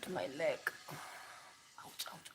hurt my leg. Ouch, ouch, ouch.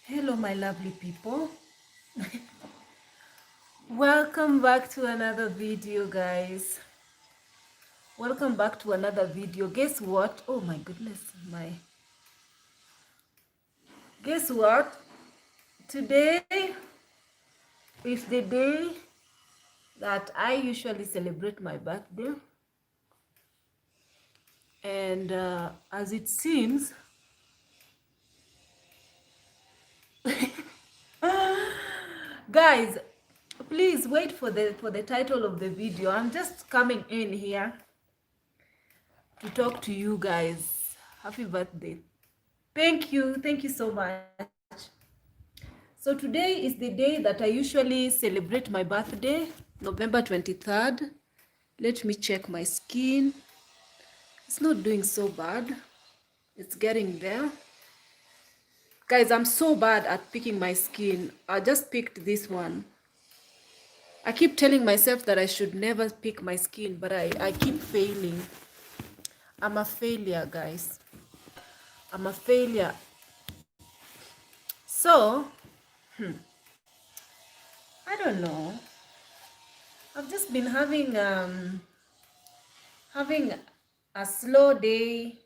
Hello, my lovely people. Welcome back to another video, guys. Welcome back to another video. Guess what? Oh my goodness, guess what? Today is the day that I usually celebrate my birthday. And as it seems, guys, please wait for the title of the video. I'm just coming in here to talk to you guys. Happy birthday. Thank you so much. So today is the day that I usually celebrate my birthday, November 23rd. Let me check my skin. It's not doing so bad. It's getting there. Guys, I'm so bad at picking my skin. I just picked this one. I keep telling myself that I should never pick my skin, but I keep failing. I'm a failure, guys. I'm a failure. So, I don't know. I've just been having a slow day.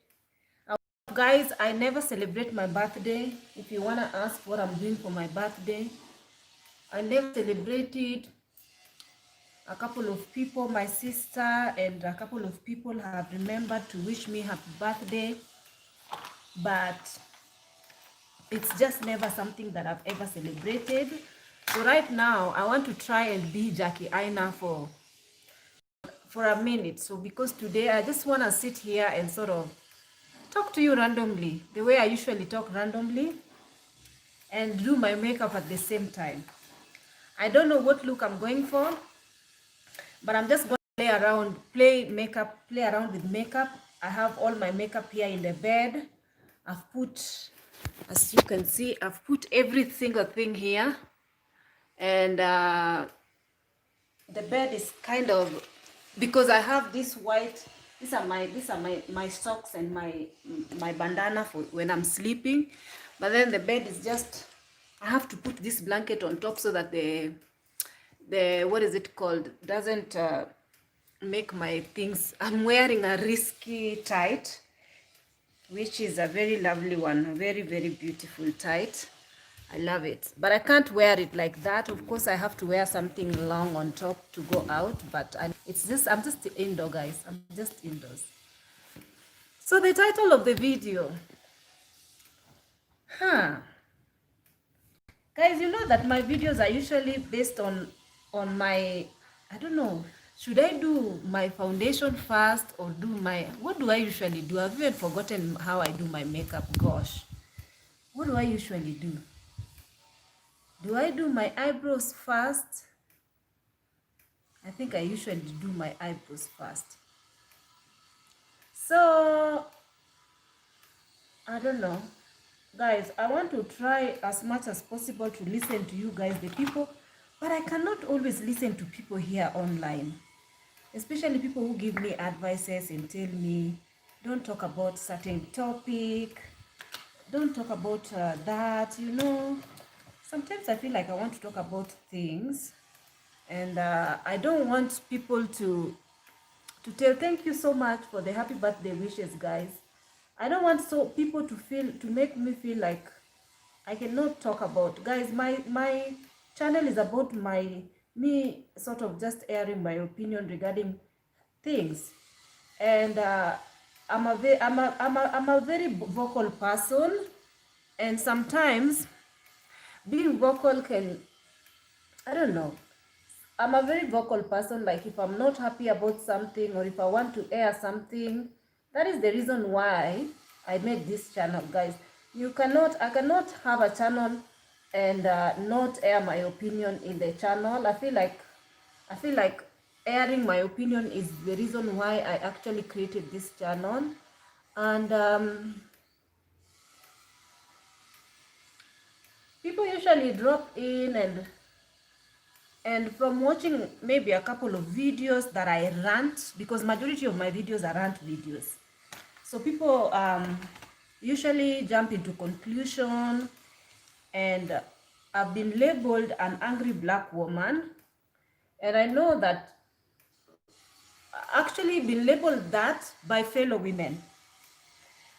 Guys, I never celebrate my birthday. If you wanna ask what I'm doing for my birthday, I never celebrated. A couple of people, my sister and a couple of people have remembered to wish me happy birthday, but it's just never something that I've ever celebrated. So right now, I want to try and be Jackie Aina for a minute. So because today I just want to sit here and sort of talk to you randomly, the way I usually talk randomly, and do my makeup at the same time. I don't know what look I'm going for, but I'm just going to play around with makeup. I have all my makeup here in the bed. I've put, as you can see, I've put every single thing here, and the bed is kind of, because I have this white, these are my socks and my bandana for when I'm sleeping, but then the bed is just, I have to put this blanket on top so that the what is it called, doesn't make my things. I'm wearing a risky tight, which is a very lovely one, a very beautiful tight. I love it, but I can't wear it like that. Of course, I have to wear something long on top to go out, but it's just, I'm just indoor, guys. I'm just indoors. So the title of the video, guys, you know that my videos are usually based on my, I don't know, should I do my foundation first or do my, what do I usually do? I've even forgotten how I do my makeup. Gosh, what do I usually do? Do I do my eyebrows first? I think I usually do my eyebrows first. So, I don't know. Guys, I want to try as much as possible to listen to you guys, the people, but I cannot always listen to people here online. Especially people who give me advices and tell me, don't talk about certain topic, don't talk about that, you know. Sometimes I feel like I want to talk about things, and I don't want people to tell thank you so much for the happy birthday wishes, guys. I don't want people to make me feel like I cannot talk about. Guys, my channel is about me sort of just airing my opinion regarding things, and I'm a very vocal person, and sometimes being vocal can, I don't know. I'm a very vocal person. Like if I'm not happy about something or if I want to air something, That is the reason why I made this channel, guys. I cannot have a channel and not air my opinion in the channel. I feel like airing my opinion is the reason why I actually created this channel. And people usually drop in, and from watching maybe a couple of videos that I rant, because majority of my videos are rant videos. So people usually jump into conclusion, and I've been labeled an angry black woman. And I know that actually been labeled that by fellow women,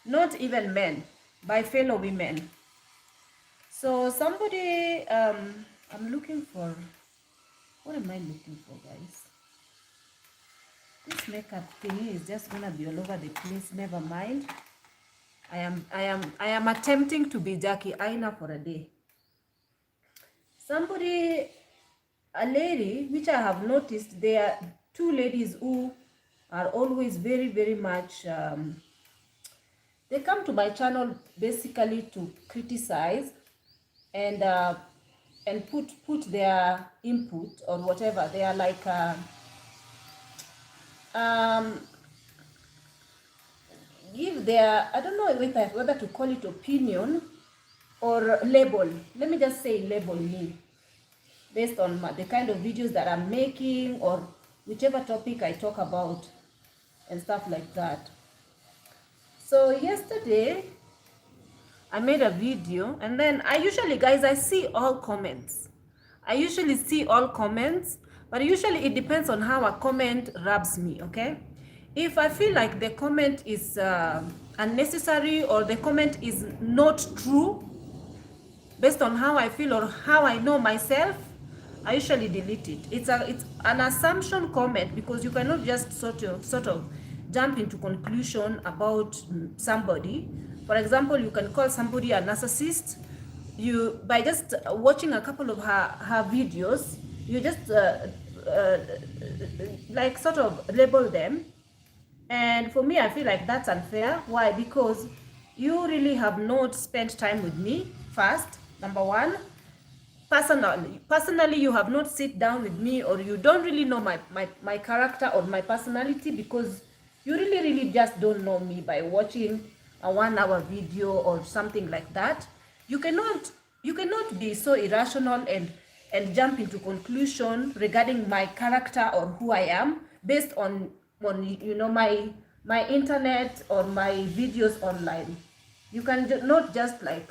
not even men, by fellow women. So somebody, I'm looking for, what am I looking for, guys? This makeup thing is just gonna be all over the place. Never mind. I am attempting to be Jackie Aina for a day. Somebody, a lady, which I have noticed, there are two ladies who are always very, very much, they come to my channel basically to criticize and put their input or whatever. They are like, give their, I don't know whether to call it opinion or label. Let me just say label me based on the kind of videos that I'm making or whichever topic I talk about and stuff like that. So yesterday I made a video, and then I usually, guys, I see all comments. I usually see all comments, but usually it depends on how a comment rubs me, okay? If I feel like the comment is unnecessary or the comment is not true, based on how I feel or how I know myself, I usually delete it. It's an assumption comment, because you cannot just sort of jump into conclusion about somebody. For example, you can call somebody a narcissist. You, by just watching a couple of her videos, you just like sort of label them. And for me, I feel like that's unfair. Why? Because you really have not spent time with me first, number one. Personally, you have not sit down with me, or you don't really know my character or my personality, because you really just don't know me by watching a 1 hour video or something like that. You cannot be so irrational and jump into conclusion regarding my character or who I am based on you know, my internet or my videos online. You can not just like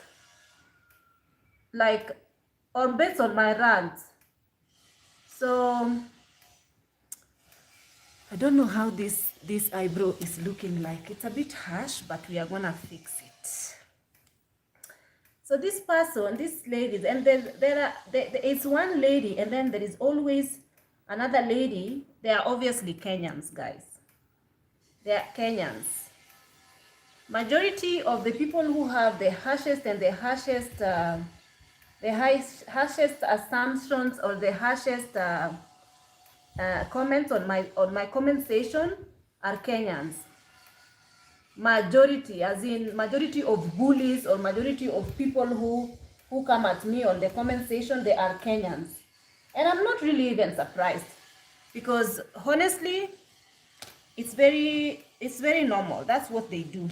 or based on my rants. So I don't know how this eyebrow is looking like. It's a bit harsh, but we are gonna fix it. So this person, this lady, and there is one lady, and then there is always another lady. They are obviously Kenyans, guys. They are Kenyans. Majority of the people who have the harshest and the harshest assumptions or the harshest comments on my comment section are Kenyans. Majority, as in majority of bullies or majority of people who come at me on the comment section, they are Kenyans. And I'm not really even surprised, because honestly, it's very normal. That's what they do.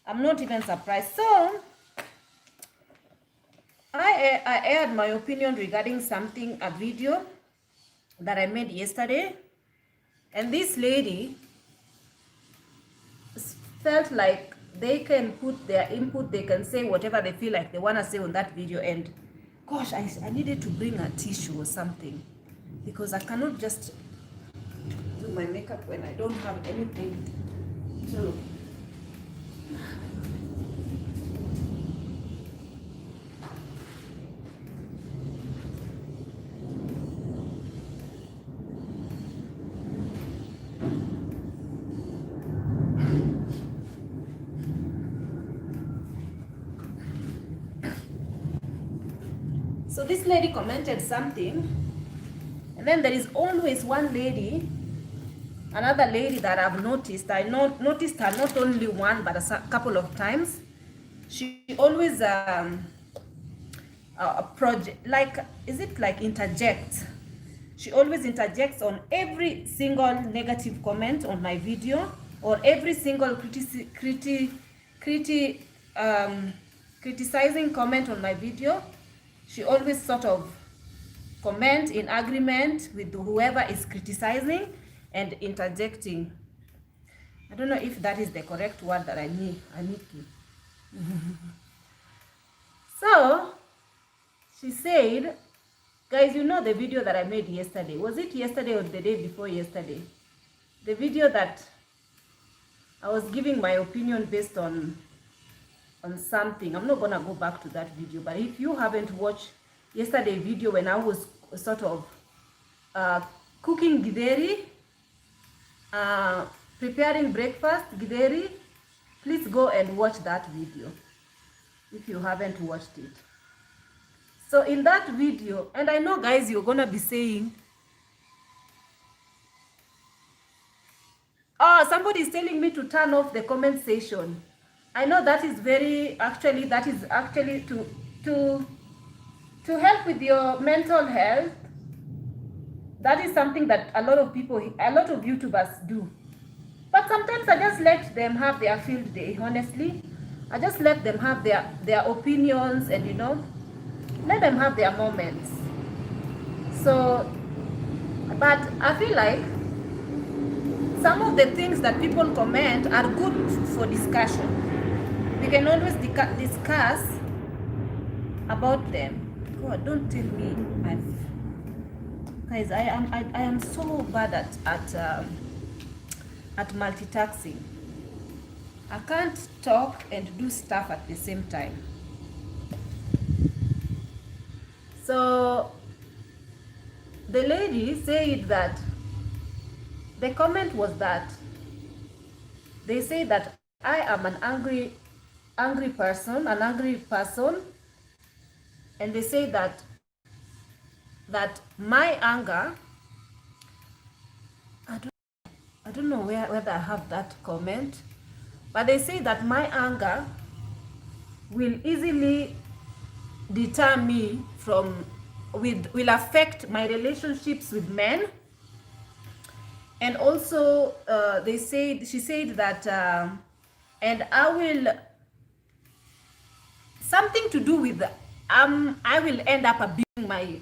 I'm not even surprised. So I aired my opinion regarding something, a video that I made yesterday, and this lady felt like they can put their input, they can say whatever they feel like they want to say on that video. And gosh, I needed to bring a tissue or something, because I cannot just do my makeup when I don't have anything to. So this lady commented something, and then there is always one lady Another lady that I've noticed, noticed her not only one but a couple of times. She always project, like, is it like interjects? She always interjects on every single negative comment on my video, or every single criticizing comment on my video. She always sort of comment in agreement with whoever is criticizing and interjecting. I don't know if that is the correct word that I need to. So she said, guys, you know the video that I made yesterday. Was it yesterday or the day before yesterday? The video that I was giving my opinion based on something. I'm not gonna go back to that video, but if you haven't watched yesterday video when I was sort of cooking githeri, preparing breakfast githeri, please go and watch that video if you haven't watched it. So in that video, and I know guys, you're gonna be saying, oh, somebody is telling me to turn off the comment section. I know that is that is actually to help with your mental health. That is something that a lot of YouTubers do. But sometimes I just let them have their field day, honestly. I just let them have their opinions, and let them have their moments. So, but I feel like some of the things that people comment are good for discussion. We can always discuss about them. God, don't tell me guys, I am so bad at multitasking. I can't talk and do stuff at the same time. So the lady said that the comment was that they say that I am an angry person, and they say that my anger, I don't know whether I have that comment, but they say that my anger will easily deter me from will affect my relationships with men. And also she said that and I will, something to do with I will end up abusing my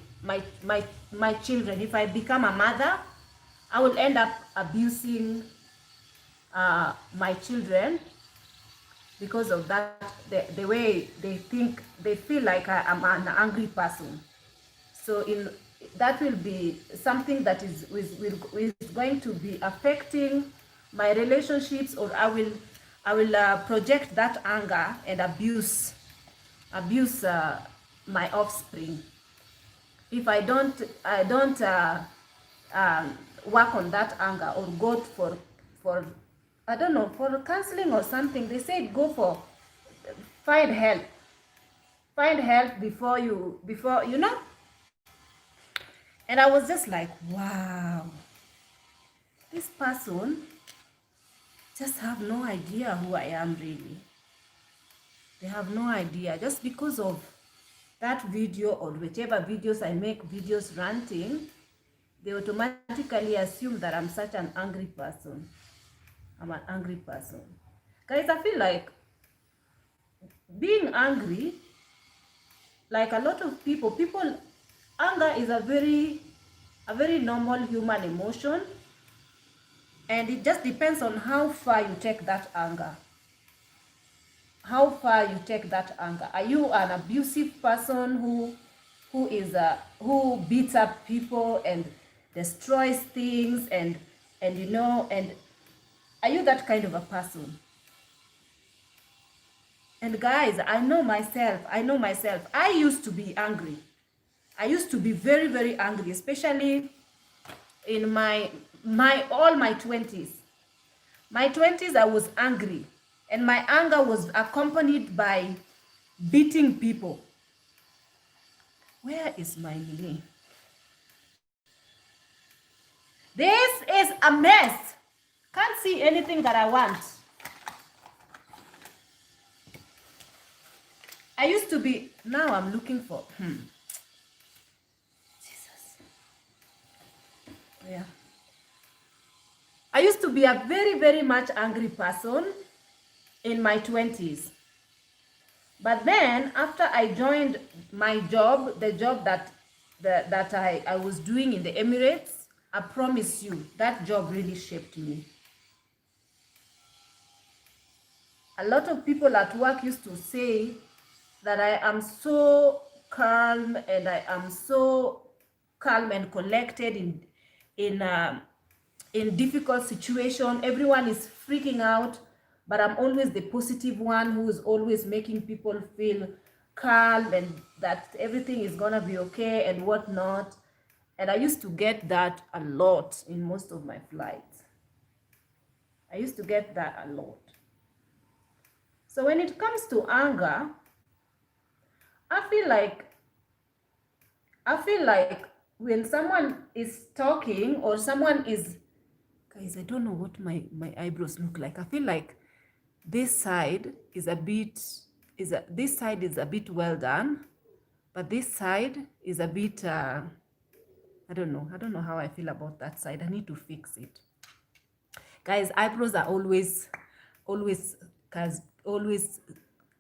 children. If I become a mother, I will end up abusing my children because of that, the way they feel like I'm an angry person. So that will be something that is going to be affecting my relationships, or I will project that anger and abuse my offspring if I don't work on that anger, or go for I don't know, for counseling or something. They said go find help before you know. And I was just like, wow, this person just have no idea who I am really. They have no idea. Just because of that video, or whichever videos I make, videos ranting, they automatically assume that I'm such an angry person. I'm an angry person. Guys, I feel like being angry, like a lot of people, anger is a very normal human emotion, and it just depends on how far you take that anger. How far you take that anger. Are you an abusive person who beats up people and destroys things, and are you that kind of a person? And guys, I know myself. I used to be angry. I used to be very, very angry, especially in all my 20s. My 20s, I was angry. And my anger was accompanied by beating people. Where is my knee? This is a mess. Can't see anything that I want. I used to be, now I'm looking for, Jesus. Yeah. I used to be a very, very much angry person in my 20s. But then after I joined my job, the job that I was doing in the Emirates, I promise you, that job really shaped me. A lot of people at work used to say that I am so calm and I am so calm and collected in difficult situation. Everyone is freaking out, but I'm always the positive one who is always making people feel calm and that everything is gonna be okay and whatnot. And I used to get that a lot in most of my flights. I used to get that a lot. So when it comes to anger, I feel like when someone is talking or someone is, guys, I don't know what my eyebrows look like. I feel like this side is a bit, this side is a bit well done, but this side is a bit, I don't know how I feel about that side. I need to fix it. Guys, eyebrows are always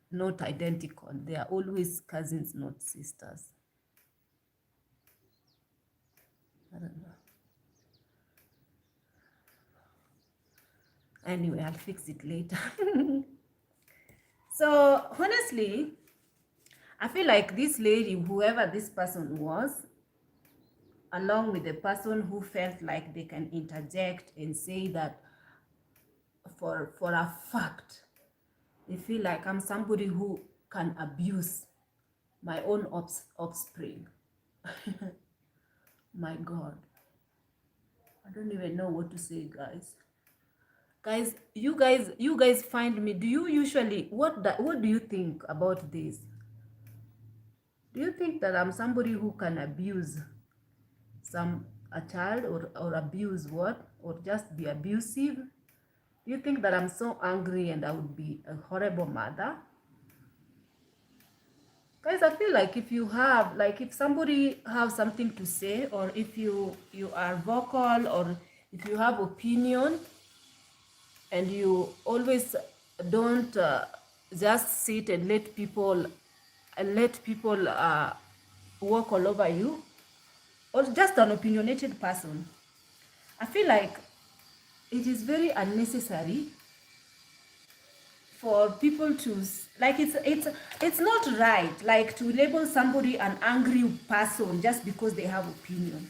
not identical. They are always cousins, not sisters. I don't know. Anyway, I'll fix it later. So honestly, I feel like this lady, whoever this person was, along with the person who felt like they can interject and say that for a fact, they feel like I'm somebody who can abuse my own offspring. My God. I don't even know what to say, guys. Guys, you guys find me. Do you usually, what do you think about this? Do you think that I'm somebody who can abuse a child or abuse what? Or just be abusive? Do you think that I'm so angry and I would be a horrible mother? Guys, I feel like if you have, like if somebody have something to say, or if you are vocal, or if you have opinion, and you always don't just sit and let people walk all over you, or just an opinionated person, I feel like it is very unnecessary for people to, like, it's not right, like, to label somebody an angry person just because they have opinion,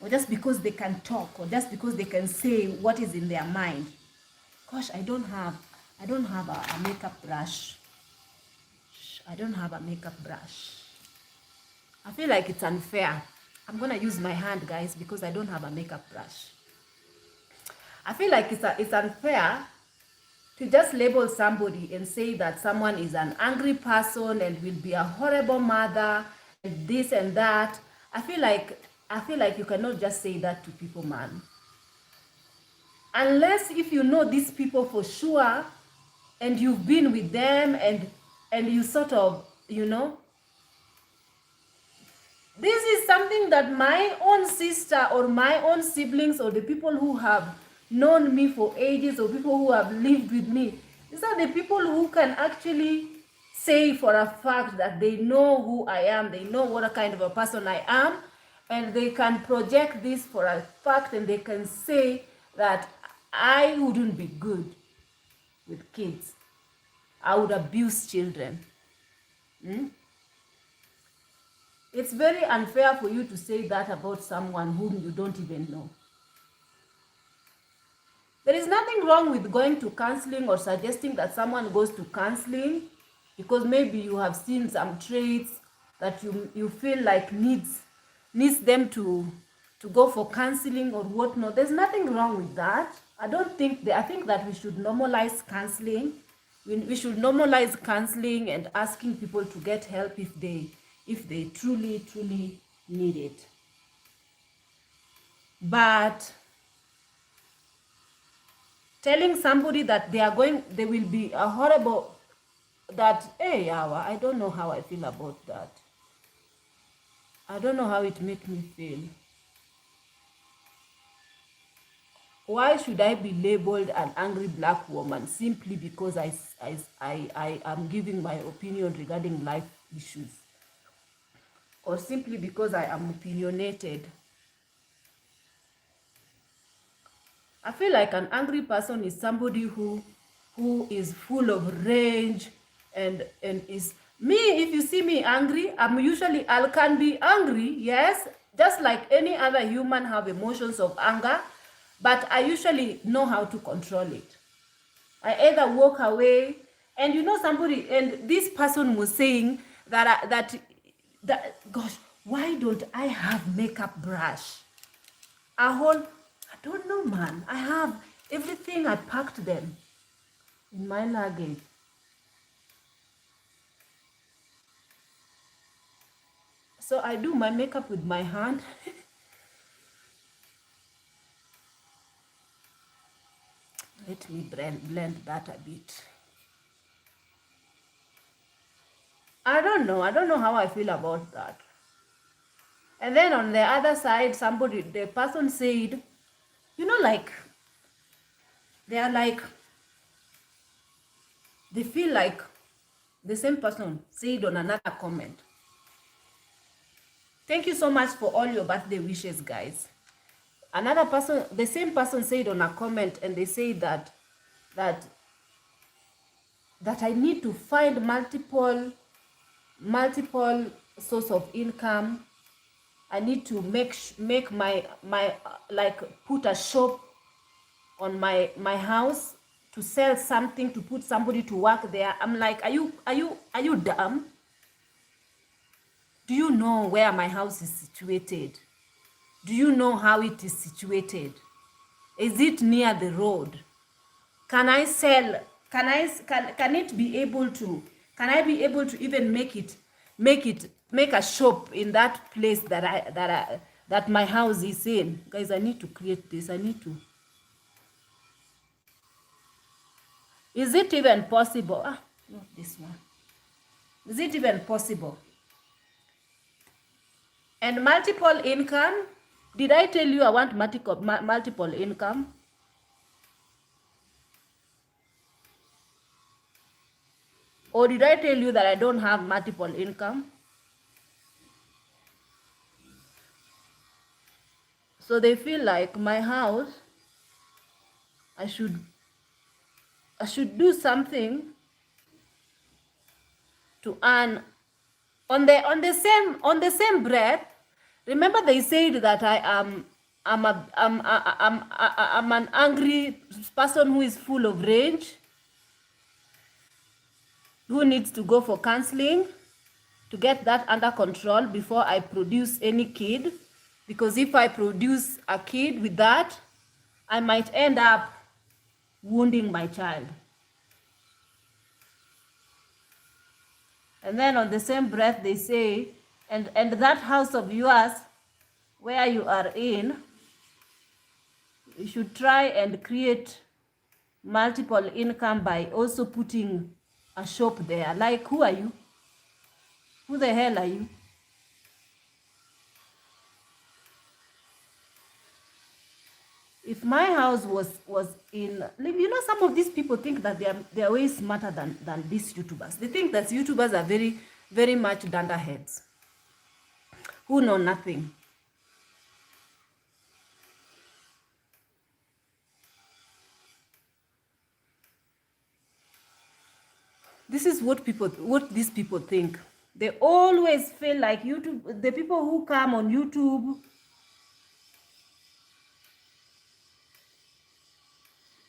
or just because they can talk, or just because they can say what is in their mind. Gosh, I don't have a makeup brush. I don't have a makeup brush. I feel like it's unfair. I'm gonna use my hand, guys, because I don't have a makeup brush. I feel like it's unfair to just label somebody and say that someone is an angry person and will be a horrible mother and this and that. I feel like you cannot just say that to people, man. Unless if you know these people for sure and you've been with them and you sort of, this is something that my own sister or my own siblings or the people who have known me for ages or people who have lived with me, these are the people who can actually say for a fact that they know who I am, they know what kind of a person I am, and they can project this for a fact, and they can say that I wouldn't be good with kids. I would abuse children. It's very unfair for you to say that about someone whom you don't even know. There is nothing wrong with going to counseling or suggesting that someone goes to counseling because maybe you have seen some traits that you feel like needs them to go for counseling or whatnot. There's nothing wrong with that. I think that we should normalize counseling. We should normalize counseling and asking people to get help if they truly need it. But telling somebody that they will be a horrible, that, hey, Yawa, I don't know how I feel about that. I don't know how it makes me feel. Why should I be labeled an angry black woman simply because I am giving my opinion regarding life issues? Or simply because I am opinionated? I feel like an angry person is somebody who is full of rage and is me. If you see me angry, I can be angry, yes, just like any other human have emotions of anger, but I usually know how to control it. I either walk away, and somebody, and this person was saying that gosh, why don't I have makeup brush? I don't know, man. I have everything. I packed them in my luggage. So I do my makeup with my hand. Let me blend that a bit. I don't know. I don't know how I feel about that. And then on the other side, the person said, like, they are like, they feel like the same person said on another comment. Thank you so much for all your birthday wishes, guys. Another person, the same person said on a comment, and they say that I need to find multiple source of income. I need to make my like put a shop on my house to sell something, to put somebody to work there. I'm like, are you dumb? Do you know where my house is situated? Do you know how it is situated? Is it near the road? Can I sell? Can it be able to? Can I be able to even make a shop in that place that my house is in? Guys, I need to create this. I need to. Is it even possible? Not this one. Is it even possible? And multiple income? Did I tell you I want multiple income? Or did I tell you that I don't have multiple income? So they feel like my house, I should do something to earn on the same breath. Remember, they said that I'm an angry person who is full of rage, who needs to go for counseling to get that under control before I produce any kid. Because if I produce a kid with that, I might end up wounding my child. And then on the same breath, they say, and that house of yours where you are in, you should try and create multiple income by also putting a shop there. Like, who are you? Who the hell are you? If my house was in, some of these people think that they are way smarter than these YouTubers. They think that YouTubers are very, very much dunderheads who know nothing. This is what these people think. They always feel like the people who come on YouTube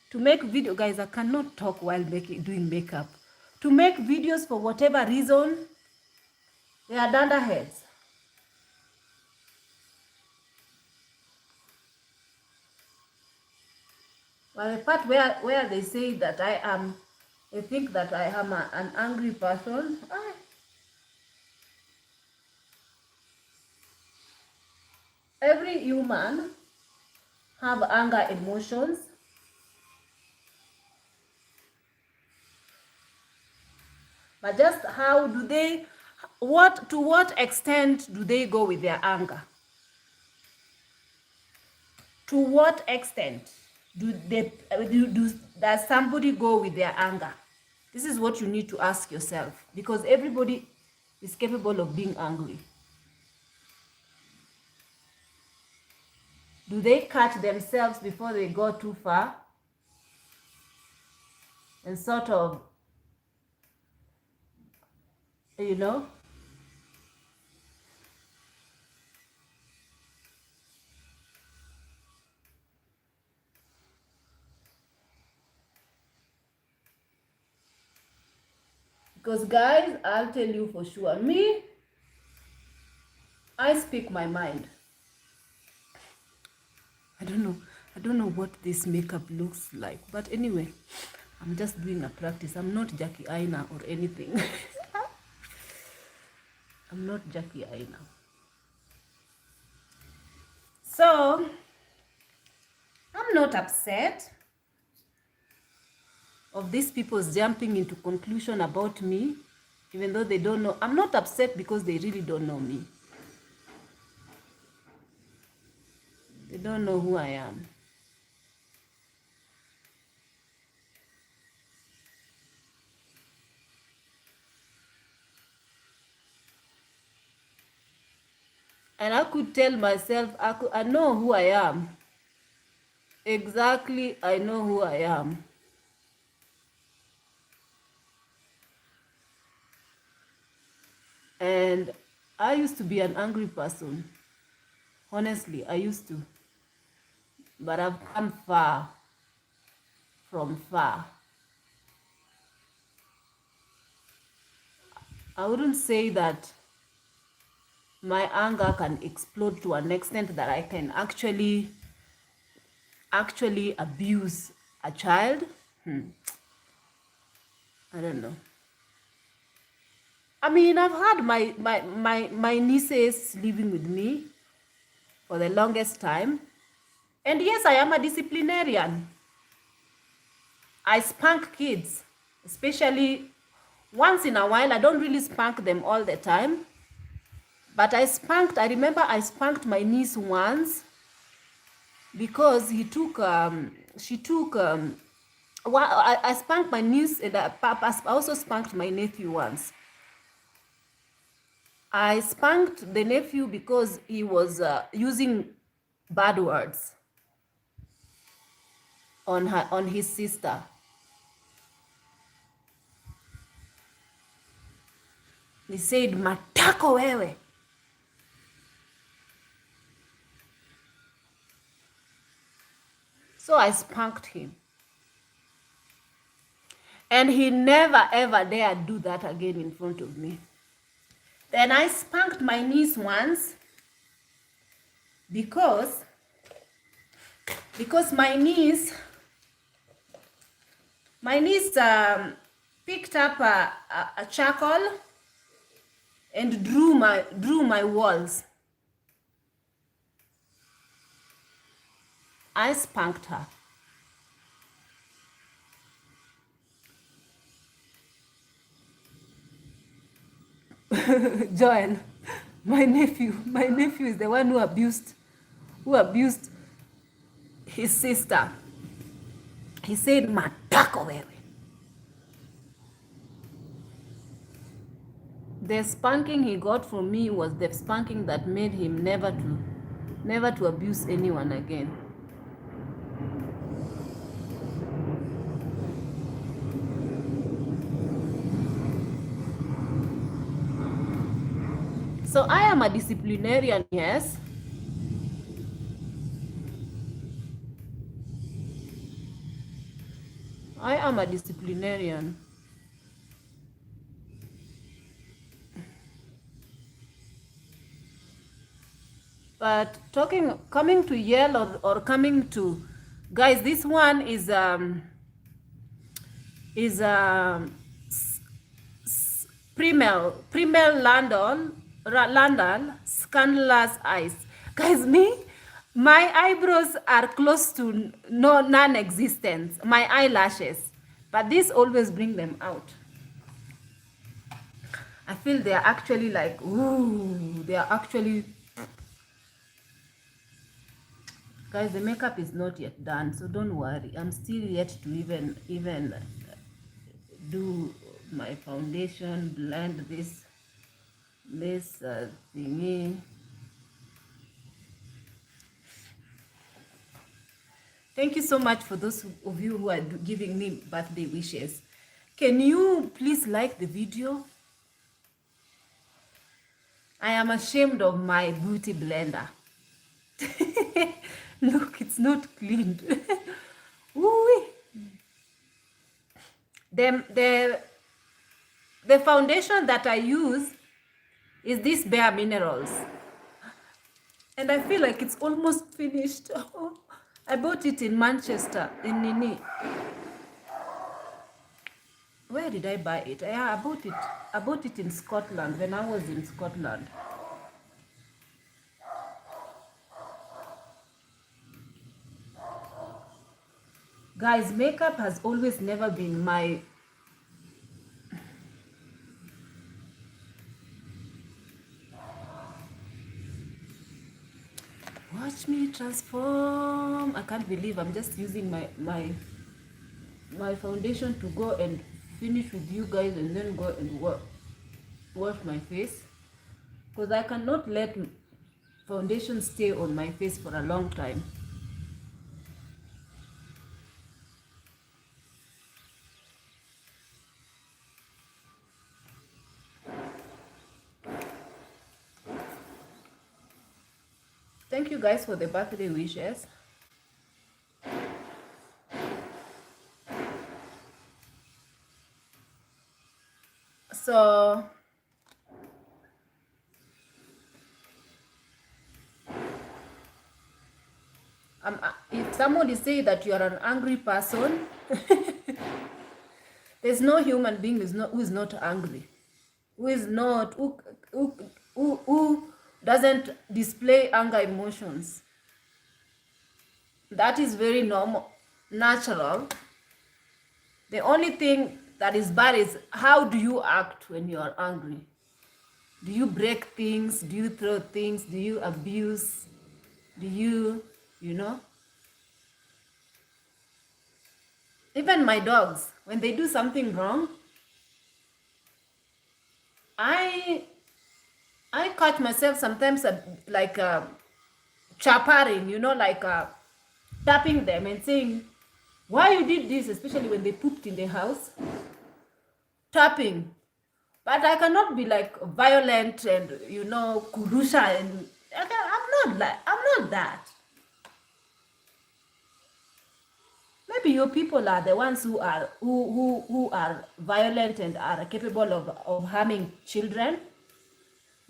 to make video, guys, I cannot talk while doing makeup. To make videos for whatever reason, they are dunderheads. Well, the part where they say that they think that I am an angry person. Every human have anger emotions. But just how do they, to what extent do they go with their anger? To what extent does somebody go with their anger? This is what you need to ask yourself, because everybody is capable of being angry. Do they catch themselves before they go too far and sort of, you know? Because guys, I'll tell you for sure, me, I speak my mind. I don't know what this makeup looks like, but anyway, I'm just doing a practice. I'm not Jackie Aina or anything. I'm not Jackie Aina. So, I'm not upset of these people's jumping into conclusion about me, even though they don't know. I'm not upset because they really don't know me. They don't know who I am. And I could tell myself, I know who I am. Exactly, I know who I am. And I used to be an angry person. Honestly, I used to. But I've come far from far. I wouldn't say that my anger can explode to an extent that I can actually abuse a child. I don't know. I mean, I've had my nieces living with me for the longest time. And yes, I am a disciplinarian. I spank kids, especially once in a while. I don't really spank them all the time. But I remember I spanked my niece once because I spanked my niece, and I also spanked my nephew once. I spanked the nephew because he was using bad words on his sister. He said, "Matako wewe." So I spanked him. And he never ever dared do that again in front of me. Then I spanked my niece once because my niece picked up a charcoal and drew my walls. I spanked her. Joel, my nephew is the one who abused his sister. He said, "Matako wewe." The spanking he got from me was the spanking that made him never to abuse anyone again. So I am a disciplinarian, yes. I am a disciplinarian. But coming to yell or coming to, guys, this one is Primel London Scandalous Eyes. Guys, my eyebrows are close to non-existence, my eyelashes, but this always bring them out. I feel they are actually like, ooh, they are actually, guys, the makeup is not yet done, so don't worry. I'm still yet to even do my foundation, blend this thingy. Thank you so much for those of you who are giving me birthday wishes. Can you please like the video? I am ashamed of my beauty blender. Look, it's not cleaned. Ooh. The foundation that I use is this Bare Minerals. And I feel like it's almost finished. I bought it in Manchester, in Nini. Where did I buy it? Yeah, I bought it. I bought it in Scotland when I was in Scotland. Guys, makeup has always never been my... Watch me transform. I can't believe I'm just using my foundation to go and finish with you guys and then go and wash my face. Because I cannot let foundation stay on my face for a long time. Thank you guys for the birthday wishes. So if somebody say that you are an angry person, there's no human being who is not angry, who doesn't display anger emotions. That is very normal, natural. The only thing that is bad is how do you act when you are angry? Do you break things? Do you throw things? Do you abuse? Do you know? Even my dogs, when they do something wrong, I catch myself sometimes like chaparing, like tapping them and saying, why you did this, especially when they pooped in the house, tapping. But I cannot be like violent and, kurusha, and I'm not that. Maybe your people are the ones who are violent and are capable of harming children.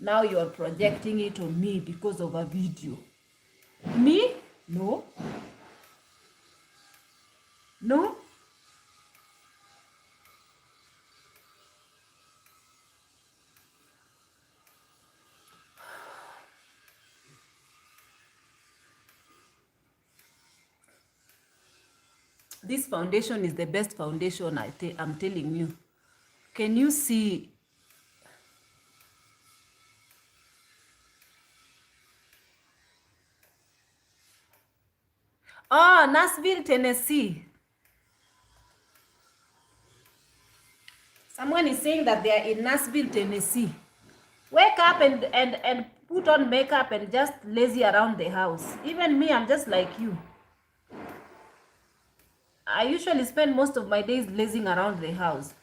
Now you're projecting it on me because of a video. Me? No. No. This foundation is the best foundation, I'm telling you. Can you see? Oh, Nashville, Tennessee. Someone is saying that they are in Nashville, Tennessee. Wake up and put on makeup and just lazy around the house. Even me, I'm just like you. I usually spend most of my days lazing around the house.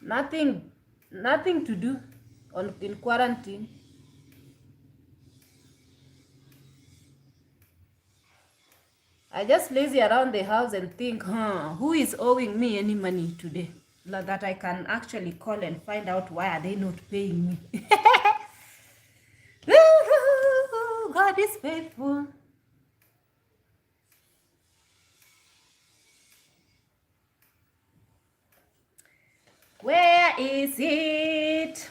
Nothing to do in quarantine. I just lazy around the house and think, who is owing me any money today? That I can actually call and find out why are they not paying me. God is faithful. Where is it?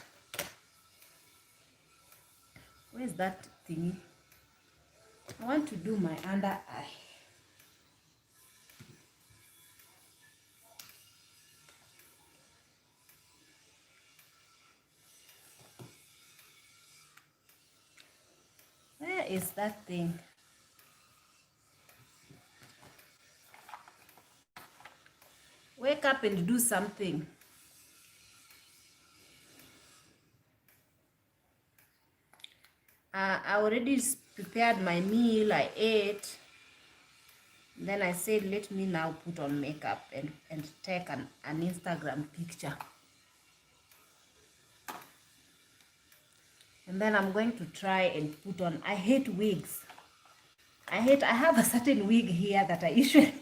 Where's that thingy? I want to do my under eye. Where is that thing? Wake up and do something. I already prepared my meal. I ate. Then I said, let me now put on makeup and take an Instagram picture. And then I'm going to try and put on, I hate wigs. I have a certain wig here that I usually,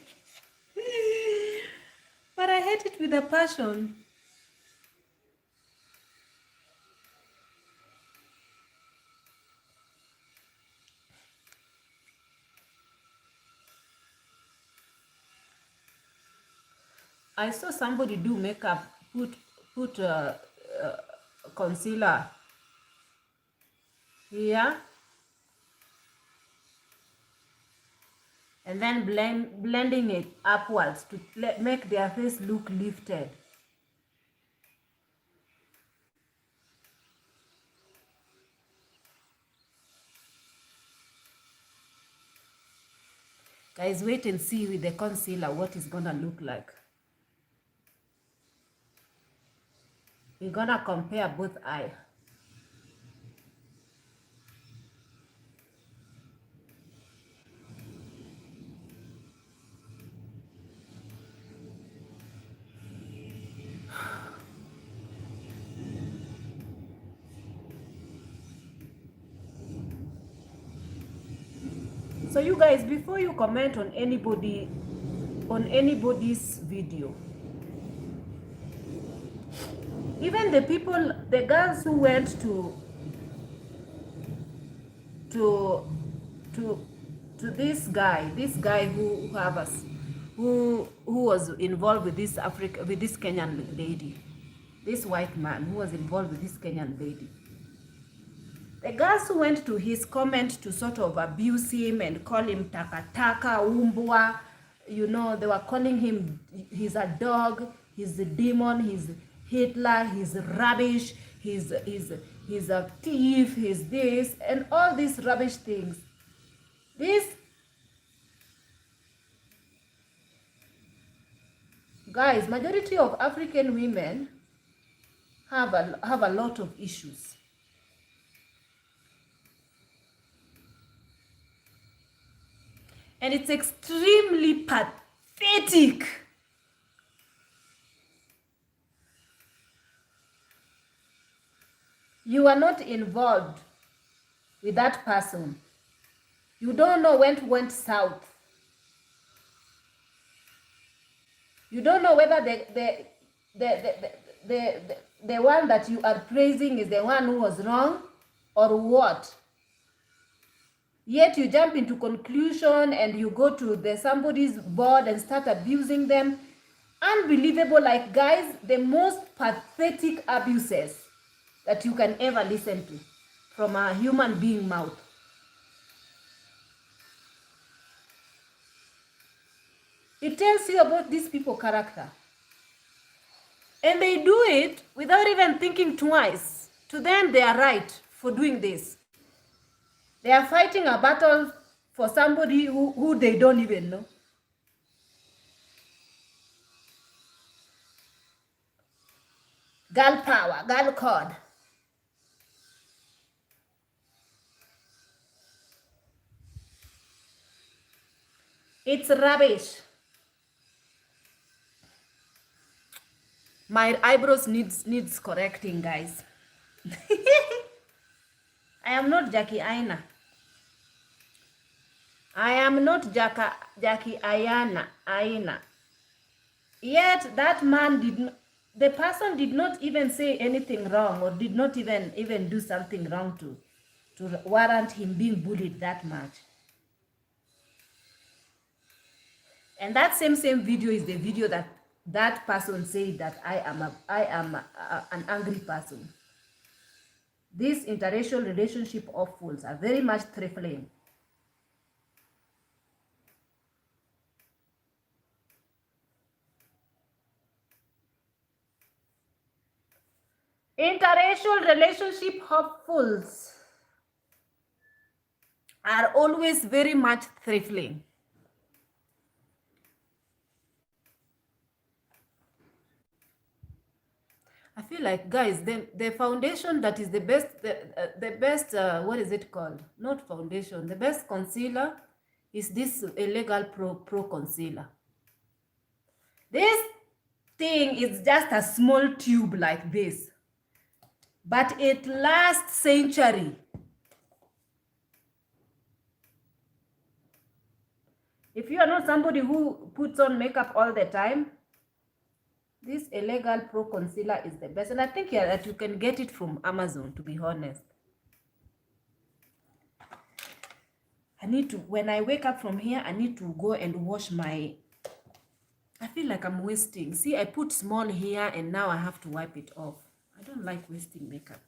but I hate it with a passion. I saw somebody do makeup, put concealer here, and then blending it upwards to make their face look lifted. Guys, wait and see with the concealer what it's gonna look like. We're gonna compare both eyes. So you guys, before you comment on anybody's video, even the girls who went to this guy who was involved with this Kenyan lady, this white man who was involved with this Kenyan lady. The girls who went to his comment to sort of abuse him and call him takataka, umbwa, you know, they were calling him, he's a dog, he's a demon, he's Hitler, he's rubbish, he's a thief, he's this, and all these rubbish things. These guys, majority of African women have a lot of issues. And it's extremely pathetic. You are not involved with that person. You don't know when it went south. You don't know whether the one that you are praising is the one who was wrong or what. Yet you jump into conclusion and you go to somebody's board and start abusing them. Unbelievable. Like, guys, the most pathetic abuses that you can ever listen to from a human being mouth. It tells you about these people's character. And they do it without even thinking twice. To them, they are right for doing this. They are fighting a battle for somebody who they don't even know. Girl power, girl code. It's rubbish. My eyebrows needs correcting, guys. I am not Jackie Aina. I am not Jackie Aina. Yet that man the person did not even say anything wrong or did not even do something wrong to warrant him being bullied that much. And that same video is the video that person said that I am an angry person. These interracial relationship of fools are very much trifling. Interracial relationship hopefuls. are always very much thriftling. I feel like, guys, the foundation that is the best, the best, what is it called? Not foundation. The best concealer is this Illegal Pro Concealer. This thing is just a small tube like this, but it lasts century. If you are not somebody who puts on makeup all the time, this Illegal Pro Concealer is the best. And I think that you can get it from Amazon, to be honest. I need to, when I wake up from here, I need to go and wash my, I feel like I'm wasting. See, I put small here and now I have to wipe it off. I don't like wasting makeup.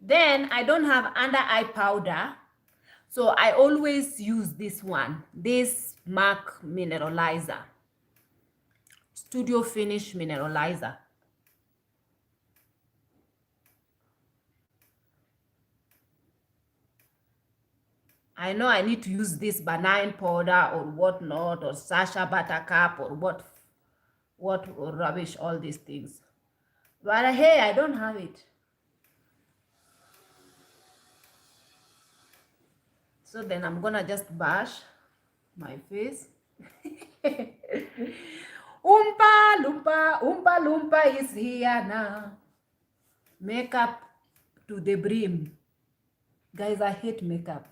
Then I don't have under eye powder. So I always use this one, this MAC Mineralizer, Studio Finish Mineralizer. I know I need to use this banana powder or whatnot, or Sasha Buttercup, or what rubbish, all these things. But hey, I don't have it. So then I'm gonna just bash my face. Oompa Loompa is here now. Makeup to the brim. Guys, I hate makeup.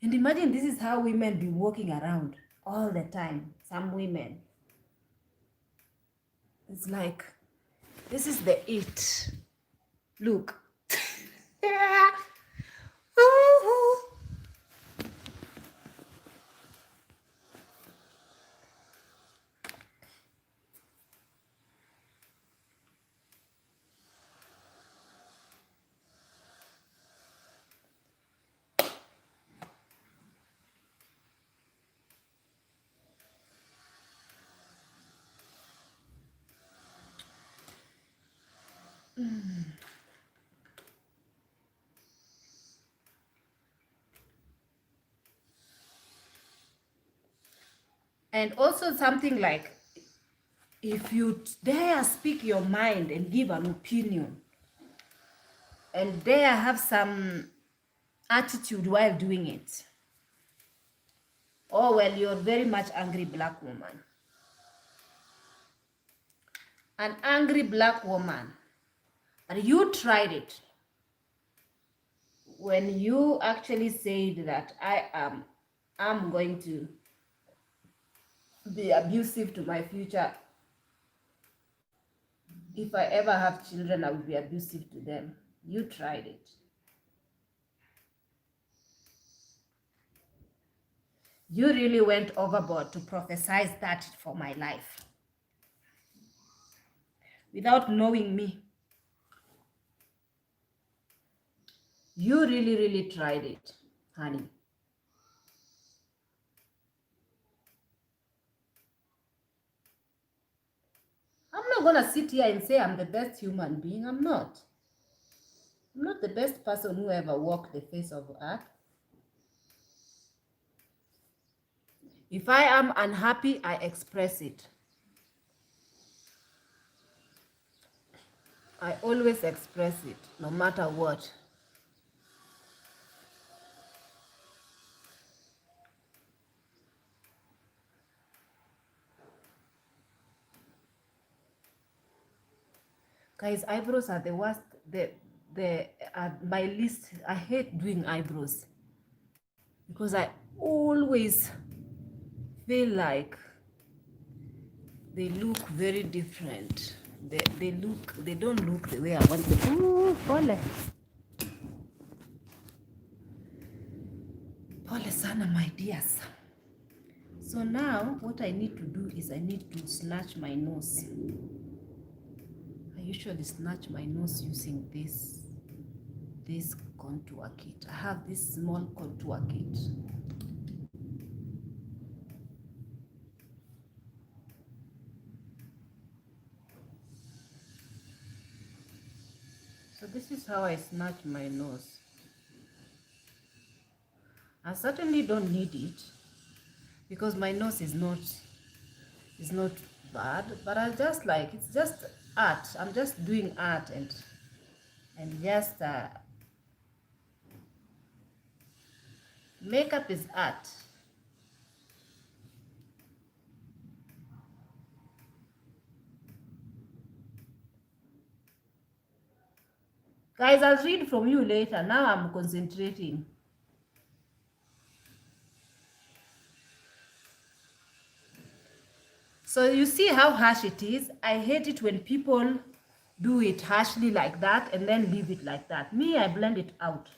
And imagine this is how women be walking around all the time. Some women. It's like, this is the it. Look. And also something like, if you dare speak your mind and give an opinion, and dare have some attitude while doing it, oh well, you're very much angry black woman. An angry black woman. And you tried it. When you actually said that I'm going to be abusive to my future. If I ever have children, I will be abusive to them. You tried it. You really went overboard to prophesize that for my life. Without knowing me. You really, really tried it, honey. I'm not going to sit here and say I'm the best human being. I'm not. I'm not the best person who ever walked the face of earth. If I am unhappy, I express it. I always express it, no matter what. Guys, eyebrows are the worst. My least. I hate doing eyebrows because I always feel like they look very different. They don't look the way I want them. Ooh, pole sana, my dears. So now what I need to do is I need to snatch my nose. I usually snatch my nose using this contour kit. I have this small contour kit. So this is how I snatch my nose. I certainly don't need it because my nose is not bad, but I just like, it's just art. I'm just doing art, and just makeup is art. Guys, I'll read from you later. Now I'm concentrating. So you see how harsh it is. I hate it when people do it harshly like that and then leave it like that. Me, I blend it out.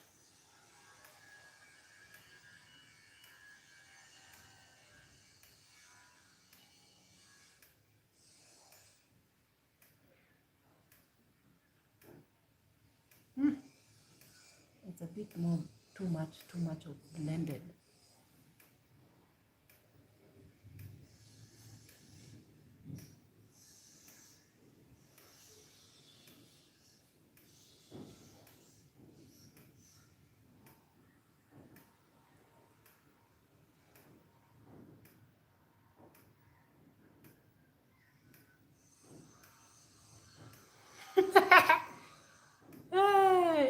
It's a bit more, too much of blended.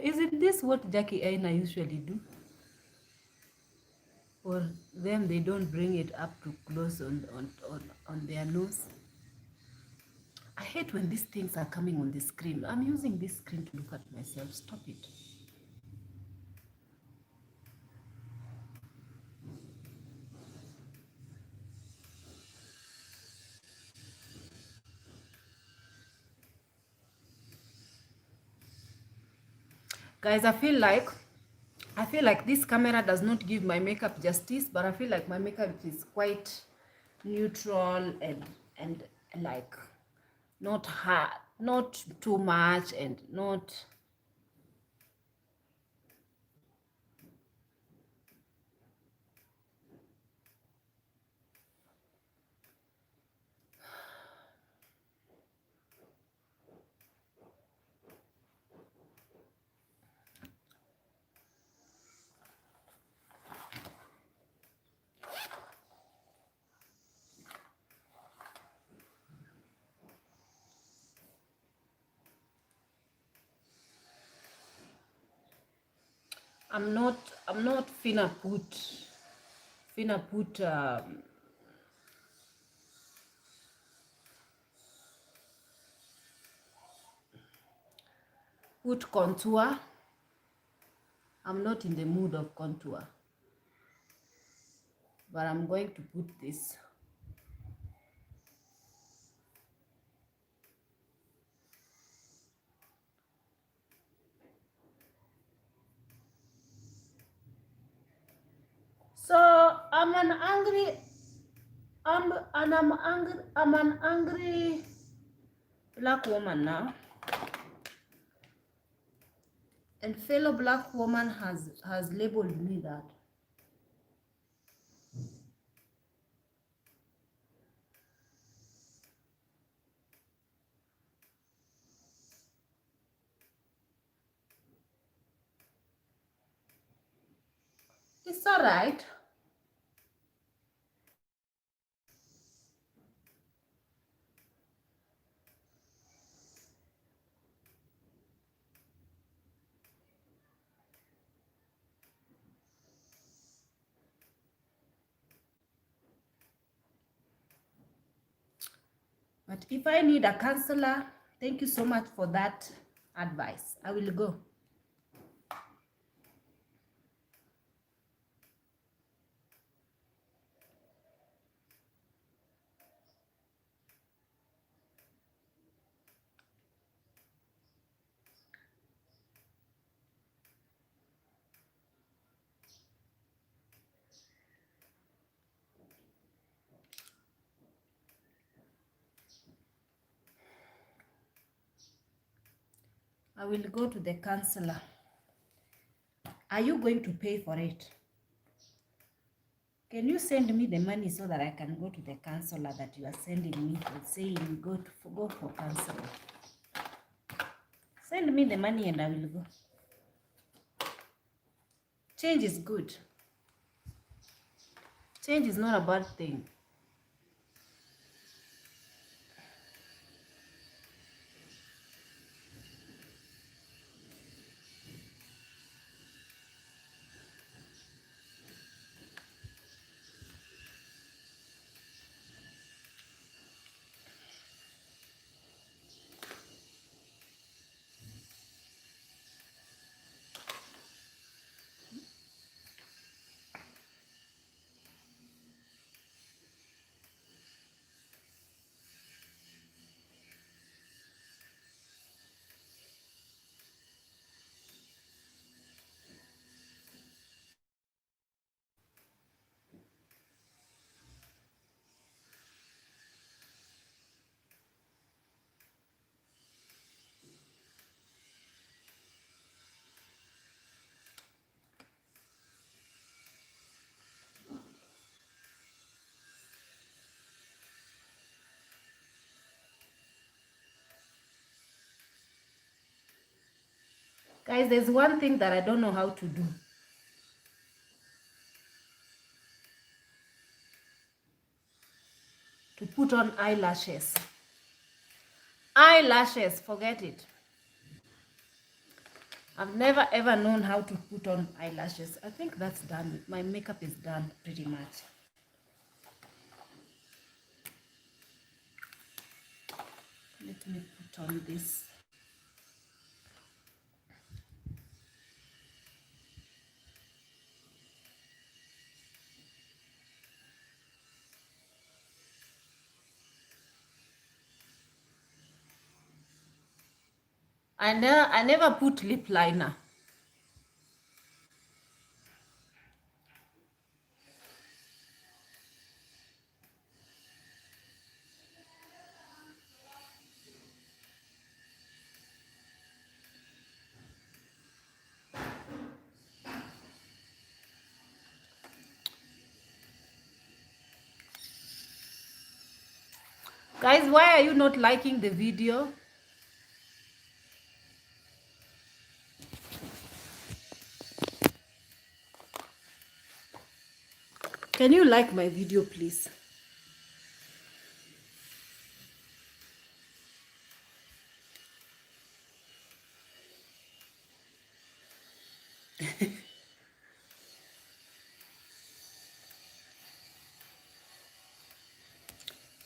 Isn't this what Jackie Aina usually do? For them, they don't bring it up to close on their nose. I hate when these things are coming on the screen. I'm using this screen to look at myself. Stop it. Guys, I feel like this camera does not give my makeup justice, but I feel like my makeup is quite neutral and like not hard, not too much and not. I'm not finna put contour. I'm not in the mood of contour, but I'm going to put this. So I'm an angry, I'm an angry black woman now. And fellow black woman has labeled me that. It's all right. But if I need a counselor, thank you so much for that advice. I will go. I will go to the counselor. Are you going to pay for it? Can you send me the money so that I can go to the counselor that you are sending me and saying go for counseling? Send me the money and I will go. Change is good. Change is not a bad thing. Guys, there's one thing that I don't know how to do. To put on eyelashes. Eyelashes, forget it. I've never ever known how to put on eyelashes. I think that's done. My makeup is done pretty much. Let me put on this. I never put lip liner. Guys, why are you not liking the video? Can you like my video, please?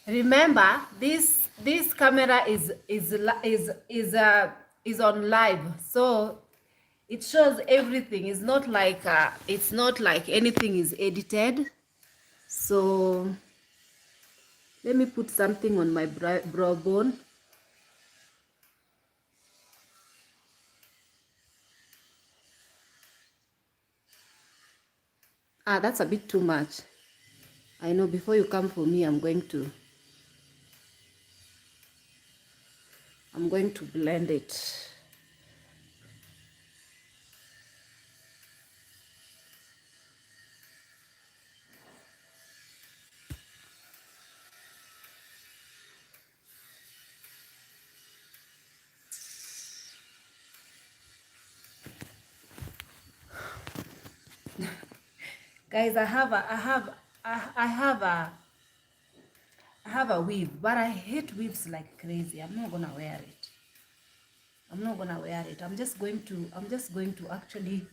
Remember, this camera is on live, so it shows everything. It's not like anything is edited. So let me put something on my brow bone. That's a bit too much. I know. Before you come for me, I'm going to blend it. Guys, I have a weave, but I hate weaves like crazy. I'm not gonna wear it. I'm just going to actually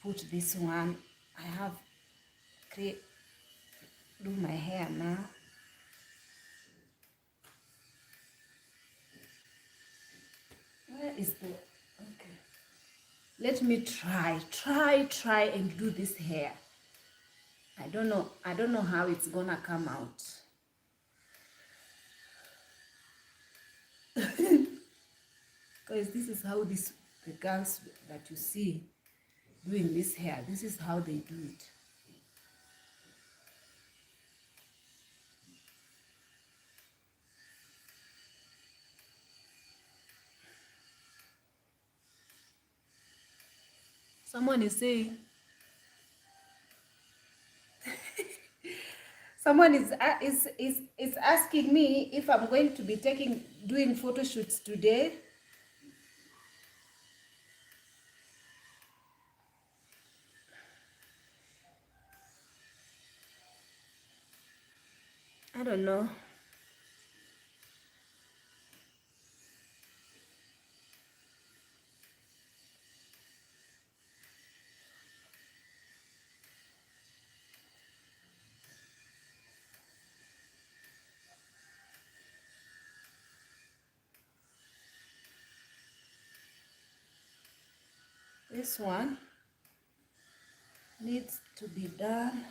put this one. I have do my hair now. Where is the okay? Let me try and do this hair. I don't know how it's gonna come out. Guys, this is how the girls that you see doing this hair, this is how they do it. Someone is saying someone is asking me if I'm going to be doing photo shoots today. I don't know. This one needs to be done.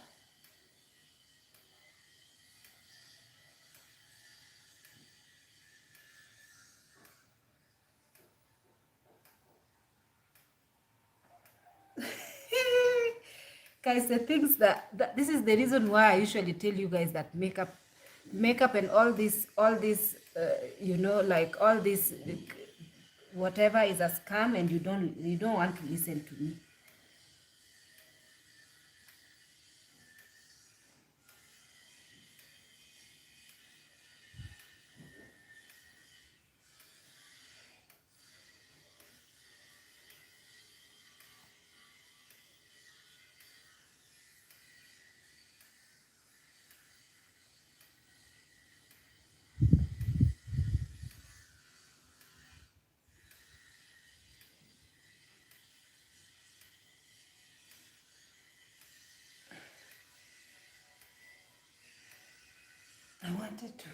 Guys, the things that this is the reason why I usually tell you guys that makeup and all this you know, like all this whatever is a scam, and you don't want to listen to me. I wanted to.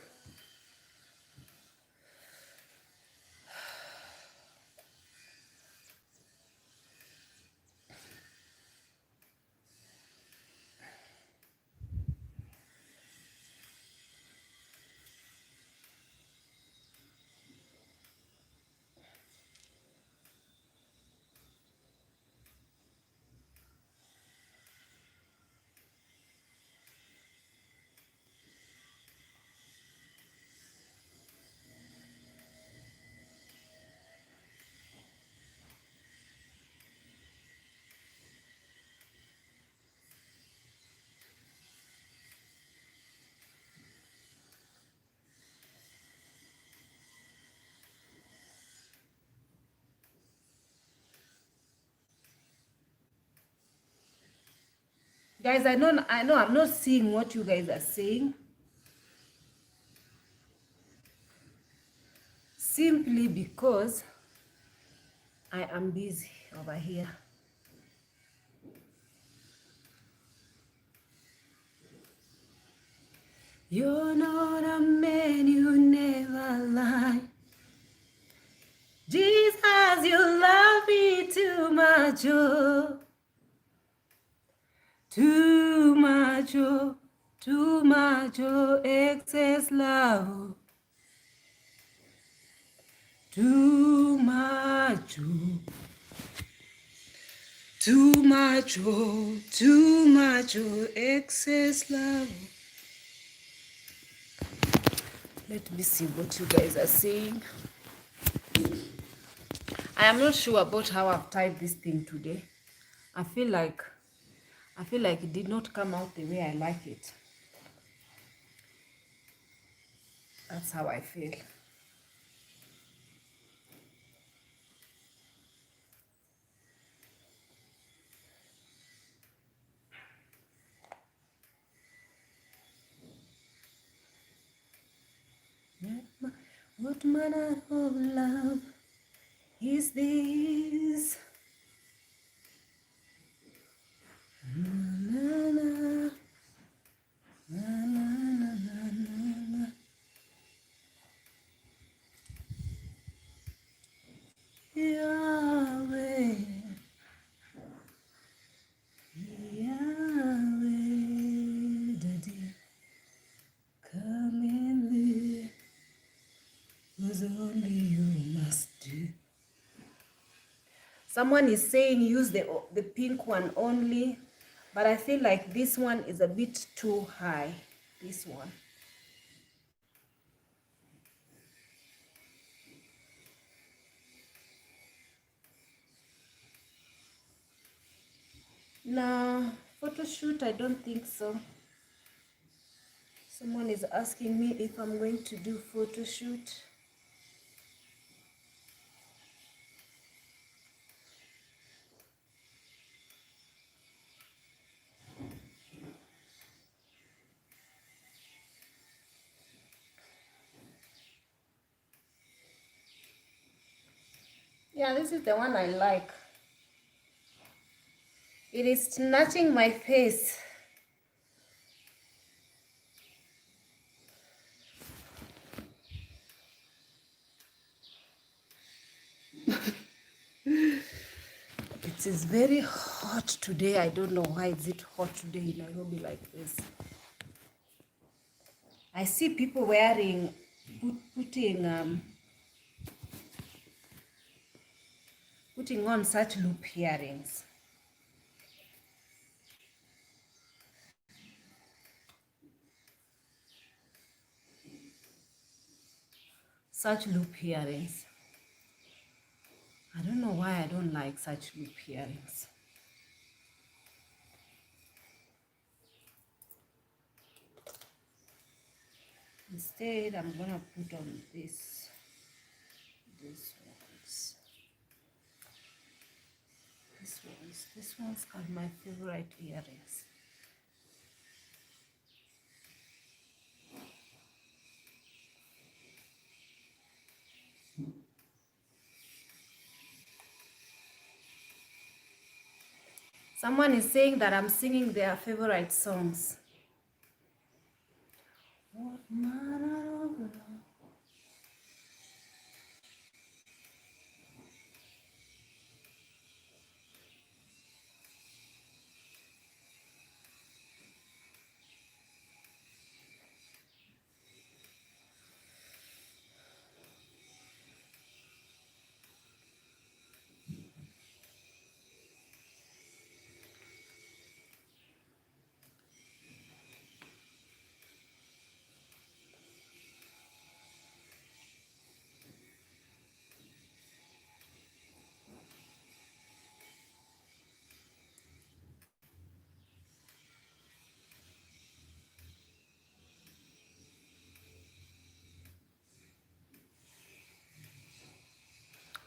Guys, I know I'm not seeing what you guys are saying. Simply because I am busy over here. You're not a man, you never lie. Jesus, you love me too much, oh. Too much, oh. Too much, oh. Excess love. Too much, oh. Too much, oh. Too much, oh. Excess love. Let me see what you guys are saying. I am not sure about how I've typed this thing today. I feel like it did not come out the way I like it. That's how I feel. What manner of love is this? Na, na, na, na, na, na, na. Yahweh, Yahweh, Daddy, come and live, 'cause only you must do. Someone is saying use the pink one only, but I feel like this one is a bit too high. This one. No, photo shoot, I don't think so. Someone is asking me if I'm going to do photo shoot. Yeah, this is the one I like. It is snatching my face. It is very hot today. I don't know why is it hot today in Nairobi like this. I see people wearing, putting on such loop earrings. Such loop earrings. I don't know why I don't like such loop earrings. Instead, I'm gonna put on these ones. These ones are my favorite earrings. Someone is saying that I'm singing their favorite songs. What manner of love?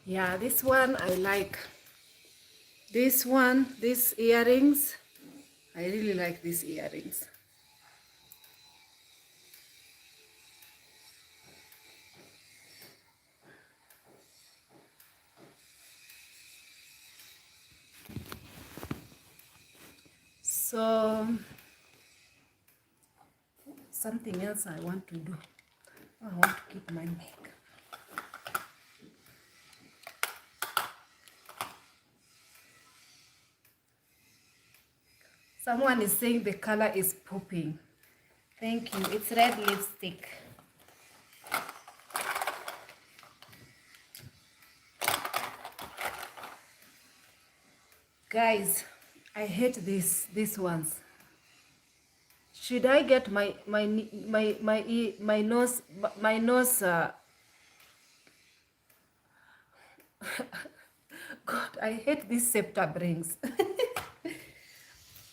Yeah, this one I like. This one, these earrings, I really like these earrings. So, something else I want to do. I want to keep my makeup. Someone is saying the color is popping. Thank you. It's red lipstick. Guys, I hate these ones. Should I get my nose God, I hate these scepter rings.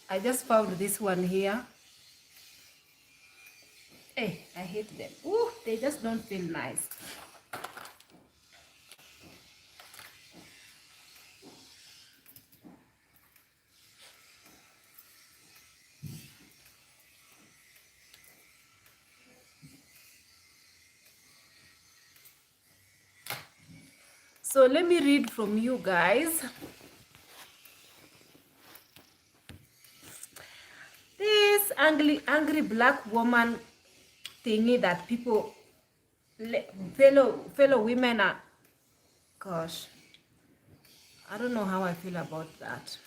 I just found this one here. Hey, I hate them. Ooh, they just don't feel nice. So let me read from you guys. This angry black woman thingy that people, fellow women are, gosh, I don't know how I feel about that.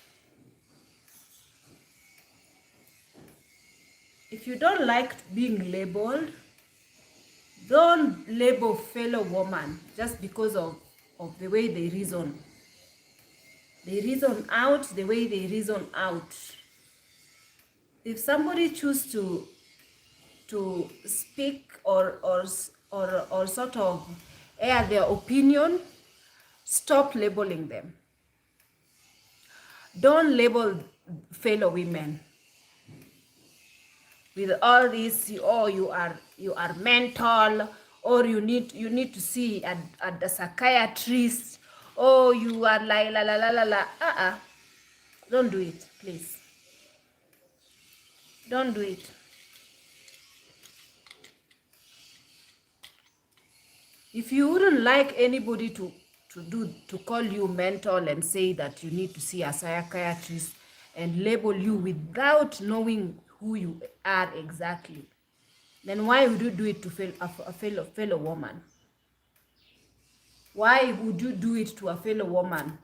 If you don't like being labeled, don't label fellow woman just because of the way they reason. They reason out the way they reason out. If somebody choose to speak or sort of air their opinion, stop labeling them. Don't label fellow women with all this. Oh, you are mental, or you need to see a psychiatrist. Oh, you are like la la la la la. Don't do it, please. Don't do it. If you wouldn't like anybody to to call you mental and say that you need to see a psychiatrist and label you without knowing who you are exactly, then why would you do it to fellow woman? Why would you do it to a fellow woman?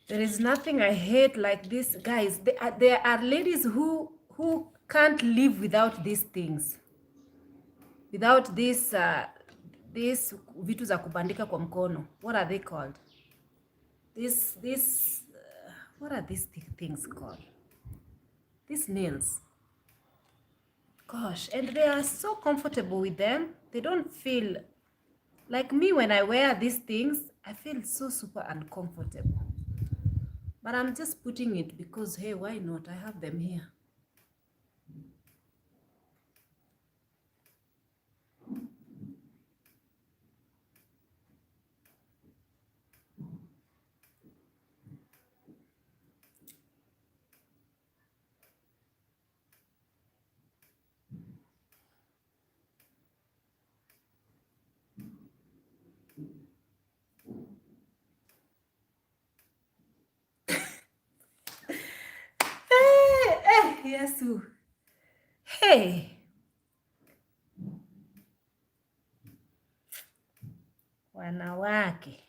There is nothing I hate like this, guys. There are ladies who can't live without these things, without this vitu za kubandika kwa mkono. What are they called? What are these things called? These nails. Gosh, and they are so comfortable with them. They don't feel like me when I wear these things. I feel so super uncomfortable. But I'm just putting it because, hey, why not? I have them here. Yesu. Hey. Wanawake.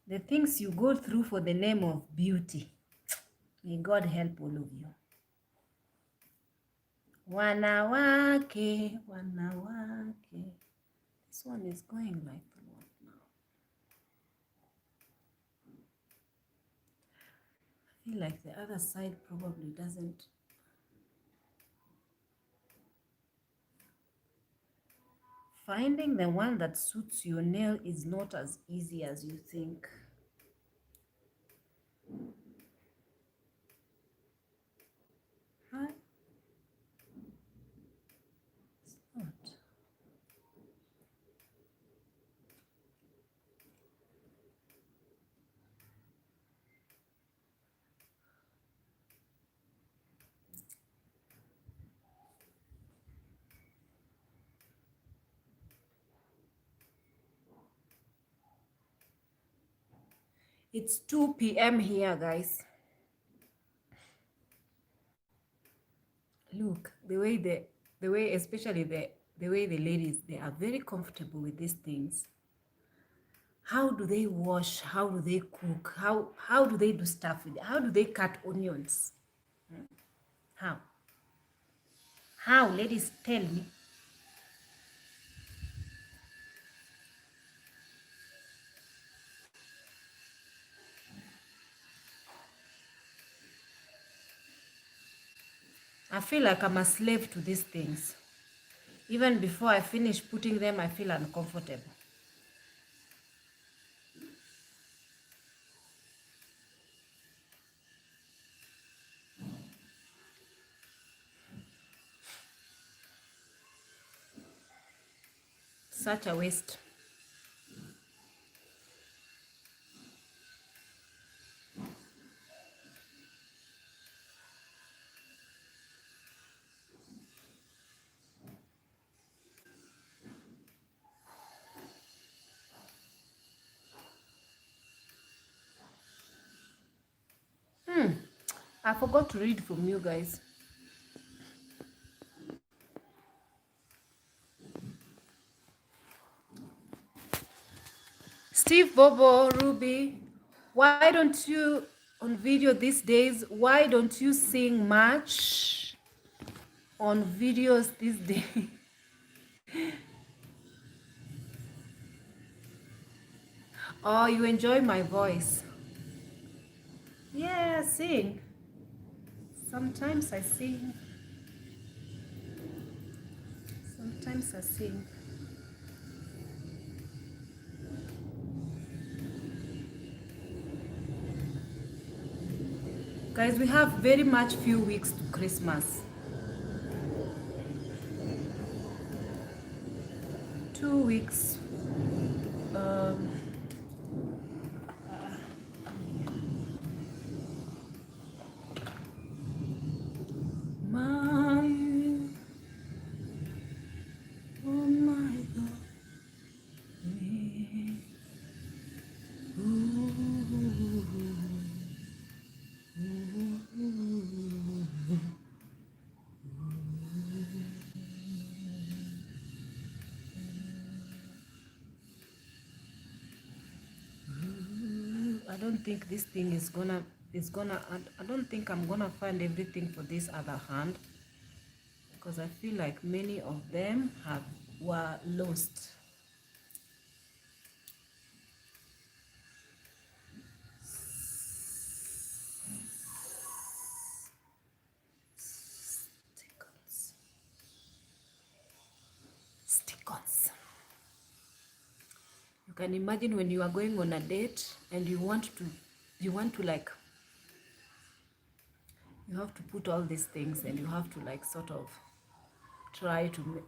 The things you go through for the name of beauty. May God help all of you. Wanawake, wanawake. This one is going like what now? I feel like the other side probably doesn't. Finding the one that suits your nail is not as easy as you think. Huh? It's not. It's 2 p.m. here, guys. Look, the way especially the way the ladies, they are very comfortable with these things. How do they wash? How do they cook? How do they do stuff with it? How do they cut onions? How? How, ladies, tell me. I feel like I'm a slave to these things. Even before I finish putting them, I feel uncomfortable. Such a waste. I forgot to read from you guys. Steve, Bobo, Ruby, why don't you, on video these days, why don't you sing much on videos these days? Oh, you enjoy my voice. Yeah, sing. Sometimes I sing. Sometimes I sing. Guys, we have very much few weeks to Christmas. weeks. My, oh my God. I don't think this thing is gonna I don't think I'm gonna find everything for this other hand, because I feel like many of them were lost. Stick-ons. You can imagine when you are going on a date and you want to like, you have to put all these things and you have to like sort of try to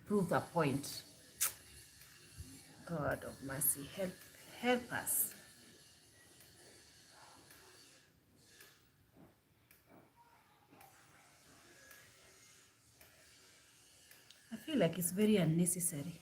prove a point. God of mercy, help us. I feel like it's very unnecessary.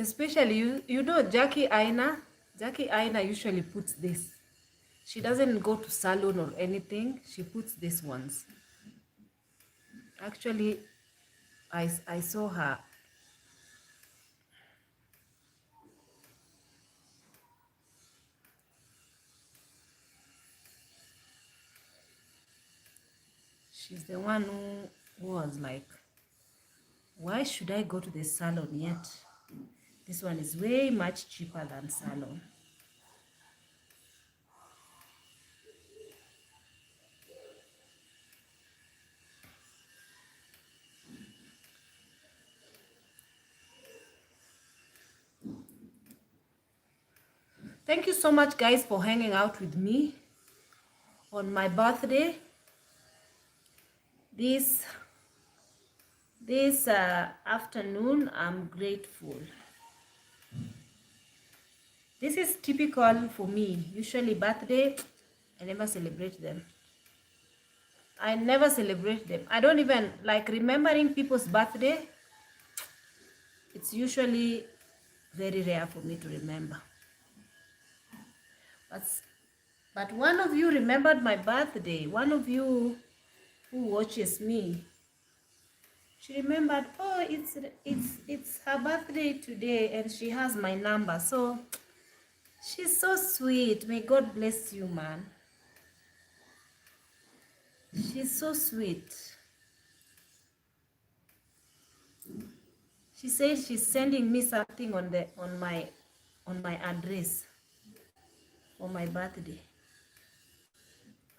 Especially, you know, Jackie Aina usually puts this. She doesn't go to salon or anything. She puts these ones. Actually, I saw her. She's the one who was like, why should I go to the salon yet? This one is way much cheaper than salon. Thank you so much, guys, for hanging out with me on my birthday. This afternoon, I'm grateful. This is typical for me. Usually birthday, I never celebrate them. I never celebrate them. I don't even like remembering people's birthday. It's usually very rare for me to remember. But one of you remembered my birthday. One of you who watches me, she remembered, oh, it's her birthday today and she has my number. So she's so sweet. May God bless you, man. She's so sweet. She said she's sending me something on my address for my birthday.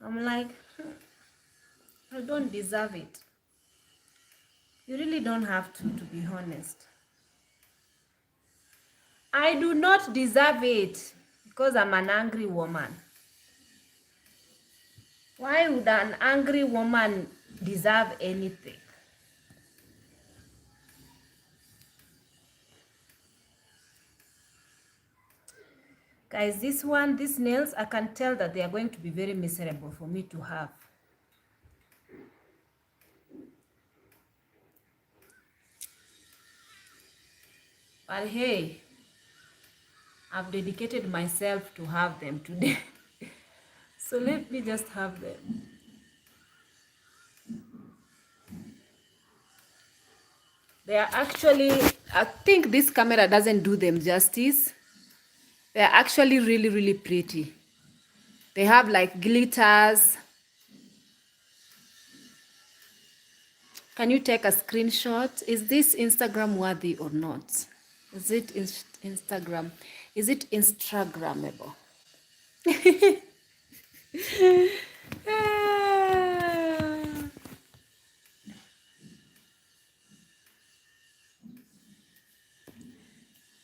I'm like, I don't deserve it. You really don't have to be honest. I do not deserve it because I'm an angry woman. Why would an angry woman deserve anything? Guys, these nails, I can tell that they are going to be very miserable for me to have. But hey, I've dedicated myself to have them today. So let me just have them. They are actually, I think this camera doesn't do them justice. They are actually really, really pretty. They have like glitters. Can you take a screenshot? Is this Instagram worthy or not? Is it Instagram? Is it Instagrammable?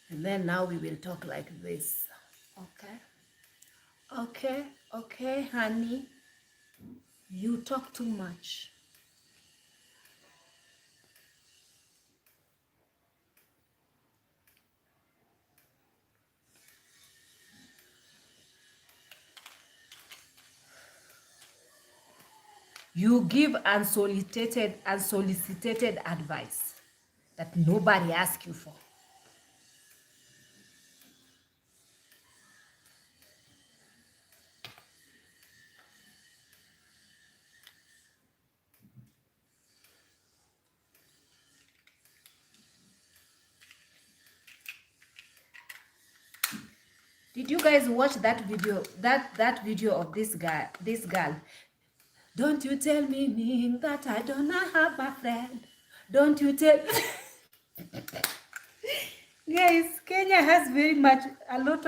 And then now we will talk like this. Okay? Okay, okay, honey. You talk too much. You give unsolicited advice that nobody asked you for. Did you guys watch that video? That video of this girl. Don't you tell me that I don't have a friend. Don't you tell guys, Kenya has very much a lot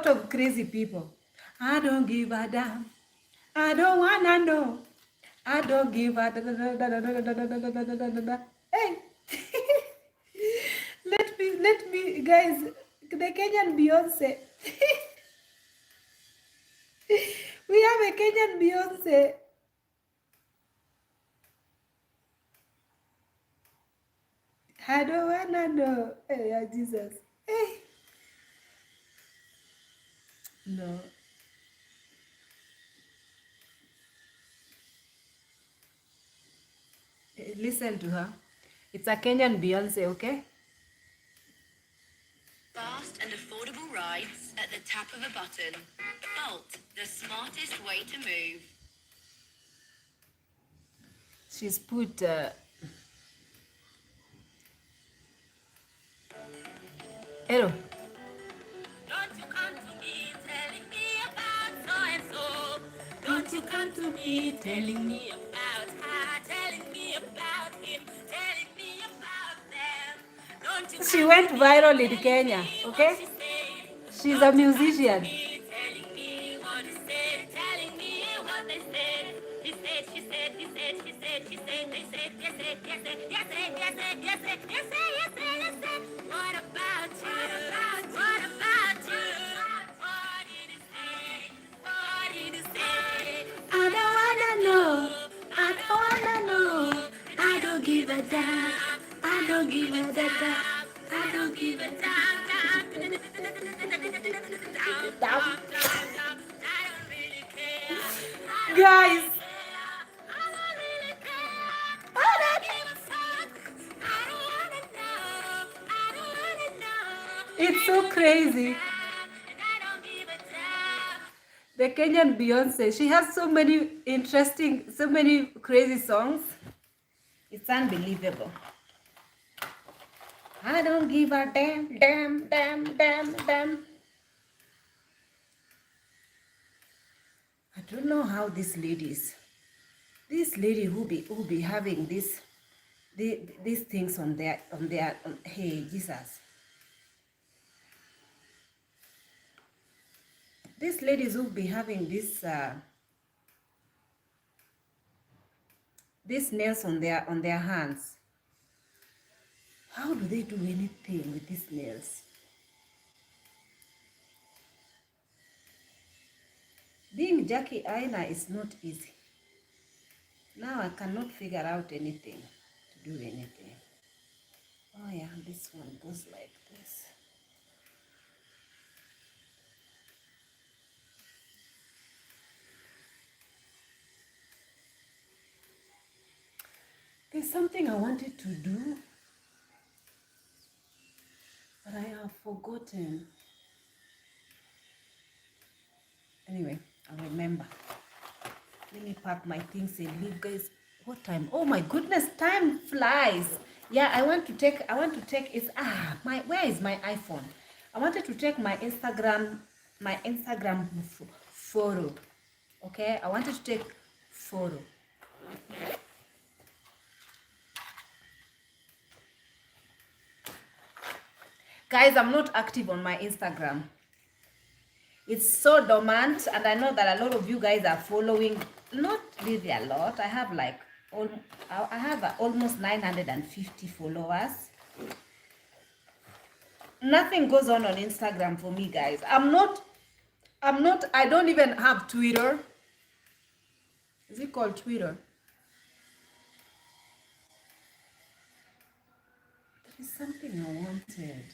of crazy people. I don't give a damn. I don't wanna know. I don't give a hey. Let me guys, the Kenyan Beyonce. We have a Kenyan Beyonce. I don't wanna know. Hey, Jesus. Hey. No. Listen to her. It's a Kenyan Beyonce, okay? Fast and affordable rides at the tap of a button. Bolt, the smartest way to move. She's put hello. Don't you come to me telling me about so and so. Don't you come to me telling me about her, telling me about him, telling me about them. Don't you she went viral in Kenya, okay? She's a musician. Telling me what he said, telling me what they said. He said, she said, he said, she said, she said, they said, yes, yes, yes, yes, yes, yes, yes, yes, yes, yes, yes, yes. What about you? What about you? What did he say? What did he say? I don't wanna know. I don't wanna know. I don't give a damn. I don't give a damn. I don't give a damn. Guys, it's so crazy. The Kenyan Beyonce, she has so many interesting, so many crazy songs. It's unbelievable. I don't give a damn, damn, damn, damn, damn. I don't know how this lady who be having these things on hey Jesus. These ladies who be having these nails on their hands. How do they do anything with these nails? Being Jackie Aina is not easy. Now I cannot figure out anything to do anything. Oh yeah, this one goes like this. There's something I wanted to do, but I have forgotten. Anyway, I'll remember. Let me pack my things and leave, guys. What time? Oh my goodness, time flies. Yeah, I want to take is where is my iPhone? I wanted to take my Instagram photo. Okay, I wanted to take photo. Guys, I'm not active on my Instagram. It's so dormant, and I know that a lot of you guys are following. Not really a lot. I have like I have almost 950 followers. Nothing goes on Instagram for me, guys. I don't even have Twitter. Is it called Twitter? There is something I wanted.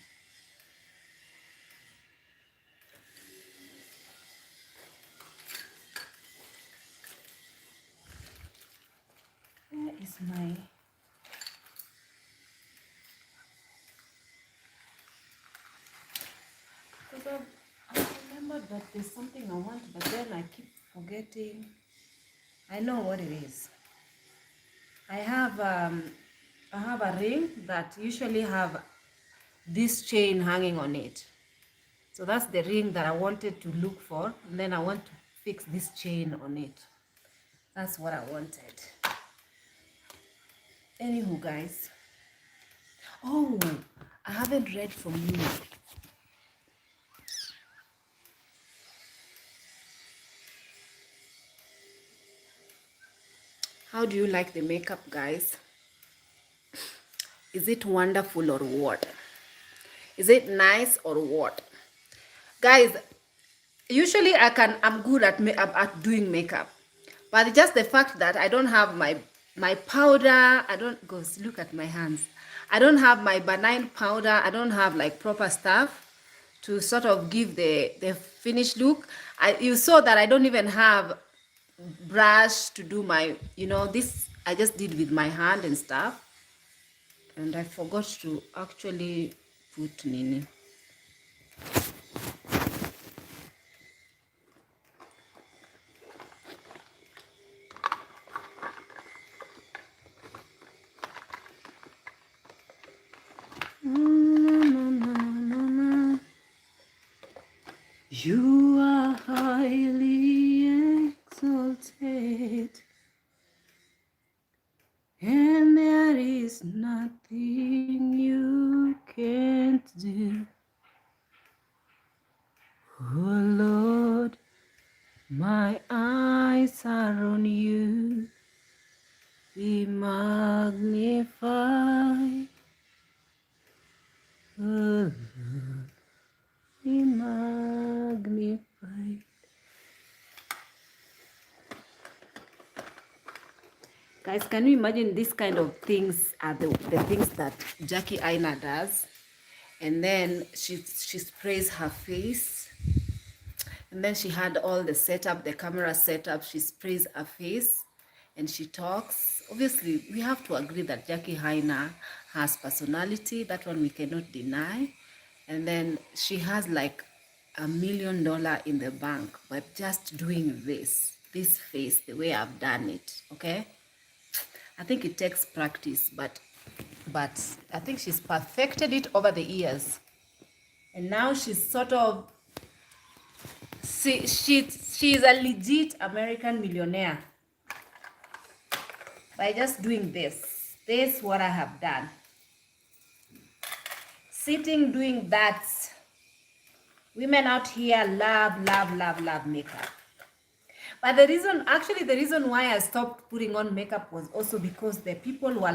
Where is my... Because I remember that there's something I want, but then I keep forgetting. I know what it is. I have a ring that usually have this chain hanging on it. So that's the ring that I wanted to look for, and then I want to fix this chain on it. That's what I wanted. Anywho, guys. Oh, I haven't read from you. How do you like the makeup, guys? Is it wonderful or what? Is it nice or what? Guys, usually I'm good at doing makeup. But it's just the fact that I don't have my powder. I don't go look at my hands. I don't have my benign powder. I don't have like proper stuff to sort of give the finished look. You saw that I don't even have brush to do my, this I just did with my hand and stuff. And I forgot to actually put Nini. You are highly exalted, and there is nothing you can't do. Oh Lord, my eyes are on you. Be magnified. Oh Lord, be magnified. Guys, can you imagine this kind of things are the things that Jackie Aina does? And then she sprays her face. And then she had all the setup, the camera setup. She sprays her face and she talks. Obviously, we have to agree that Jackie Aina has personality. That one we cannot deny. And then she has like $1 million in the bank, but just doing this face, the way I've done it, okay? I think it takes practice, but I think she's perfected it over the years. And now she's sort of, she's a legit American millionaire by just doing this. This is what I have done. Sitting doing that. Women out here love makeup. But the reason why I stopped putting on makeup was also because the people were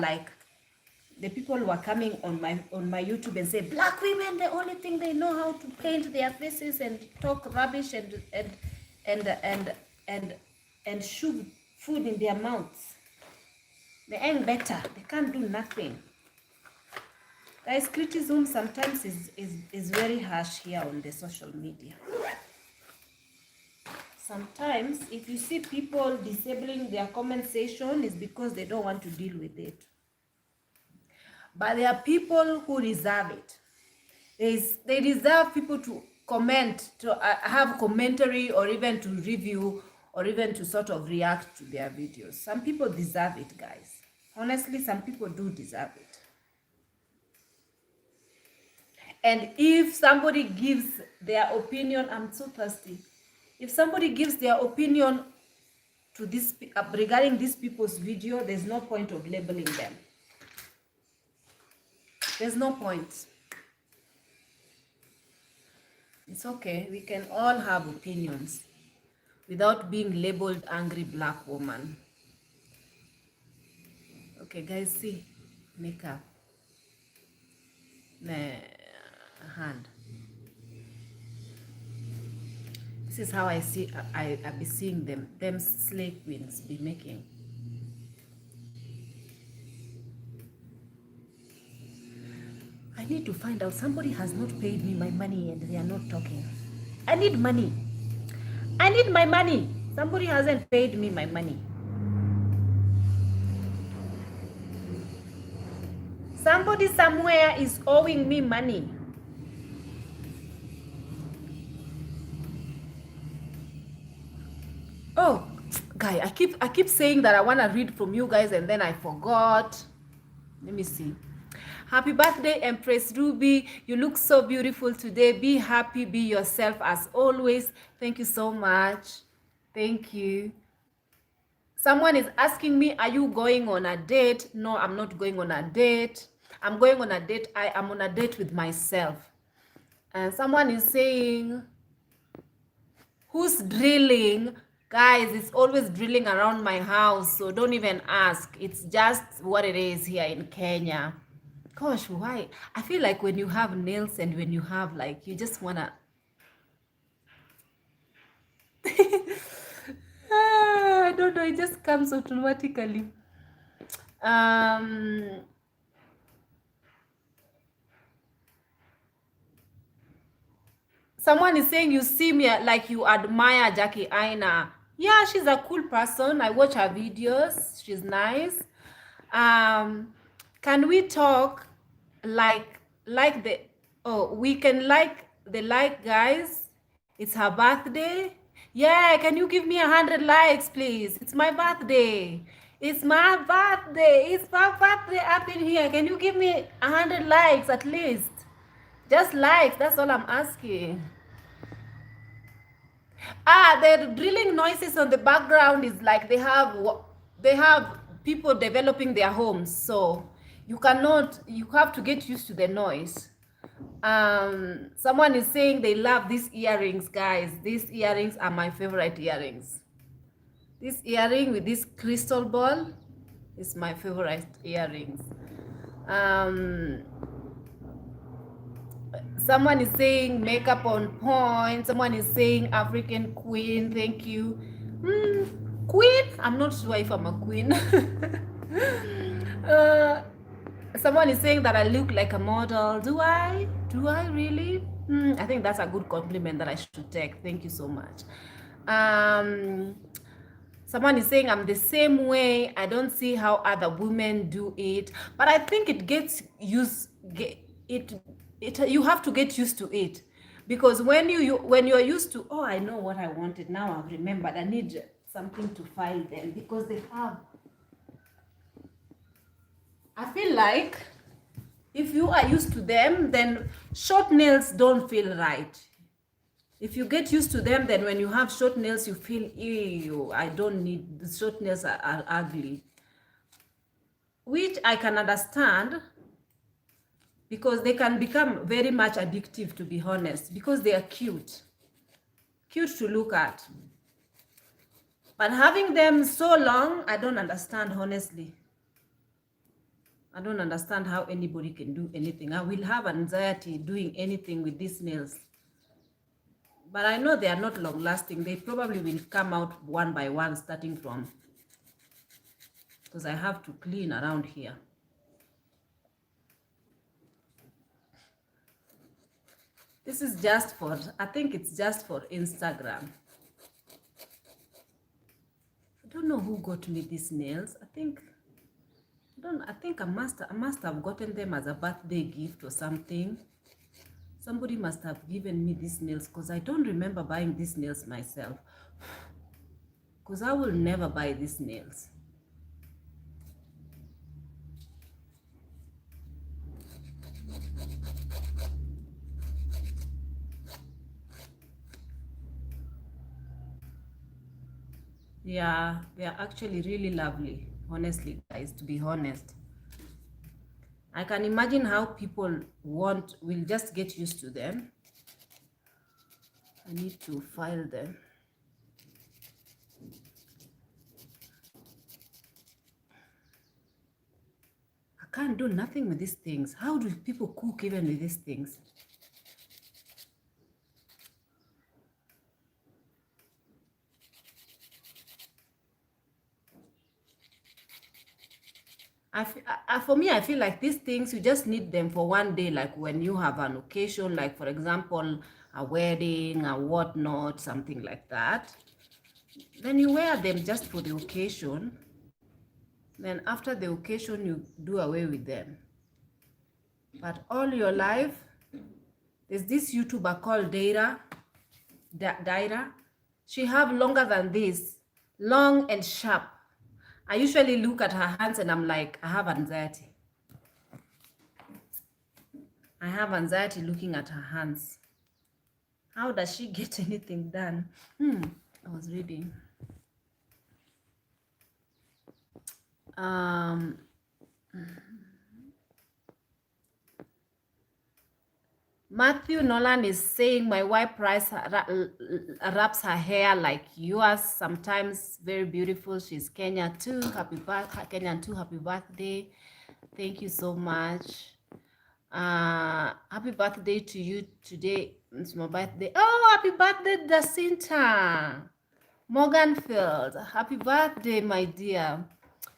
coming on my YouTube and say, black women, the only thing they know how to paint their faces and talk rubbish and shove food in their mouths. They ain't better. They can't do nothing. Guys, criticism sometimes is very harsh here on the social media. Sometimes, if you see people disabling their comment section, it's because they don't want to deal with it. But there are people who deserve it. They deserve people to comment, to have commentary, or even to review, or even to sort of react to their videos. Some people deserve it, guys. Honestly, some people do deserve it. And if somebody gives their opinion, I'm so thirsty. If somebody gives their opinion to this regarding these people's video, there's no point of labeling them. There's no point. It's okay. We can all have opinions without being labeled angry black woman. Okay, guys, see makeup, the hand. This is how I see. I be seeing them slay queens be making. I need to find out. Somebody has not paid me my money and they are not talking. I need money. I need my money. Somebody hasn't paid me my money. Somebody somewhere is owing me money. Oh, guy, I keep saying that I want to read from you guys and then I forgot. Let me see. Happy birthday, Empress Ruby. You look so beautiful today. Be happy, be yourself as always. Thank you so much. Thank you. Someone is asking me, are you going on a date? No, I'm not going on a date. I'm going on a date. I am on a date with myself. And someone is saying, who's drilling? Guys, it's always drilling around my house, so don't even ask. It's just what it is here in Kenya. Gosh, why? I feel like when you have nails and when you have like, you just wanna... I don't know, it just comes automatically. Someone is saying you see me like you admire Jackie Aina. Yeah, she's a cool person. I watch her videos. She's nice. Can we talk like the... Oh, we can like the like guys. It's her birthday. Yeah, can you give me 100 likes, please? It's my birthday. It's my birthday. It's my birthday up in here. Can you give me 100 likes at least? Just likes. That's all I'm asking. The drilling noises on the background is like they have people developing their homes, so you have to get used to the noise. Someone is saying they love these earrings, guys. These earrings are my favorite earrings. This earring with this crystal ball is my favorite earrings. Someone is saying makeup on point. Someone is saying African queen. Thank you. Queen? I'm not sure if I'm a queen. Someone is saying that I look like a model. Do I? Do I really? I think that's a good compliment that I should take. Thank you so much. Someone is saying I'm the same way. I don't see how other women do it, but I think it gets used. You have to get used to it, because when you're used to, oh, I know what I wanted, now I've remembered, I need something to file them, because they have... I feel like if you are used to them, then short nails don't feel right. If you get used to them, then when you have short nails, you feel, ew, I don't need... The short nails are ugly, which I can understand, because they can become very much addictive, to be honest, because they are cute to look at. But having them so long, I don't understand, honestly. I don't understand how anybody can do anything. I will have anxiety doing anything with these nails. But I know they are not long lasting. They probably will come out one by one, starting from... Because I have to clean around here. This is just for... I think it's just for Instagram. I don't know who got me these nails. I think I must have gotten them as a birthday gift or something. Somebody must have given me these nails, because I don't remember buying these nails myself. Because I will never buy these nails. Yeah, they are actually really lovely, honestly, guys, to be honest. I can imagine how people will just get used to them. I need to file them. I can't do nothing with these things. How do people cook even with these things? For me, I feel like these things, you just need them for one day, like when you have an occasion, like for example, a wedding, a whatnot, something like that. Then you wear them just for the occasion. Then after the occasion, you do away with them. But all your life, there's this YouTuber called Daira. She have longer than this, long and sharp. I usually look at her hands and I'm like, I have anxiety. I have anxiety looking at her hands. How does she get anything done? I was reading. Matthew Nolan is saying my wife wraps her hair like yours, sometimes very beautiful. She's Kenyan too. Happy birthday. Thank you so much. Happy birthday to you today. It's my birthday. Oh, happy birthday, Jacinta Morganfield. Happy birthday, my dear.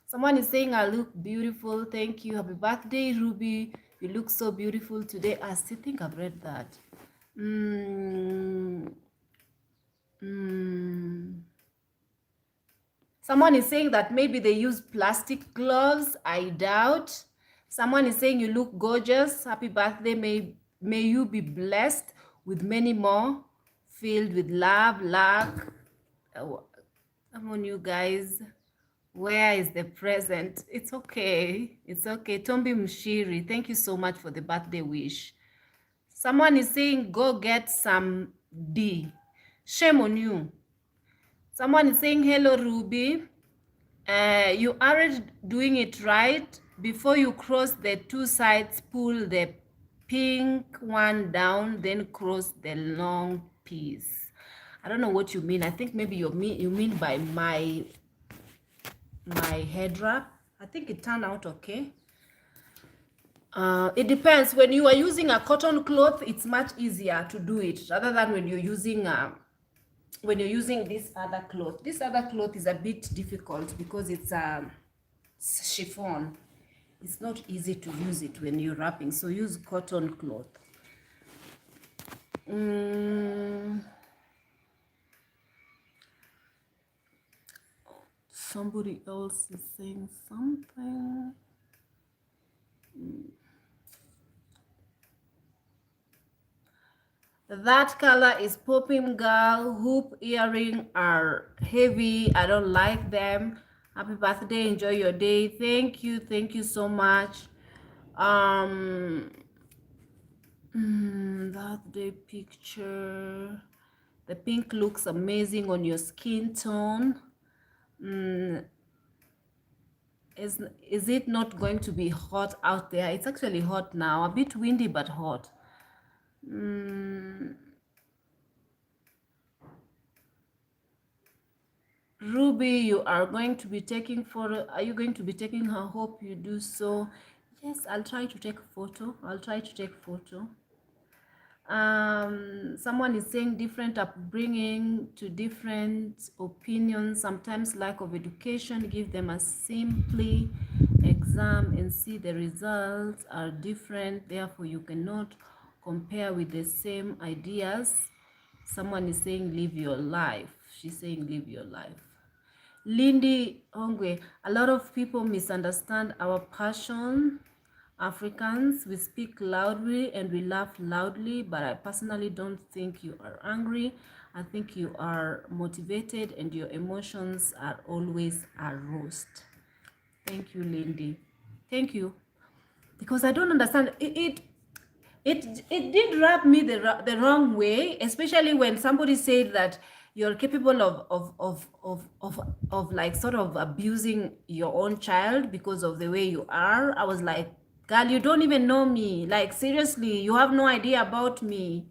Someone is saying I look beautiful. Thank you. Happy birthday, Ruby. You look so beautiful today. I still think I've read that. Someone is saying that maybe they use plastic gloves. I doubt. Someone is saying you look gorgeous. Happy birthday. May you be blessed with many more, filled with love, luck. Come on, you guys. Where is the present? It's okay. It's okay. Tombi Mshiri, thank you so much for the birthday wish. Someone is saying, go get some D. Shame on you. Someone is saying, hello, Ruby. You aren't doing it right. Before you cross the two sides, pull the pink one down, then cross the long piece. I don't know what you mean. I think maybe you mean by my head wrap. I think it turned out okay. It depends. When you are using a cotton cloth, it's much easier to do it rather than when you're using this other cloth. This other cloth is a bit difficult because it's chiffon. It's not easy to use it when you're wrapping, so use cotton cloth. Somebody else is saying something. That color is popping, girl. Hoop earring are heavy. I don't like them. Happy birthday. Enjoy your day. Thank you. Thank you so much. Birthday picture. The pink looks amazing on your skin tone. Is it not going to be hot out there? It's actually hot now. A bit windy, but hot. Ruby, you are going to be taking photo. Are you going to be taking her? Hope you do so. Yes, I'll try to take a photo. Someone is saying different upbringing to different opinions. Sometimes lack of education. Give them a simply exam and see the results are different. Therefore, you cannot compare with the same ideas. Someone is saying live your life. She's saying live your life. Lindy Ongwe, a lot of people misunderstand our passion. Africans, we speak loudly and we laugh loudly, but I personally don't think you are angry. I think you are motivated and your emotions are always aroused. Thank you, Lindy. Thank you. Because I don't understand. It did rub me the wrong way, especially when somebody said that you're capable of like sort of abusing your own child because of the way you are. I was like, girl, you don't even know me. Like, seriously, you have no idea about me.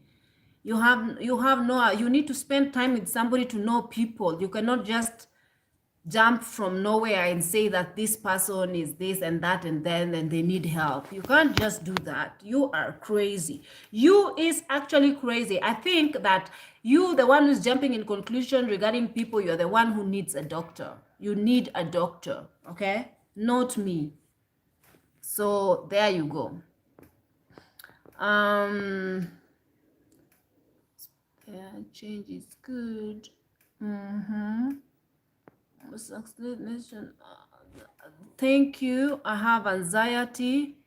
You need to spend time with somebody to know people. You cannot just jump from nowhere and say that this person is this and that and then and they need help. You can't just do that. You are crazy. You is actually crazy. I think that you, the one who's jumping in conclusion regarding people, you're the one who needs a doctor. You need a doctor, okay? Not me. So there you go. Yeah, change is good. Thank you. I have anxiety,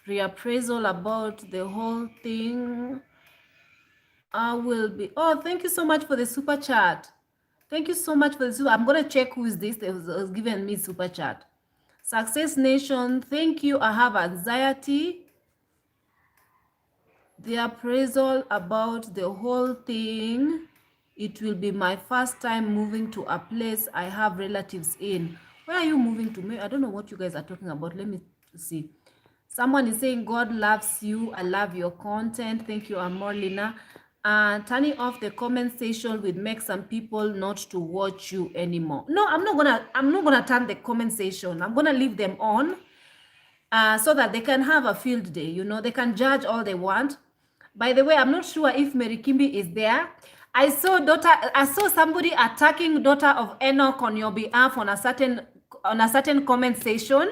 reappraisal about the whole thing. I will be. Oh, thank you so much for the super chat. Thank you so much for the super. I'm gonna check who is this that was given me super chat. Success Nation, thank you. I have anxiety. The appraisal about the whole thing. It will be my first time moving to a place I have relatives in. Where are you moving to? I don't know what you guys are talking about. Let me see. Someone is saying, God loves you. I love your content. Thank you, Amorlina. Turning off the comment section will make some people not to watch you anymore. No, I'm not gonna turn the comment section. I'm gonna leave them on so that they can have a field day. You know, they can judge all they want. By the way, I'm not sure if Mary Kimbi is there. I saw somebody attacking daughter of Enoch on your behalf on a certain comment section.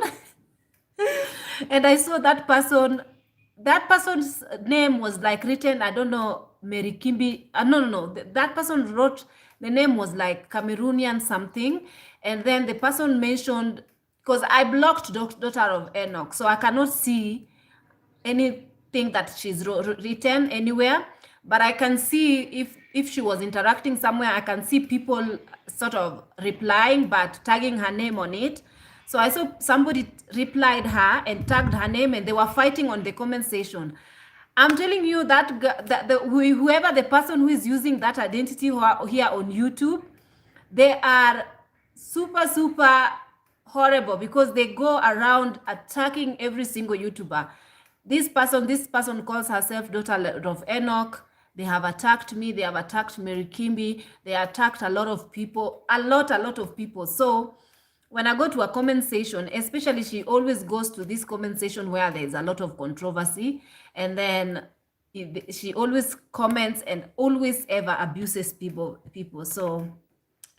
And I saw that person's name was like written, I don't know, Mary Kimbi. No. That person wrote, the name was like Cameroonian something. And then the person mentioned, because I blocked daughter of Enoch, so I cannot see anything that she's written anywhere, but I can see if she was interacting somewhere, I can see people sort of replying but tagging her name on it. So I saw somebody replied her and tagged her name, and they were fighting on the comment section. I'm telling you that whoever the person who is using that identity here on YouTube, they are super horrible, because they go around attacking every single YouTuber. This person calls herself daughter of Enoch. They have attacked me. They have attacked Mary Kimbi. They attacked a lot of people, a lot of people. So when I go to a comment section, especially, she always goes to this comment section where there's a lot of controversy, and then she always comments and always ever abuses people. So,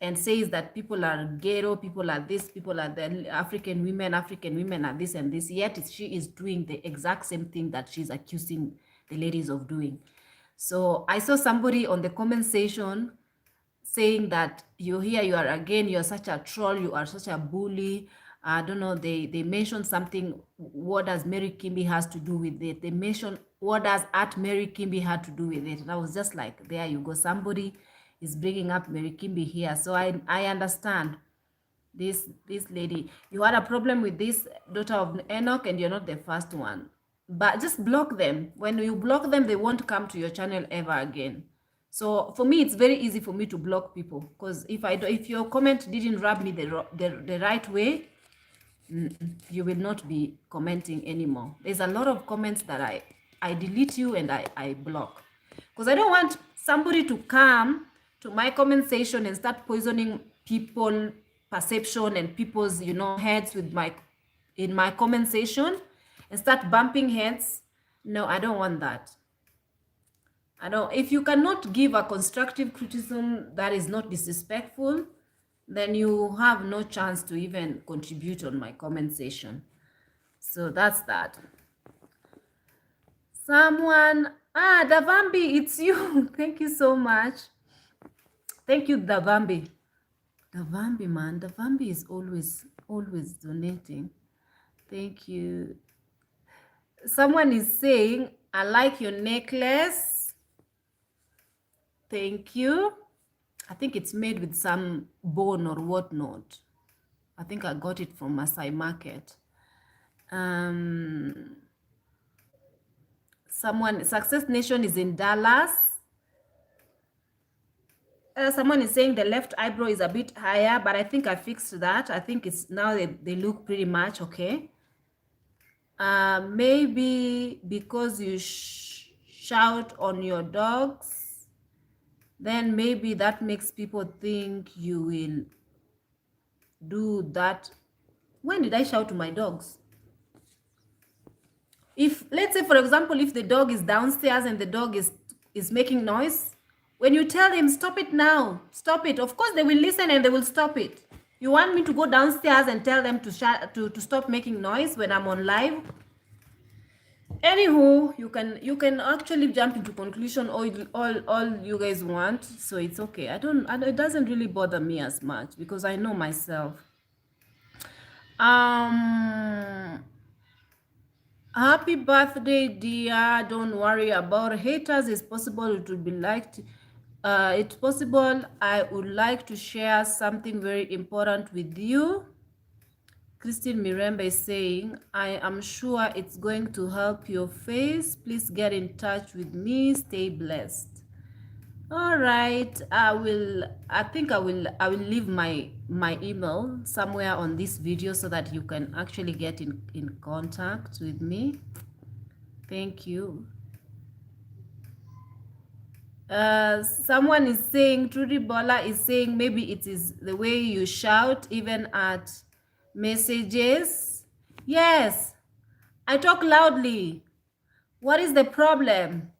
and says that people are ghetto, people are this, people are the African women are this and this. Yet she is doing the exact same thing that she's accusing the ladies of doing. So I saw somebody on the comment section saying that you are again, you're such a troll, you are such a bully. I don't know, they mentioned something, what does Mary Kimbi has to do with it? They mentioned, what does at Mary Kimbi had to do with it? And I was just like, there you go, somebody is bringing up Mary Kimbi here. So I understand this lady. You had a problem with this daughter of Enoch, and you're not the first one. But just block them. When you block them, they won't come to your channel ever again. So for me, it's very easy for me to block people, because if your comment didn't rub me the right way, you will not be commenting anymore. There's a lot of comments that I delete you and I block, because I don't want somebody to come to my comment section and start poisoning people perception and people's heads with in my comment section, and start bumping heads. No, I don't want that. If you cannot give a constructive criticism that is not disrespectful, then you have no chance to even contribute on my comment section. So that's that. Someone, Davambi, it's you. Thank you so much. Thank you, Davambi. Davambi, man. Davambi is always donating. Thank you. Someone is saying, I like your necklace. Thank you. I think it's made with some bone or whatnot. I think I got it from Masai Market. Someone, Success Nation is in Dallas. Someone is saying the left eyebrow is a bit higher, but I think I fixed that. I think it's now they look pretty much okay. Maybe because you shout on your dogs. then maybe that makes people think you will do that. When did I shout to my dogs? If, let's say, for example, if the dog is downstairs and the dog is making noise, when you tell him, stop it now, stop it, of course they will listen and they will stop it. You want me to go downstairs and tell them to stop making noise when I'm on live? Anywho, you can actually jump into conclusion all you guys want, so it's okay. It doesn't really bother me as much because I know myself. Happy birthday, dear. Don't worry about haters. It's possible it would be liked. It's possible I would like to share something very important with you. Christine Mirembe is saying, I am sure it's going to help your face. Please get in touch with me. Stay blessed. All right, I will leave my email somewhere on this video so that you can actually get in contact with me. Thank you. Someone is saying, Trudy Bola is saying, maybe it is the way you shout even at messages. Yes, I talk loudly. What is the problem?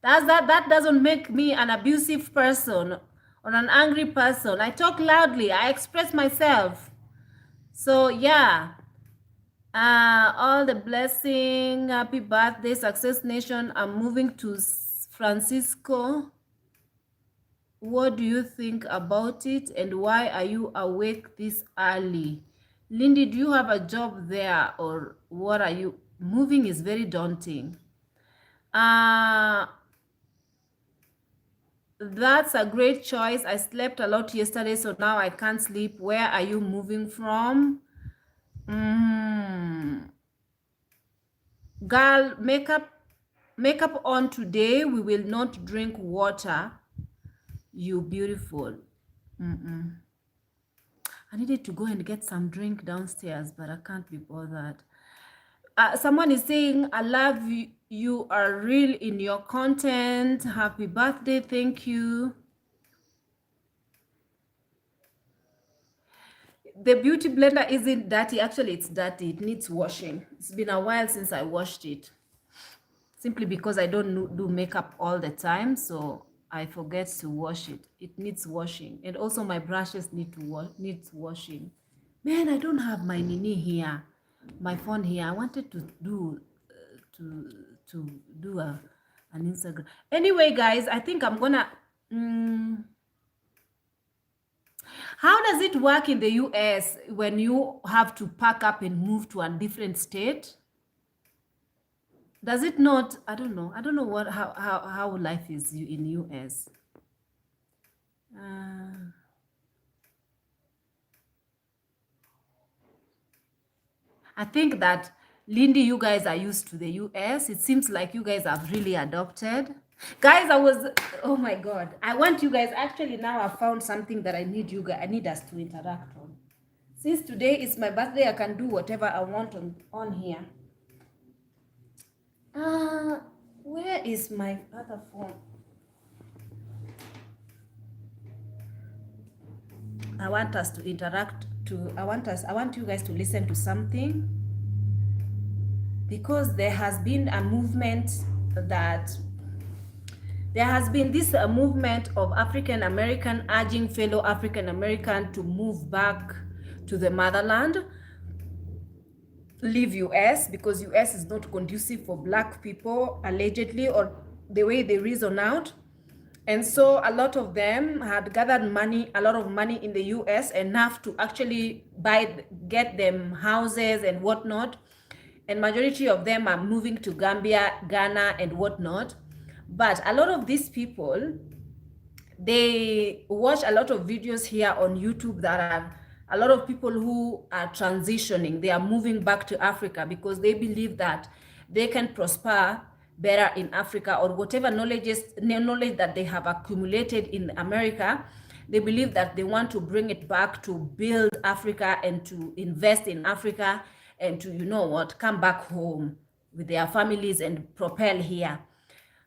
That doesn't make me an abusive person or an angry person. I talk loudly. I express myself. So yeah, all the blessing, happy birthday, Success Nation. I'm moving to Francisco. What do you think about it, and why are you awake this early? Lindy, do you have a job there, or what are you? Moving is very daunting. That's a great choice. I slept a lot yesterday, so now I can't sleep. Where are you moving from? Girl, makeup on today. We will not drink water. You beautiful. I needed to go and get some drink downstairs, but I can't be bothered. Someone is saying, I love you. You are real in your content. Happy birthday. Thank you. The beauty blender isn't dirty. Actually, it's dirty. It needs washing. It's been a while since I washed it. Simply because I don't do makeup all the time, so I forget to wash it. It needs washing. And also my brushes needs washing. Man, I don't have my Nini here. My phone here. I wanted to do an Instagram. Anyway, guys, I think I'm gonna how does it work in the US when you have to pack up and move to a different state? Does it not? I don't know. I don't know what how life is in US. I think that, Lindy, you guys are used to the US. It seems like you guys have really adopted. Guys, oh my God. I want you guys, actually now I found something that I need us to interact on. Since today is my birthday, I can do whatever I want on here. Where is my other phone? I want us to interact I want you guys to listen to something, because there has been a movement of African American urging fellow African American to move back to the motherland, leave US, because US is not conducive for Black people, allegedly, or the way they reason out. And so a lot of them had gathered a lot of money in the US, enough to actually get them houses and whatnot. And majority of them are moving to Gambia, Ghana, and whatnot. But a lot of these people, they watch a lot of videos here on YouTube that are a lot of people who are transitioning. They are moving back to Africa because they believe that they can prosper better in Africa, or whatever knowledge that they have accumulated in America. They believe that they want to bring it back to build Africa and to invest in Africa and to, come back home with their families and propel here.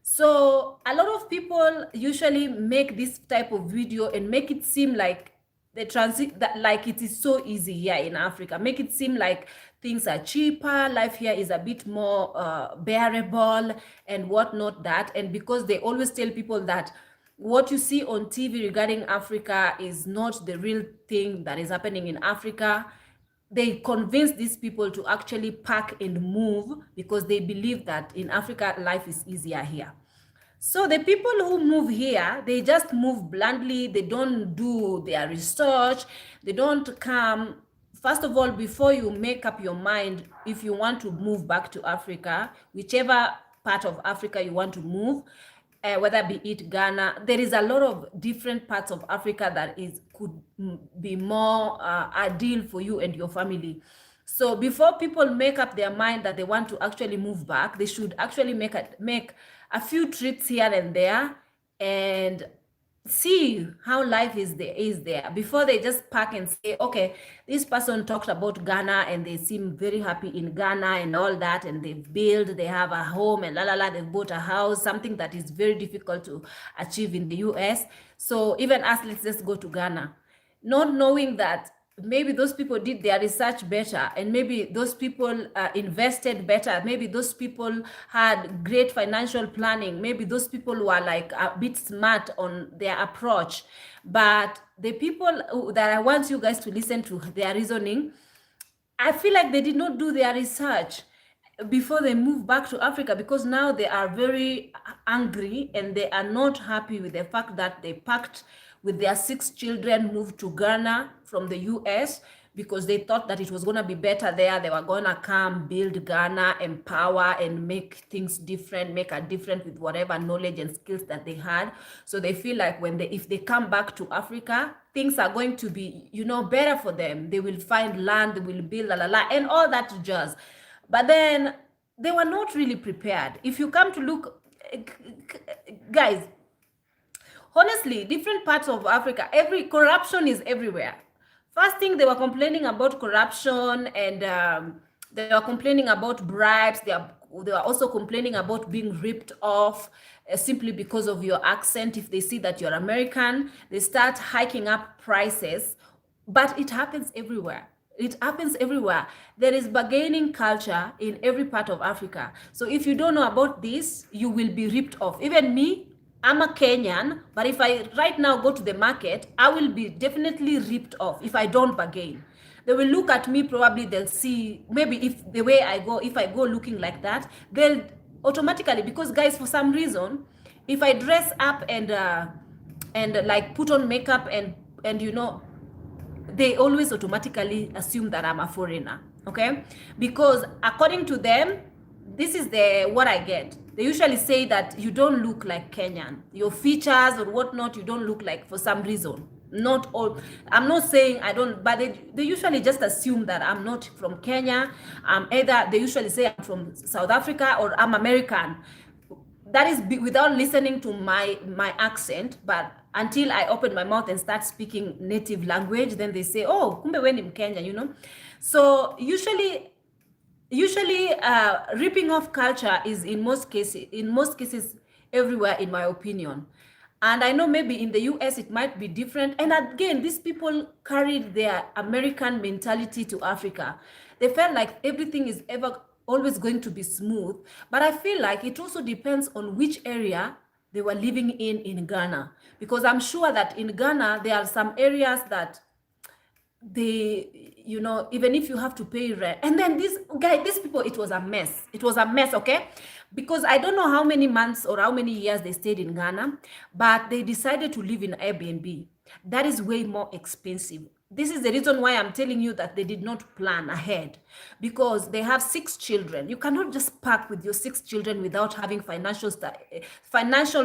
So a lot of people usually make this type of video and make it seem like the transit that like it is so easy here in Africa. Make it seem like things are cheaper, life here is a bit more bearable and whatnot that. And because they always tell people that what you see on TV regarding Africa is not the real thing that is happening in Africa, they convince these people to actually pack and move because they believe that in Africa, life is easier here. So the people who move here, they just move blindly. They don't do their research. They don't come. First of all, before you make up your mind, if you want to move back to Africa, whichever part of Africa you want to move, whether be it Ghana, there is a lot of different parts of Africa that could be more ideal for you and your family. So before people make up their mind that they want to actually move back, they should actually make a few trips here and there and see how life is there before they just pack and say, okay, this person talked about Ghana and they seem very happy in Ghana and all that, and they have a home and they've bought a house, something that is very difficult to achieve in the US. So even us, let's just go to Ghana, not knowing that maybe those people did their research better, and maybe those people invested better, maybe those people had great financial planning, maybe those people were like a bit smart on their approach. But the people that I want you guys to listen to their reasoning, I feel like they did not do their research before they move back to Africa, because now they are very angry and they are not happy with the fact that they packed with their 6 children, moved to Ghana from the US because they thought that it was going to be better there. They were going to come, build Ghana, empower, and make things different, make a difference with whatever knowledge and skills that they had. So they feel like if they come back to Africa, things are going to be, better for them. They will find land, they will build, and all that jazz. But then they were not really prepared. If you come to look, guys, honestly, different parts of Africa, corruption is everywhere. First thing, they were complaining about corruption, and they were complaining about bribes. They were also complaining about being ripped off simply because of your accent. If they see that you're American, they start hiking up prices. But it happens everywhere. It happens everywhere. There is bargaining culture in every part of Africa. So if you don't know about this, you will be ripped off. Even me, I'm a Kenyan, but if I right now go to the market, I will be definitely ripped off if I don't bargain. They will look at me, probably they'll see, maybe if I go looking like that, they'll automatically, because guys, for some reason, if I dress up and like put on makeup and they always automatically assume that I'm a foreigner, okay? Because according to them, this is what I get. They usually say that you don't look like Kenyan. Your features or whatnot, you don't look like, for some reason. Not all. I'm not saying I don't, but they usually just assume that I'm not from Kenya. Either they usually say I'm from South Africa or I'm American. That is without listening to my accent, but until I open my mouth and start speaking native language, then they say, oh, kumbe we ni Mkenya, So usually ripping off culture is in most cases everywhere, in my opinion. And I know maybe in the US it might be different. And again, these people carried their American mentality to Africa. They felt like everything is always going to be smooth. But I feel like it also depends on which area they were living in Ghana. Because I'm sure that in Ghana, there are some areas that even if you have to pay rent, and then these people, it was a mess. Okay, because I don't know how many months or how many years they stayed in Ghana, but they decided to live in Airbnb. That is way more expensive. This is the reason why I'm telling you that they did not plan ahead, because they have 6 children. You cannot just pack with your 6 children without having financial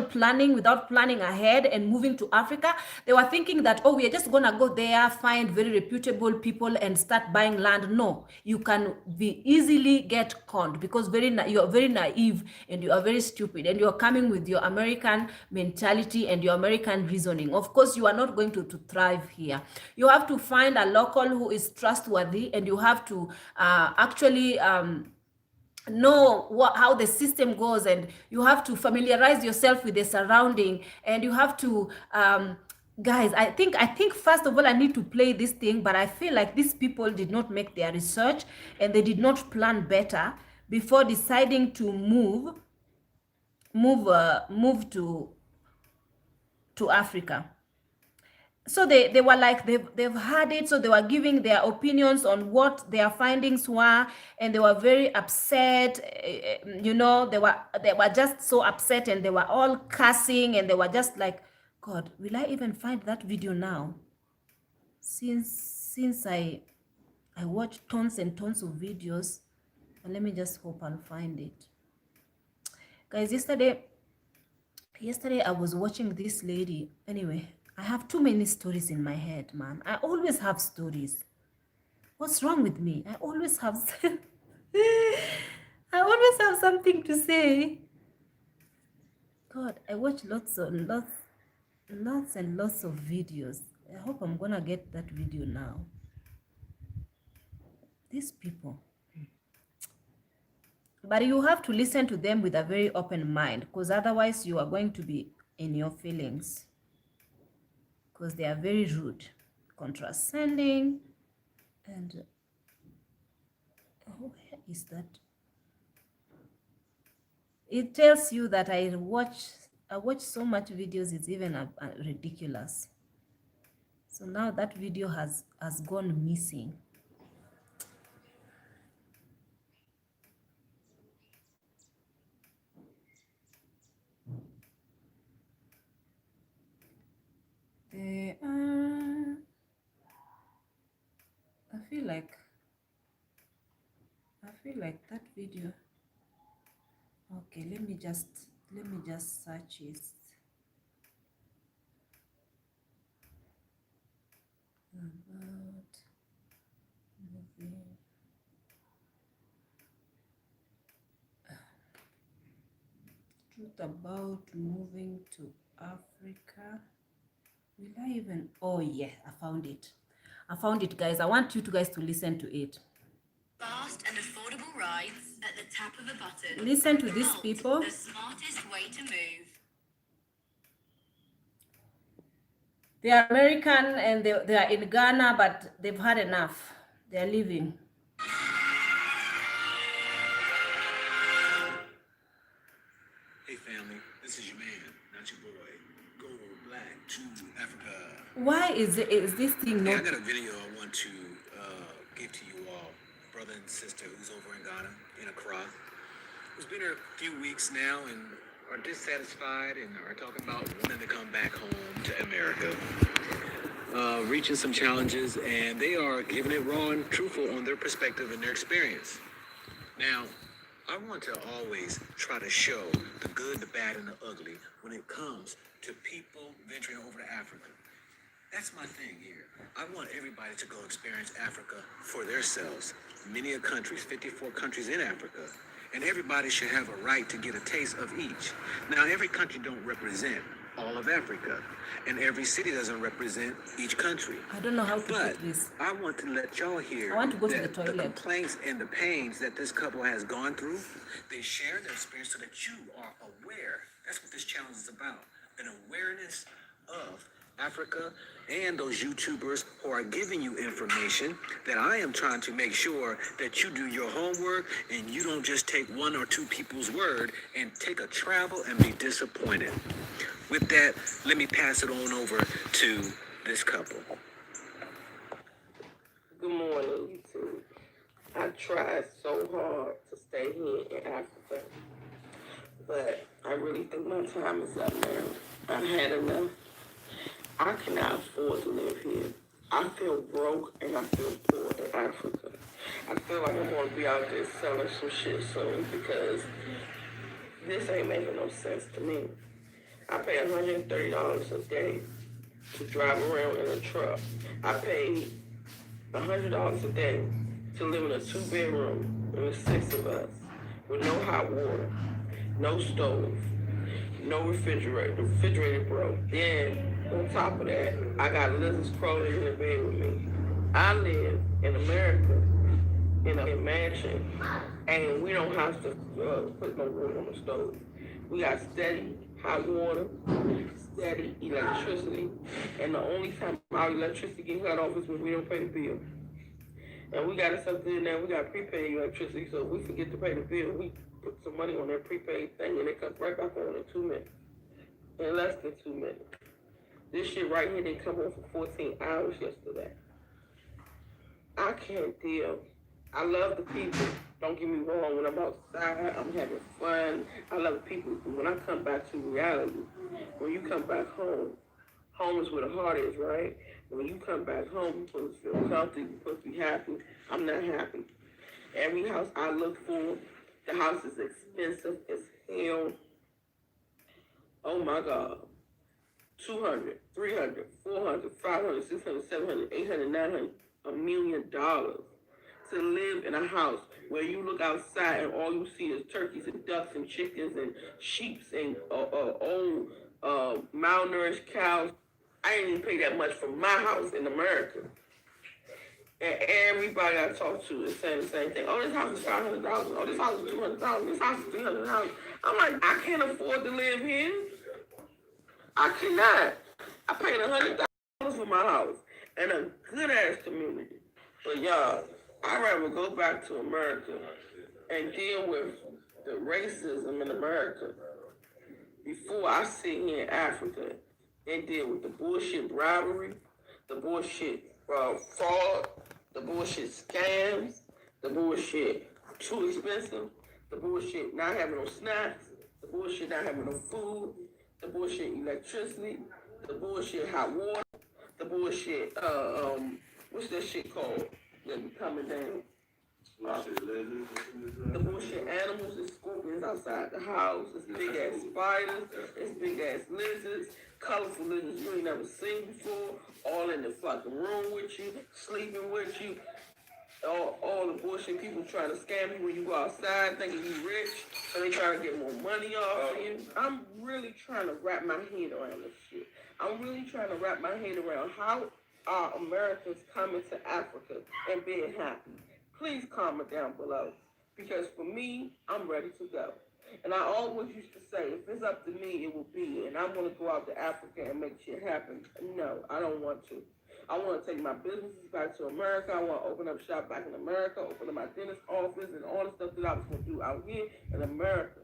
planning, without planning ahead and moving to Africa. They were thinking that, oh, we are just going to go there, find very reputable people and start buying land. No, you can be easily get conned, because you are very naive and you are very stupid, and you are coming with your American mentality and your American reasoning. Of course, you are not going to thrive here. You have to find a local who is trustworthy, and you have to actually know how the system goes, and you have to familiarize yourself with the surrounding, and you have to guys, I think first of all I need to play this thing, but I feel like these people did not make their research and they did not plan better before deciding to move to Africa. So they were like they've had it, so they were giving their opinions on what their findings were, and they were very upset. You know, they were just so upset, and they were all cussing, and they were just like, God, will I even find that video now? Since I watched tons and tons of videos, and let me just hope I'll find it. Guys, yesterday I was watching this lady. Anyway, I have too many stories in my head, man. I always have stories. What's wrong with me? I always have I always have something to say. God, I watch lots and lots of videos. I hope I'm gonna get that video now. These people. But you have to listen to them with a very open mind, because otherwise you are going to be in your feelings, because they are very rude, contrascending, and where is that? It tells you that I watch so much videos, it's even ridiculous. So now that video has gone missing. I feel like that video. Okay, let me just search it. About moving. Truth about moving to Africa. Will I even? Oh yeah, I found it. Guys. I want you guys to listen to it. Fast and affordable rides at the tap of a button. Listen to these Bolt, people. the smartest way to move. They are American, and they are in Ghana, but they've had enough. They are leaving. Hey family, this is your man, not your boy. Go black to Africa. Why is this thing Hey, I not? got a video I want to give to you all, brother and sister who's over in Ghana, in Accra, who's been here a few weeks now and are dissatisfied and are talking about wanting to come back home to America. Reaching some challenges, and they are giving it raw and truthful on their perspective and their experience. Now, I want to always try to show the good, the bad, and the ugly when it comes to people venturing over to Africa. That's my thing here. I want everybody to go experience Africa for themselves. Many a countries, 54 countries in Africa, and everybody should have a right to get a taste of each. Now, every country don't represent all of Africa, and every city doesn't represent each country. I don't know how to But put this. I want to let y'all hear I want to go to that the toilet. complaints and the pains that this couple has gone through. They share their experience so that you are aware. That's what this challenge is about. An awareness of Africa and those YouTubers who are giving you information that I am trying to make sure that you do your homework and you don't just take one or two people's word and take a travel and be disappointed. With that, let me pass it on over to this couple. Good morning, YouTube. I tried so hard to stay here in Africa, but I really think my time is up now. I had enough. I cannot afford to live here. I feel broke and I feel poor in Africa. I feel like I'm going to be out there selling some shit soon because this ain't making no sense to me. I pay $130 a day to drive around in a truck. I pay $100 a day to live in a 2-bedroom and there's 6 of us with no hot water, no stove, no refrigerator. The refrigerator broke. Then on top of that, I got lizards crawling in the bed with me. I live in America in a mansion and we don't have to put no wood on the stove. We got steady hot water, steady electricity, and the only time our electricity get cut off is when we don't pay the bill. And we got something in there, we got prepaid electricity, so if we forget to pay the bill, we put some money on that prepaid thing and it comes right back on in 2 minutes. In less than 2 minutes. This shit right here didn't come on for 14 hours yesterday. I can't deal. I love the people. Don't get me wrong, when I'm outside, I'm having fun. I love the people. When I come back to reality, when you come back home, home is where the heart is, right? When you come back home, you're supposed to feel comfortable, you're supposed to be happy. I'm not happy. Every house I look for, the house is expensive as hell. Oh my God. 200, 300, 400, 500, 600, 700, 800, 900, $1 million to live in a house where you look outside and all you see is turkeys and ducks and chickens and sheep and old malnourished cows. I didn't even pay that much for my house in America. And everybody I talk to is saying the same thing. Oh, this house is $500. Oh, this house is $200. This house is $300. I'm like, I can't afford to live here. I cannot. I paid $100 for my house and a good ass community. But y'all, I'd rather go back to America and deal with the racism in America before I sit here in Africa and deal with the bullshit bribery, the bullshit fraud, the bullshit scams, the bullshit too expensive, the bullshit not having no snacks, the bullshit not having no food, the bullshit electricity, the bullshit hot water, the bullshit, what's that shit called that be coming down? The bullshit animals and scorpions outside the house. It's big ass spiders. It's big ass lizards. Colorful lizards you ain't never seen before. All in the fucking room with you, sleeping with you. All the bullshit people trying to scam you when you go outside thinking you rich, so they trying to get more money off of you. I'm really trying to wrap my head around this shit. I'm really trying to wrap my head around how are Americans coming to Africa and being happy. Please comment down below, because for me, I'm ready to go. And I always used to say, if it's up to me, it will be. And I'm going to go out to Africa and make shit happen. No, I don't want to. I want to take my businesses back to America. I want to open up shop back in America, open up my dentist office and all the stuff that I was going to do out here in America.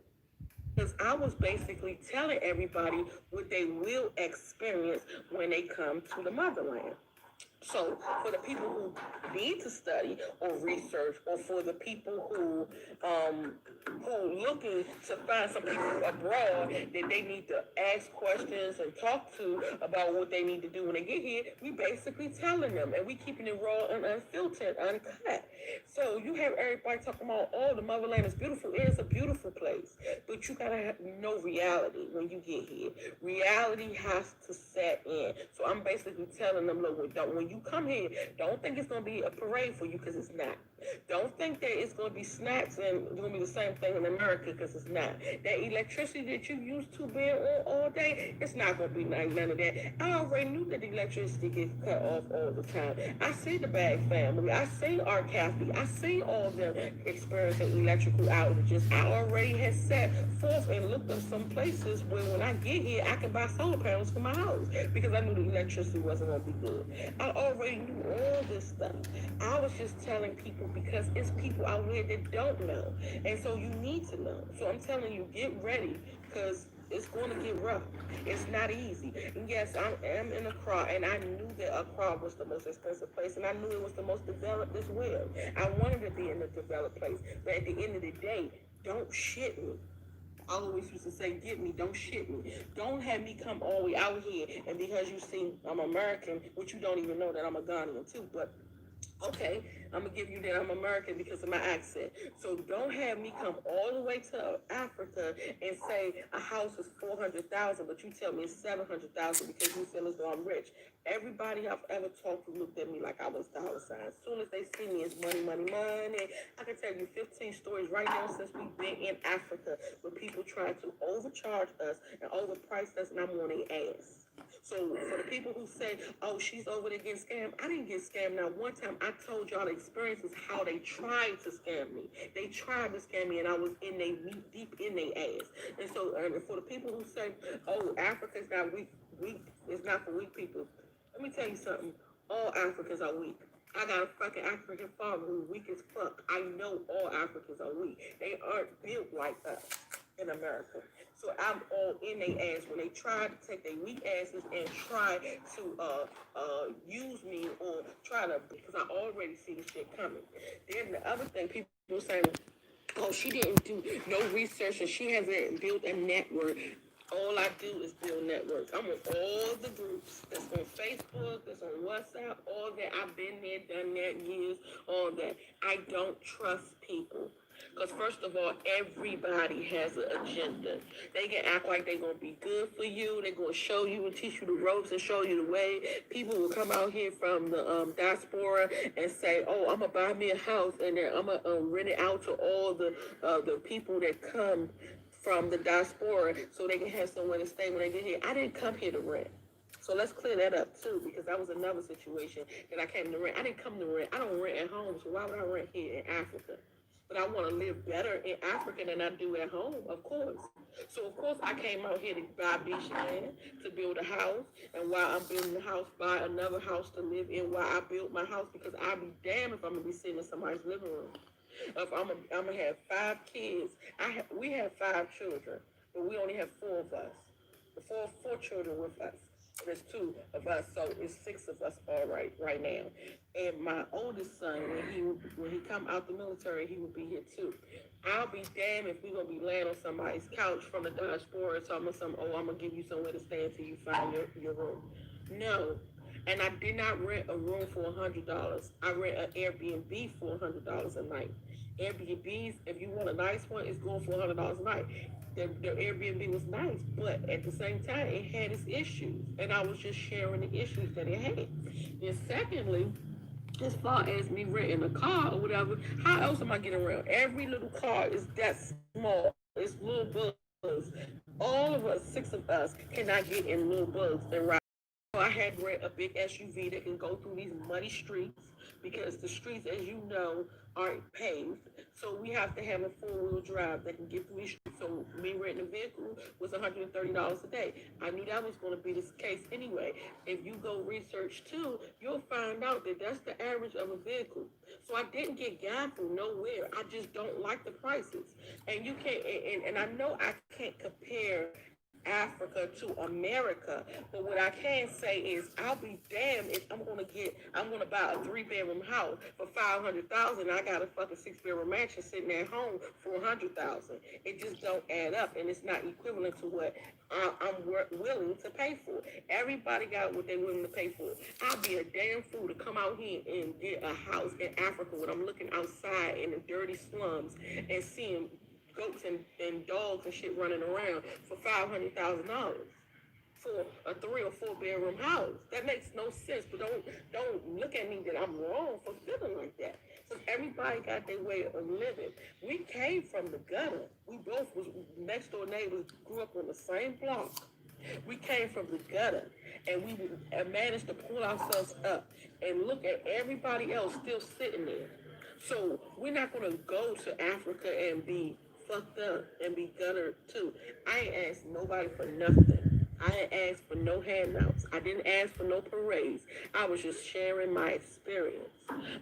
Because I was basically telling everybody what they will experience when they come to the motherland. So for the people who need to study or research, or for the people who looking to find some people abroad that they need to ask questions and talk to about what they need to do when they get here, we basically telling them, and we keeping it raw and unfiltered, uncut. So you have everybody talking about, oh, the motherland is beautiful. It is a beautiful place, but you gotta know reality when you get here. Reality has to set in. So I'm basically telling them, look, when you come here, don't think it's going to be a parade for you, because it's not. Don't think that it's going to be snacks and it's going to be the same thing in America, because it's not. That electricity that you used to be on all day, it's not going to be none of that. I already knew that the electricity gets cut off all the time. I see the Bag family. I see Art Kathy. I see all of them experiencing electrical outages. I already had set forth and looked up some places where when I get here, I can buy solar panels for my house, because I knew the electricity wasn't going to be good. I already knew all this stuff. I was just telling people because it's people out here that don't know. And so you need to know. So I'm telling you, get ready, because it's going to get rough. It's not easy. And yes, I am in Accra, and I knew that Accra was the most expensive place, and I knew it was the most developed as well. I wanted to be in a developed place, but at the end of the day, don't shit me. I always used to say, get me, don't shit me. Don't have me come all the way out here, and because you see I'm American, which you don't even know that I'm a Ghanaian too, but okay, I'm going to give you that I'm American because of my accent. So don't have me come all the way to Africa and say a house is $400,000, but you tell me it's $700,000 because you feel as though I'm rich. Everybody I've ever talked to looked at me like I was dollar sign. As soon as they see me, it's money, money, money. I can tell you 15 stories right now since we've been in Africa with people trying to overcharge us and overprice us, and I'm on their ass. So for the people who say, oh, she's over there getting scammed, I didn't get scammed. Now, one time I told y'all the experiences how they tried to scam me. They tried to scam me, and I was in they deep in their ass. And so, for the people who say, oh, Africa's not weak, it's not for weak people. Let me tell you something. All Africans are weak. I got a fucking African father who's weak as fuck. I know all Africans are weak. They aren't built like us in America. So I'm all in their ass when they try to take their weak asses and try to use me or try to, because I already see the shit coming. Then the other thing, people saying, oh, she didn't do no research and she hasn't built a network. All I do is build networks. I'm on all the groups that's on Facebook, that's on WhatsApp, all that. I've been there, done that, years, all that. I don't trust people. Because first of all, everybody has an agenda. They can act like they're going to be good for you. They're going to show you and teach you the ropes and show you the way. People will come out here from the diaspora and say, oh, I'm going to buy me a house and then I'm going to rent it out to all the people that come from the diaspora so they can have somewhere to stay when they get here. I didn't come here to rent. So let's clear that up too, because that was another situation that I came to rent. I didn't come to rent. I don't rent at home, so why would I rent here in Africa? But I want to live better in Africa than I do at home, of course. So, of course, I came out here to buy beach land, to build a house. And while I'm building the house, buy another house to live in while I build my house, because I'll be damned if I'm going to be sitting in somebody's living room. If I'm gonna have 5 kids. We have 5 children, but we only have 4 of us. Four children with us. There's 2 of us, so it's 6 of us all right now. And my oldest son, when he come out the military, he will be here too. I'll be damned if we're gonna be laying on somebody's couch from the diaspora talking about something, oh, I'm gonna give you somewhere to stay until you find your room. No. And I did not rent a room for $100. I rent an Airbnb for $100 a night. Airbnbs, if you want a nice one, it's going for $100 a night. The Airbnb was nice, but at the same time, it had its issues. And I was just sharing the issues that it had. And secondly, as far as me renting a car or whatever, how else am I getting around? Every little car is that small. It's little bugs. All of us, 6 of us, cannot get in little bugs and ride. I had to rent a big SUV that can go through these muddy streets because the streets, as you know, aren't paved. So we have to have a 4-wheel drive that can get through these streets. So me renting a vehicle was $130 a day. I knew that was going to be the case anyway. If you go research too, you'll find out that that's the average of a vehicle. So I didn't get gaffled nowhere. I just don't like the prices. And you can't, and I know I can't compare Africa to America, but what I can say is I'll be damned if I'm gonna buy a 3-bedroom house for $500,000. I got a fucking 6-bedroom mansion sitting at home for $100,000. It just don't add up, and it's not equivalent to what I'm willing to pay for. Everybody got what they're willing to pay for. I'll be a damn fool to come out here and get a house in Africa when I'm looking outside in the dirty slums and seeing goats and dogs and shit running around for $500,000 for a 3 or 4 bedroom house. That makes no sense. But don't look at me that I'm wrong for feeling like that. So everybody got their way of living. We came from the gutter. We both was next door neighbors, grew up on the same block. We came from the gutter, and we managed to pull ourselves up and look at everybody else still sitting there. So we're not going to go to Africa and be fucked up and be guttered too. I ain't asked nobody for nothing. I ain't asked for no handouts. I didn't ask for no parades. I was just sharing my experience.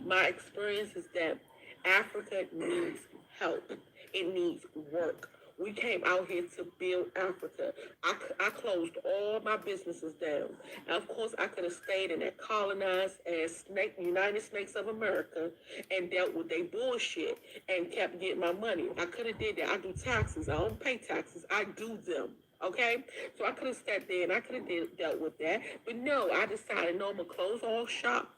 My experience is that Africa needs help. It needs work. We came out here to build Africa. I closed all my businesses down. And of course, I could have stayed in that colonized as United Snakes of America and dealt with their bullshit and kept getting my money. I could have did that. I do taxes. I don't pay taxes. I do them. Okay? So I could have sat there and I could have dealt with that. But no, I decided, no, I'm going to close all shop.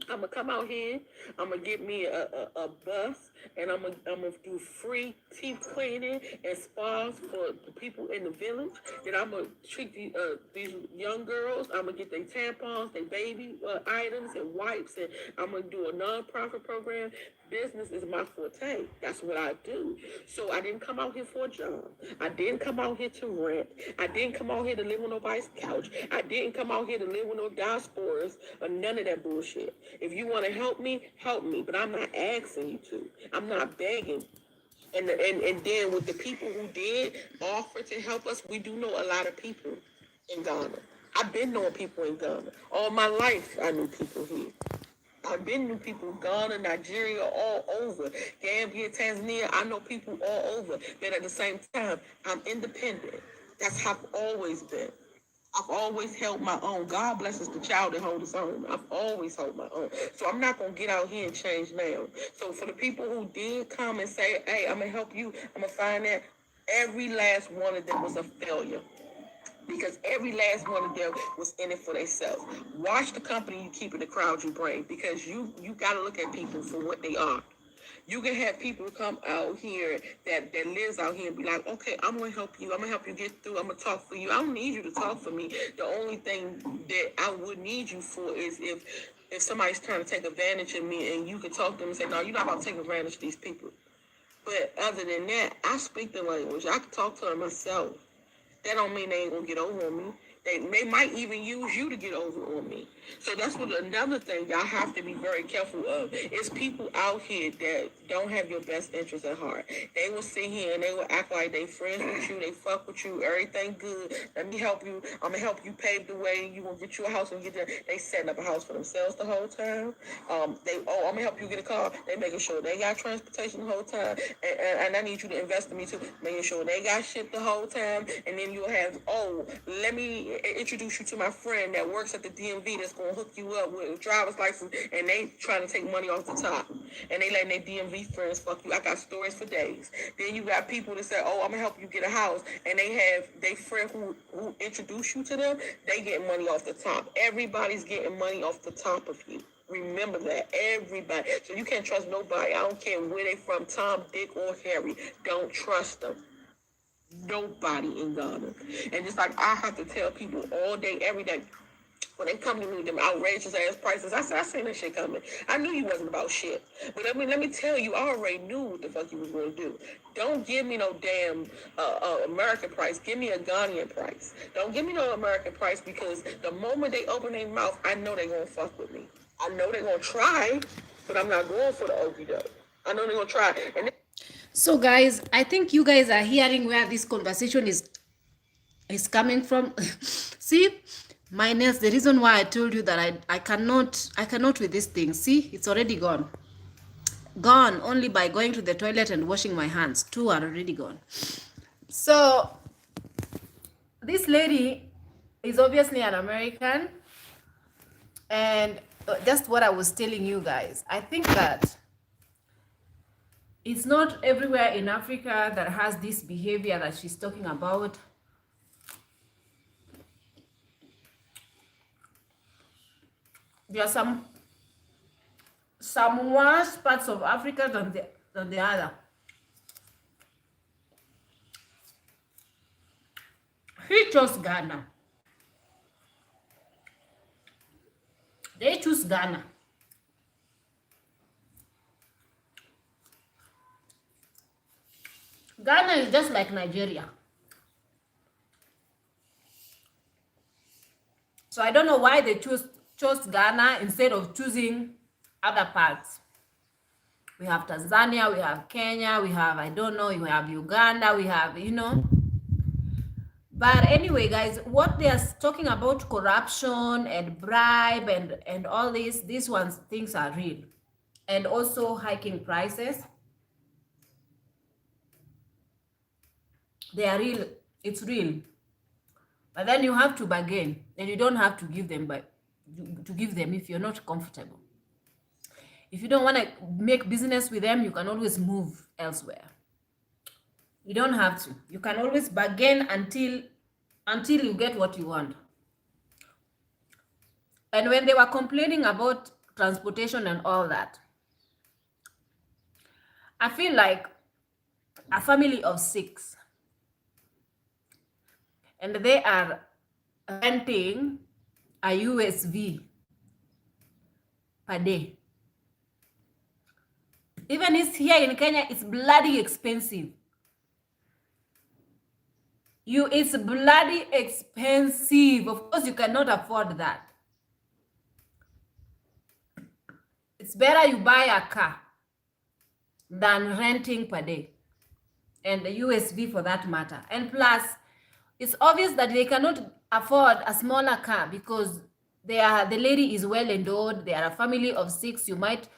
I'm gonna come out here. I'm gonna get me a bus, and I'm gonna do free teeth cleaning and spas for the people in the village. And I'm gonna treat these young girls. I'm gonna get their tampons, their baby items, and wipes, and I'm gonna do a nonprofit program. Business is my forte. That's what I do. So I didn't come out here for a job. I didn't come out here to rent. I didn't come out here to live on nobody's couch. I didn't come out here to live with no diasporas or none of that bullshit. If you want to help me, help me. But I'm not asking you to. I'm not begging. And then with the people who did offer to help us, we do know a lot of people in Ghana. I've been knowing people in Ghana. All my life, I knew people here. I've been to people in Ghana, Nigeria, all over. Gambia, Tanzania, I know people all over. But at the same time, I'm independent. That's how I've always been. I've always held my own. God blesses the child that holds his own. I've always held my own. So I'm not going to get out here and change now. So for the people who did come and say, hey, I'm going to help you, I'm going to find that, every last one of them was a failure. Because every last one of them was in it for themselves. Watch the company you keep in the crowd you bring, because you got to look at people for what they are. You can have people come out here that lives out here and be like, okay, I'm going to help you. I'm going to help you get through. I'm going to talk for you. I don't need you to talk for me. The only thing that I would need you for is if somebody's trying to take advantage of me, and you can talk to them and say, no, you're not about to take advantage of these people. But other than that, I speak the language. I can talk to them myself. That don't mean they ain't gonna get over on me. They might even use you to get over on me. So that's what another thing y'all have to be very careful of. Is people out here that don't have your best interest at heart. They will sit here and they will act like they friends with you, they fuck with you, everything good. Let me help you. I'm gonna help you pave the way. You gonna get you a house and get there. They setting up a house for themselves the whole time. I'm gonna help you get a car. They making sure they got transportation the whole time. And I need you to invest in me too. Making sure they got shit the whole time. And then you'll have, let me introduce you to my friend that works at the DMV that's going to hook you up with a driver's license, and they trying to take money off the top, and they letting their DMV friends fuck you. I got stories for days. Then you got people that say, I'm going to help you get a house, and they have their friend who introduce you to them, they get money off the top. Everybody's getting money off the top of you. Remember that. Everybody. So you can't trust nobody. I don't care where they from, Tom, Dick, or Harry. Don't trust them. Nobody in Ghana. And just like I have to tell people all day, every day, when they come to me with them outrageous ass prices, I said, I seen that shit coming. I knew you wasn't about shit. But I mean, let me tell you, I already knew what the fuck you was going to do. Don't give me no damn American price. Give me a Ghanaian price. Don't give me no American price, because the moment they open their mouth, I know they're going to fuck with me. I know they're going to try, but I'm not going for the okie doke. I know they're going to try. And so guys, I think you guys are hearing where this conversation is coming from. See, my nails, the reason why I told you that I cannot with this thing. See, it's already gone only by going to the toilet and washing my hands. 2 are already gone. So this lady is obviously an American, and just what I was telling you guys, I think that it's not everywhere in Africa that has this behavior that she's talking about. There are some worse parts of Africa than the other. He chose Ghana. They choose Ghana. Ghana is just like Nigeria. So I don't know why they chose Ghana instead of choosing other parts. We have Tanzania, we have Kenya, we have, I don't know, we have Uganda, we have, But anyway, guys, what they are talking about, corruption and bribe and all these things are real. And also hiking prices. They are real. It's real. But then you have to bargain, and you don't have to give them if you're not comfortable. If you don't want to make business with them, you can always move elsewhere. You don't have to. You can always bargain until you get what you want. And when they were complaining about transportation and all that. I feel like a family of 6 and they are renting a USV per day. Even it's here in Kenya, it's bloody expensive. It's bloody expensive. Of course, you cannot afford that. It's better you buy a car than renting per day, and the USV for that matter. And plus, it's obvious that they cannot afford a smaller car because the lady is well endowed. They are a family of 6. You might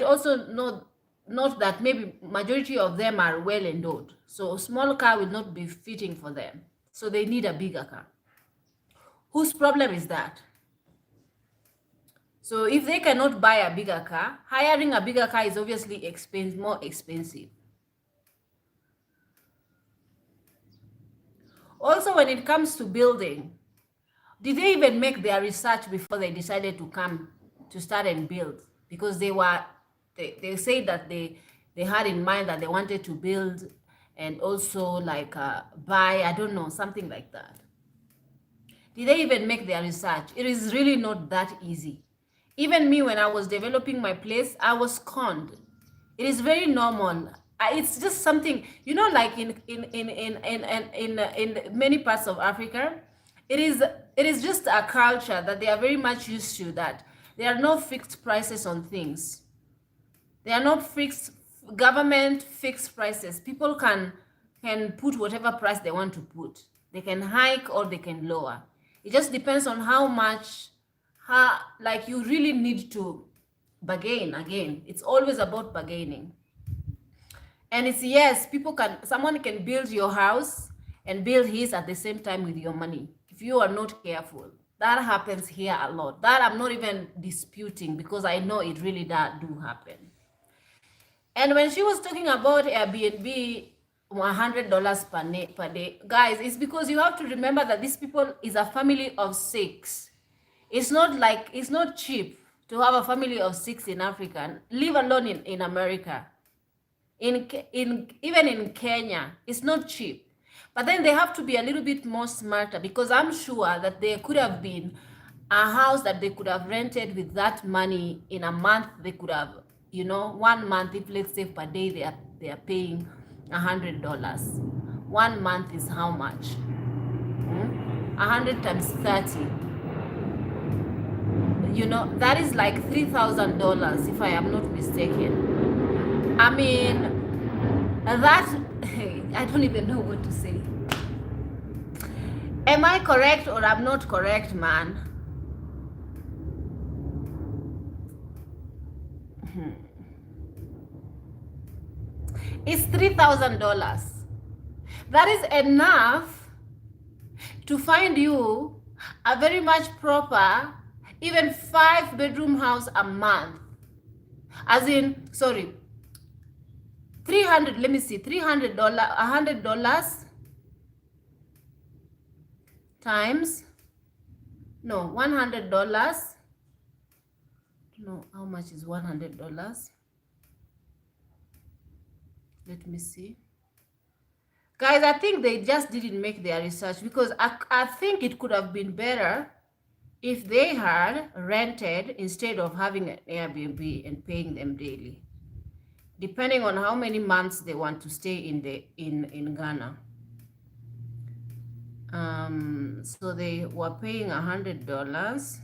also note that maybe majority of them are well endowed, so a small car will not be fitting for them, so they need a bigger car. Whose problem is that? So if they cannot buy a bigger car, hiring a bigger car is obviously more expensive. Also, when it comes to building, did they even make their research before they decided to come to start and build? Because they say that they had in mind that they wanted to build and also like buy, I don't know, something like that. Did they even make their research? It is really not that easy. Even me, when I was developing my place, I was conned. It is very normal. It's just something, you know, like in many parts of Africa, it is just a culture that they are very much used to, that there are no fixed prices on things. There are not fixed government fixed prices. People can put whatever price they want to put. They can hike or they can lower. It just depends on how much, like you really need to bargain. Again, it's always about bargaining. And it's, yes, someone can build your house and build his at the same time with your money if you are not careful. That happens here a lot. That I'm not even disputing because I know it really do happen. And when she was talking about Airbnb, $100 per day, guys, it's because you have to remember that these people is a family of 6. It's not cheap to have a family of 6 in Africa, leave alone in America. Even in Kenya, it's not cheap. But then they have to be a little bit more smarter, because I'm sure that there could have been a house that they could have rented with that money in a month. They could have, 1 month, if let's say per day they are paying $100. 1 month is how much? 100 times 30. That is like $3,000 if I am not mistaken. I mean, that I don't even know what to say. Am I correct or I'm not correct, man? It's $3,000. That is enough to find you a very much proper, even 5-bedroom house a month. As in, sorry, $300. Let me see, $300, $100 times, no, $100. No, how much is $100? Let me see. Guys, I think they just didn't make their research, because I think it could have been better if they had rented instead of having an Airbnb and paying them daily, depending on how many months they want to stay in Ghana. So they were paying $100.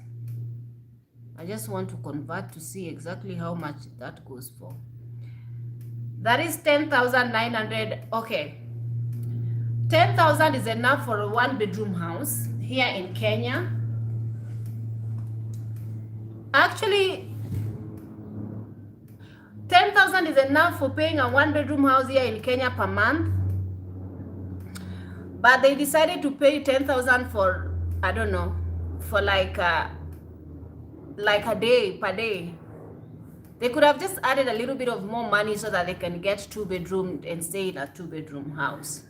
I just want to convert to see exactly how much that goes for. That is 10,900. Okay, 10,000 is enough for a 1-bedroom house here in Kenya. Actually, 10,000 is enough for paying a 1-bedroom house here in Kenya per month. But they decided to pay 10,000 for, I don't know, for like a day, per day. They could have just added a little bit of more money so that they can get 2-bedroom and stay in a 2-bedroom house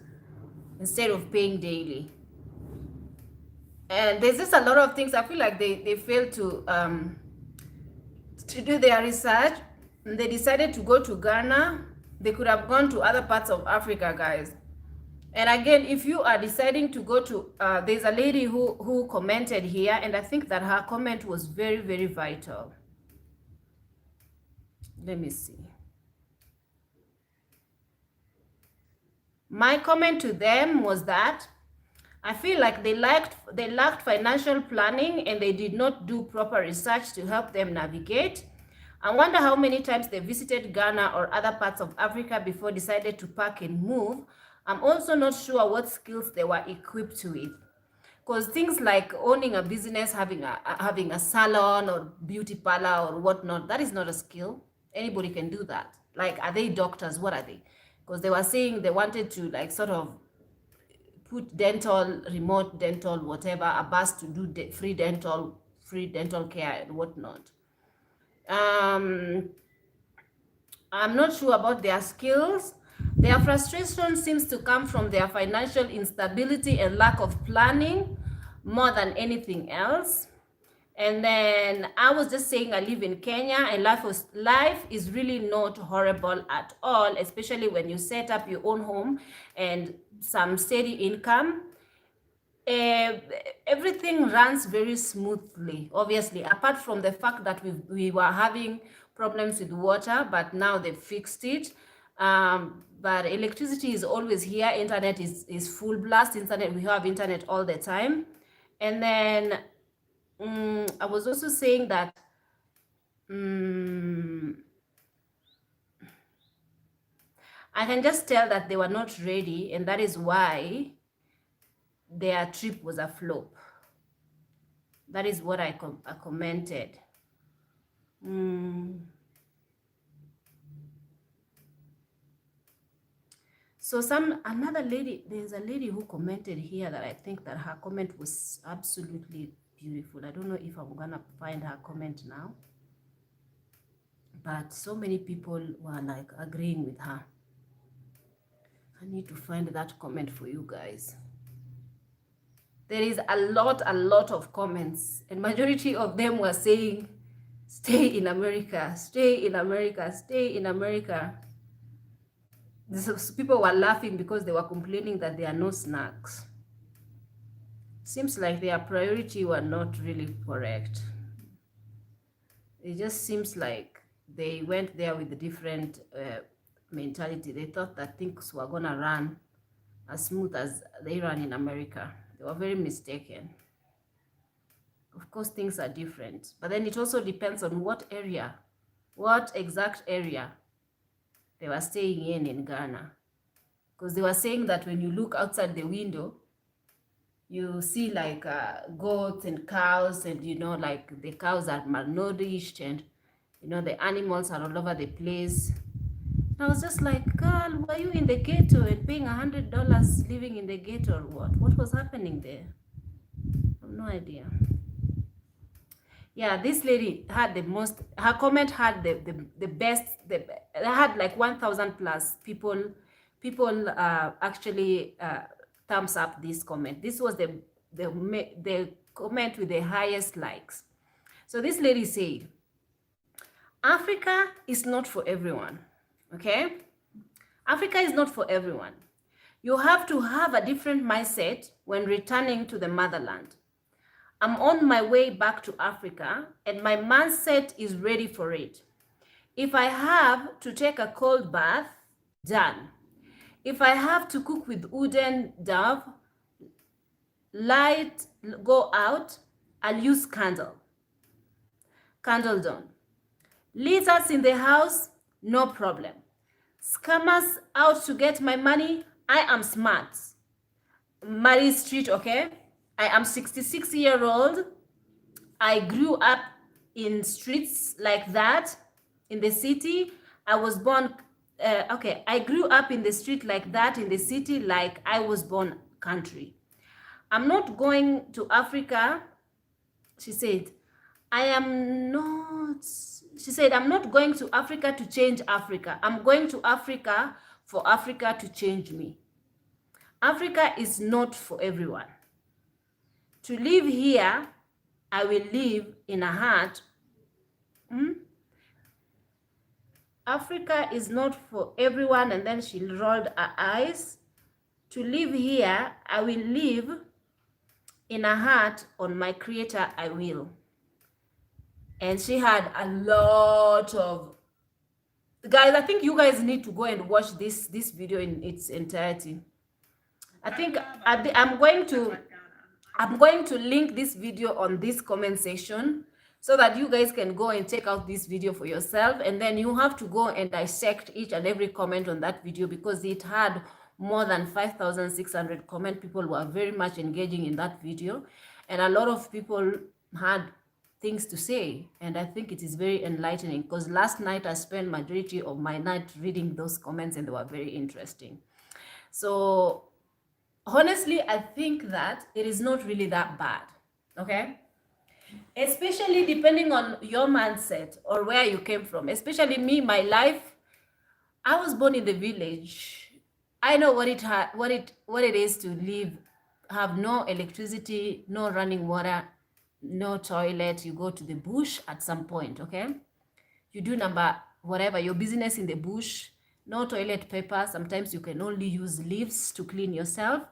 instead of paying daily. And there's just a lot of things. I feel like they failed to to do their research. They decided to go to Ghana. They could have gone to other parts of Africa, guys. And again, if you are deciding to go to, there's a lady who commented here, and I think that her comment was very, very vital. Let me see. My comment to them was that I feel like they lacked financial planning and they did not do proper research to help them navigate. I wonder how many times they visited Ghana or other parts of Africa before decided to pack and move. I'm also not sure what skills they were equipped with. Because things like owning a business, having a salon or beauty parlor or whatnot, that is not a skill. Anybody can do that. Like, are they doctors? What are they? Because they were saying they wanted to like sort of put dental, remote dental, whatever, a bus to do free dental care and whatnot. I'm not sure about their skills. Their frustration seems to come from their financial instability and lack of planning more than anything else. And then I was just saying I live in Kenya and life is really not horrible at all, especially when you set up your own home and some steady income. Everything runs very smoothly, obviously, apart from the fact that we were having problems with water, but now they've fixed it. But electricity is always here. Internet is full blast. Internet, we have internet all the time. And then I was also saying that I can just tell that they were not ready, and that is why their trip was a flop. That is what I commented. So another lady, there's a lady who commented here that I think that her comment was absolutely beautiful. I don't know if I'm gonna find her comment now, but so many people were like agreeing with her. I need to find that comment for you guys. There is a lot of comments, and majority of them were saying, stay in America, stay in America, stay in America. People were laughing because they were complaining that there are no snacks. Seems like their priority were not really correct. It just seems like they went there with a different mentality. They thought that things were gonna run as smooth as they run in America. They were very mistaken. Of course, things are different, but then it also depends on what exact area they were staying in Ghana. Because they were saying that when you look outside the window, you see like goats and cows, and like the cows are malnourished, and the animals are all over the place. And I was just like, girl, were you in the ghetto and paying $100 living in the ghetto or what? What was happening there? I have no idea. Yeah, this lady had her comment had the best, had like 1,000 plus people actually thumbs up this comment. This was the comment with the highest likes. So this lady said, Africa is not for everyone, okay? Africa is not for everyone. You have to have a different mindset when returning to the motherland. I'm on my way back to Africa and my mindset is ready for it. If I have to take a cold bath, done. If I have to cook with wooden dove, light go out, I'll use candle dawn. Lizards in the house, no problem. Scammers out to get my money, I am smart. Mary Street, okay? I am 66-year-old. I grew up in streets like that in the city. I was born, I grew up in the street like that in the city, like I was born country. I'm not going to Africa, she said. I'm not going to Africa to change Africa. I'm going to Africa for Africa to change me. Africa is not for everyone. To live here, I will live in a hut Africa is not for everyone. And then she rolled her eyes. To live here, I will live in a heart on my creator, I will. And she had a lot of, guys, I think you guys need to go and watch this video in its entirety. I think I'm going to link this video on this comment section so that you guys can go and check out this video for yourself, and then you have to go and dissect each and every comment on that video, because it had more than 5,600 comment. People were very much engaging in that video, and a lot of people had things to say, and I think it is very enlightening, because last night I spent majority of my night reading those comments, and they were very interesting. So honestly, I think that it is not really that bad, okay? Especially depending on your mindset or where you came from. Especially me, my life, I was born in the village. I know what it is to live, have no electricity, no running water, no toilet. You go to the bush at some point, okay? You do whatever, your business in the bush, no toilet paper. Sometimes you can only use leaves to clean yourself.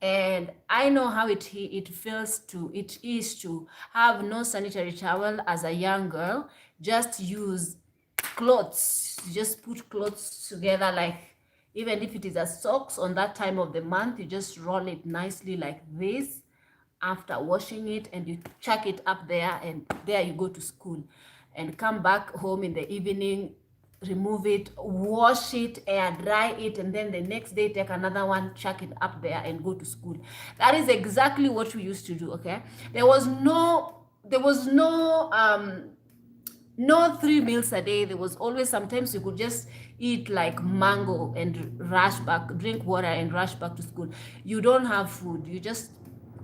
And I know how it is to have no sanitary towel as a young girl. Just use clothes. Just put clothes together, like even if it is a socks on that time of the month, you just roll it nicely like this after washing it, and you chuck it up there, and there you go to school, and come back home in the evening, remove it, wash it, air dry it, and then the next day take another one, chuck it up there, and go to school. That is exactly what we used to do, okay? There was no 3 meals a day. There was always, sometimes you could just eat like mango and rush back, drink water and rush back to school. You don't have food. You just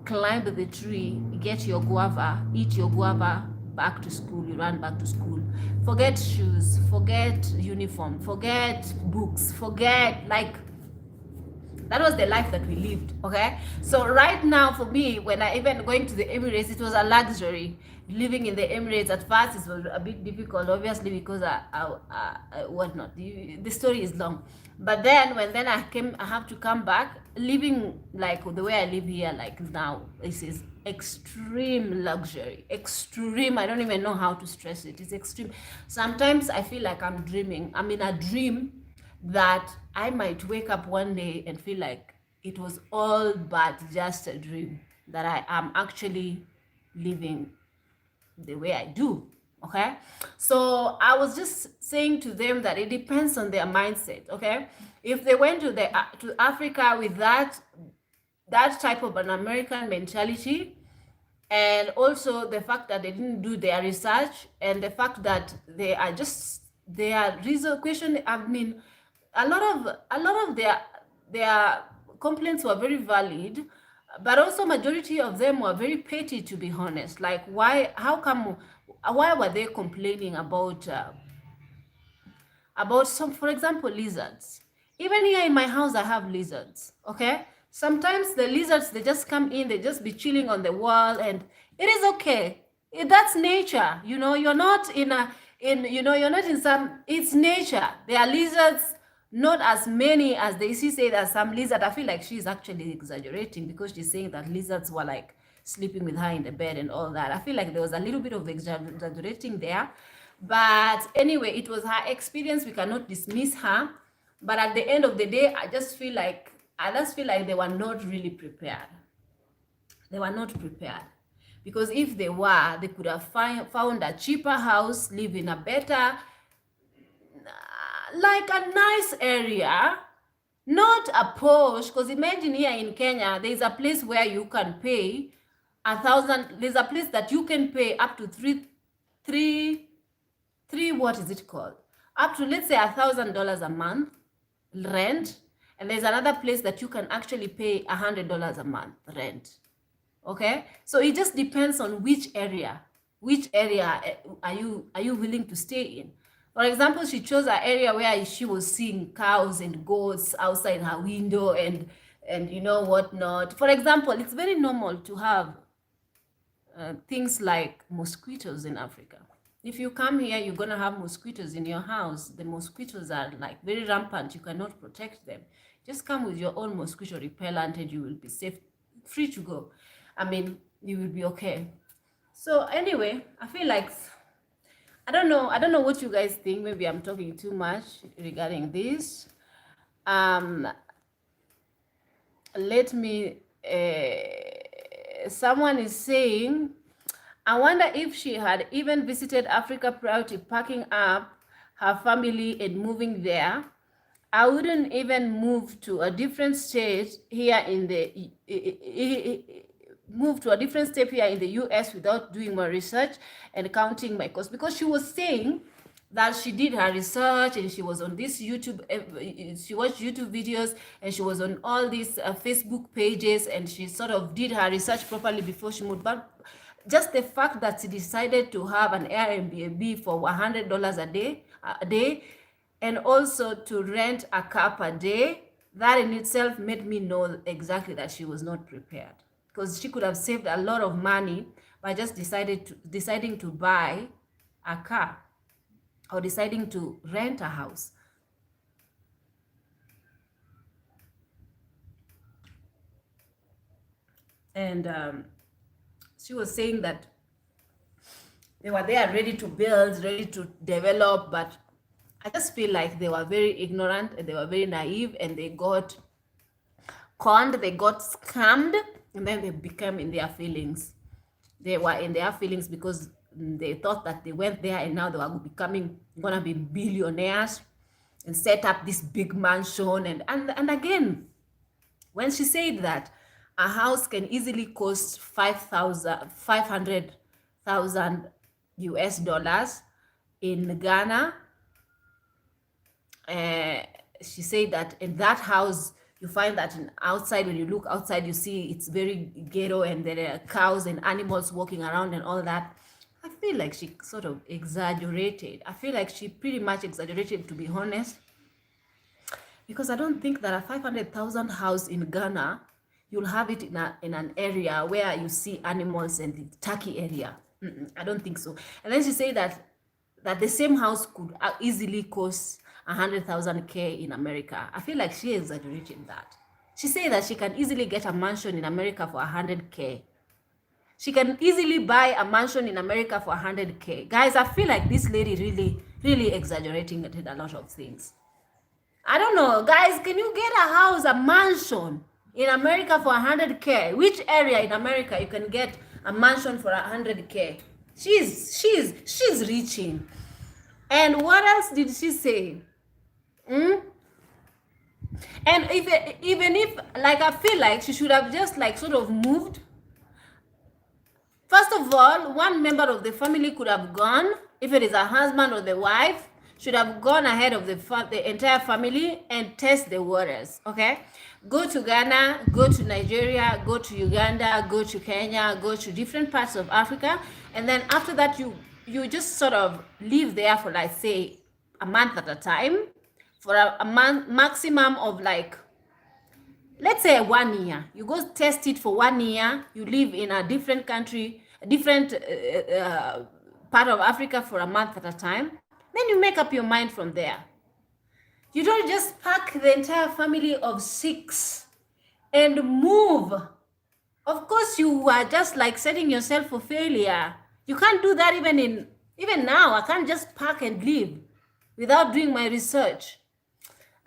climb the tree, get your guava, eat your guava, back to school, you run back to school. Forget shoes, forget uniform, forget books, forget, like, that was the life that we lived, okay? So right now, for me, when I even going to the Emirates, it was a luxury. Living in the Emirates at first, it was a bit difficult, obviously, because whatnot. The story is long. But then, I have to come back, living like the way I live here, like now, this is extreme luxury. Extreme, I don't even know how to stress it. It's extreme. Sometimes I feel like I'm dreaming. I'm in a dream that I might wake up one day and feel like it was all but just a dream, that I am actually living the way I do, okay? So I was just saying to them that it depends on their mindset, okay? If they went to Africa with that type of an American mentality, and also the fact that they didn't do their research, and the fact that their reason question, I mean, a lot of their complaints were very valid, but also majority of them were very petty, to be honest. Like, why were they complaining about some, for example, lizards? Even here in my house, I have lizards, okay? Sometimes the lizards, they just come in, they just be chilling on the wall, and it is okay. That's nature, you know. You're not you're not in some, it's nature. There are lizards, not as many as they say that some lizard. I feel like she's actually exaggerating, because she's saying that lizards were like sleeping with her in the bed and all that. I feel like there was a little bit of exaggerating there. But anyway, it was her experience. We cannot dismiss her. But at the end of the day, I just feel like they were not really prepared. They were not prepared. Because if they were, they could have found a cheaper house, live in a better, like a nice area, not a posh. Because imagine here in Kenya, there's a place where you can pay 1,000. There's a place that you can pay up to three, what is it called? Up to, let's say, $1,000 a month rent. And there's another place that you can actually pay $100 a month rent. Okay, so it just depends on which area are you willing to stay in. For example, she chose an area where she was seeing cows and goats outside her window, and you know whatnot. For example, it's very normal to have things like mosquitoes in Africa. If you come here, you're gonna have mosquitoes in your house. The mosquitoes are like very rampant. You cannot protect them. Just come with your own mosquito repellent and you will be safe, free to go. I mean, you will be okay. So anyway, I feel like I don't know what you guys think. Maybe I'm talking too much regarding this. Let me someone is saying, I wonder if she had even visited Africa prior to packing up her family and moving there. I wouldn't even move to a different state here in the US without doing my research and counting my costs, because she was saying that she did her research and she was on this YouTube, she watched YouTube videos and she was on all these Facebook pages and she sort of did her research properly before she moved. But just the fact that she decided to have an Airbnb for $100 a day, and also to rent a car per day, that in itself made me know exactly that she was not prepared, because she could have saved a lot of money by just deciding to buy a car or deciding to rent a house. And she was saying that they were there ready to build, ready to develop, but I just feel like they were very ignorant and they were very naive and they got conned, they got scammed, and then they became in their feelings. They were in their feelings because they thought that they went there and now they were gonna be billionaires and set up this big mansion. And again, when she said that a house can easily cost $500,000 US in Ghana, she said that in that house, you find that outside, when you look outside, you see it's very ghetto and there are cows and animals walking around and all that. I feel like she sort of exaggerated. I feel like she pretty much exaggerated, to be honest, because I don't think that a 500,000 house in Ghana, you'll have it in an area where you see animals and the Turkey area. I don't think so. And then she said that the same house could easily cost 100,000 K in America. I feel like she exaggerated that. She said that she can easily get a mansion in America for 100K. She can easily buy a mansion in America for 100K. Guys, I feel like this lady really exaggerating a lot of things. I don't know, guys, can you get a house, a mansion in America for 100K? Which area in America you can get a mansion for 100K? She's reaching. And what else did she say? And even if, like, I feel like she should have just like sort of moved. First of all, one member of the family could have gone, if it is a husband or the wife, should have gone ahead of the entire family and test the waters, okay? Go to Ghana, go to Nigeria, go to Uganda, go to Kenya, go to different parts of Africa, and then after that, you just sort of live there for, like, say, a month at a time, for a month, maximum of, like, let's say 1 year. You go test it for 1 year. You live in a different country, a different part of Africa for a month at a time. Then you make up your mind from there. You don't just pack the entire family of 6 and move. Of course, you are just like setting yourself for failure. You can't do that even now. I can't just pack and leave without doing my research.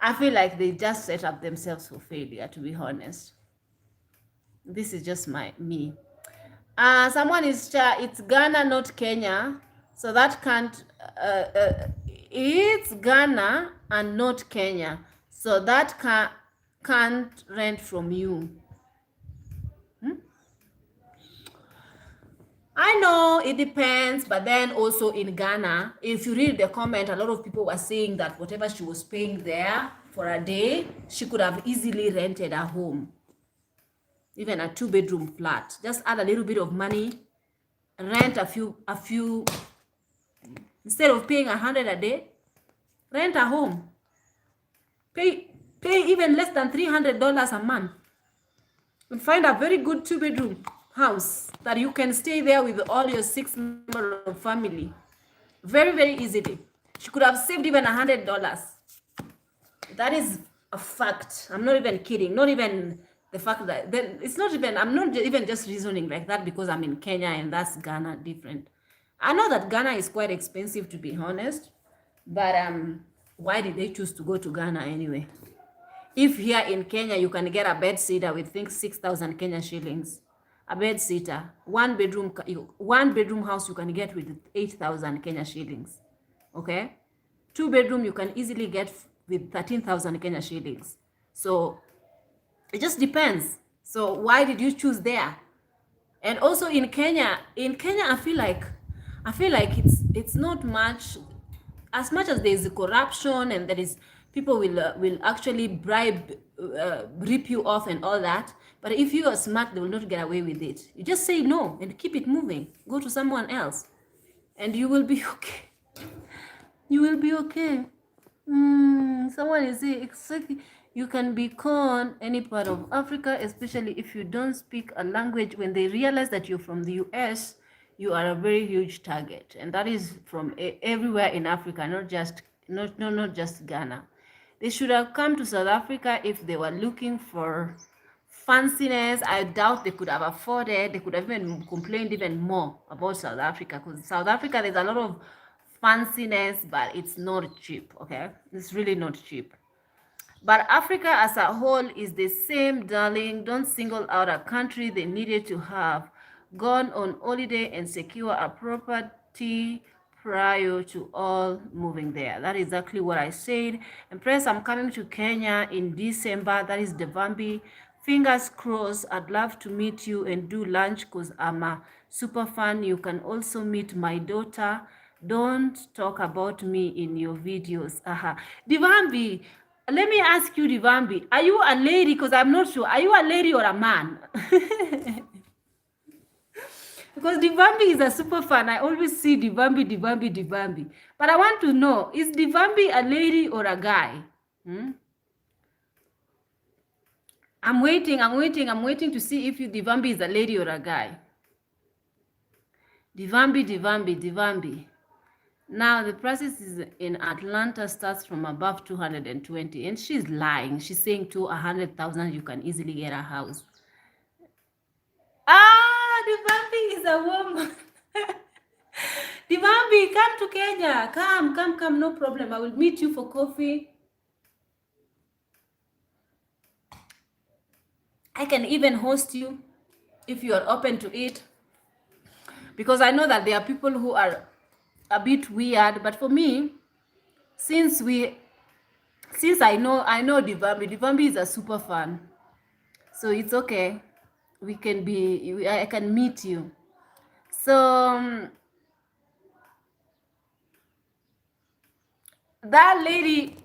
I feel like they just set up themselves for failure, to be honest. This is just me. Someone is, it's Ghana, not Kenya. So that can't, it's Ghana and not Kenya. So that can't rent from you. I know it depends, but then also in Ghana, if you read the comment, a lot of people were saying that whatever she was paying there for a day, she could have easily rented a home, even a 2-bedroom flat. Just add a little bit of money, rent a few, instead of paying 100 a day, rent a home. Pay even less than $300 a month and find a very good 2-bedroom house that you can stay there with all your 6 members of family. very, very easily. She could have saved even $100. That is a fact. I'm not even kidding. Not even the fact that then it's not even, I'm not even just reasoning like that because I'm in Kenya and that's Ghana different. I know that Ghana is quite expensive, to be honest, but why did they choose to go to Ghana anyway? If here in Kenya you can get a bed sitter with, think, 6,000 Kenya shillings, a bed sitter, one bedroom house you can get with 8,000 Kenya shillings. Okay, 2 bedroom you can easily get with 13,000 Kenya shillings. So it just depends. So why did you choose there? And also in Kenya, I feel like it's not much as there is corruption and there is people will actually bribe, rip you off and all that. But if you are smart, they will not get away with it. You just say no and keep it moving. Go to someone else, and you will be okay. You will be okay. Someone is saying exactly. You can be con any part of Africa, especially if you don't speak a language. When they realize that you're from the US, you are a very huge target, and that is from everywhere in Africa, not just Ghana. They should have come to South Africa if they were looking for fanciness. I doubt they could have afforded. They could have even complained even more about South Africa, because South Africa, there's a lot of fanciness, but it's not cheap. Okay, it's really not cheap. But Africa as a whole is the same, darling. Don't single out a country. They needed to have gone on holiday and secure a property prior to all moving there. That is exactly what I said. And Press, I'm coming to Kenya in December. That is Devambi. Fingers crossed. I'd love to meet you and do lunch because I'm a super fan. You can also meet my daughter. Don't talk about me in your videos. Devambi, let me ask you, Devambi, are you a lady? Because I'm not sure. Are you a lady or a man? Because Devambi is a super fan. I always see Devambi. But I want to know, is Devambi a lady or a guy? I'm waiting to see if Devambi is a lady or a guy. Devambi. Now, the prices is in Atlanta starts from above 220, and she's lying. She's saying to 100,000 you can easily get a house. Devambi is a woman. Devambi, come to Kenya. Come, no problem. I will meet you for coffee. I can even host you if you are open to it, because I know that there are people who are a bit weird, but for me, since I know Devambi is a super fan, so it's okay. I can meet you. So that lady,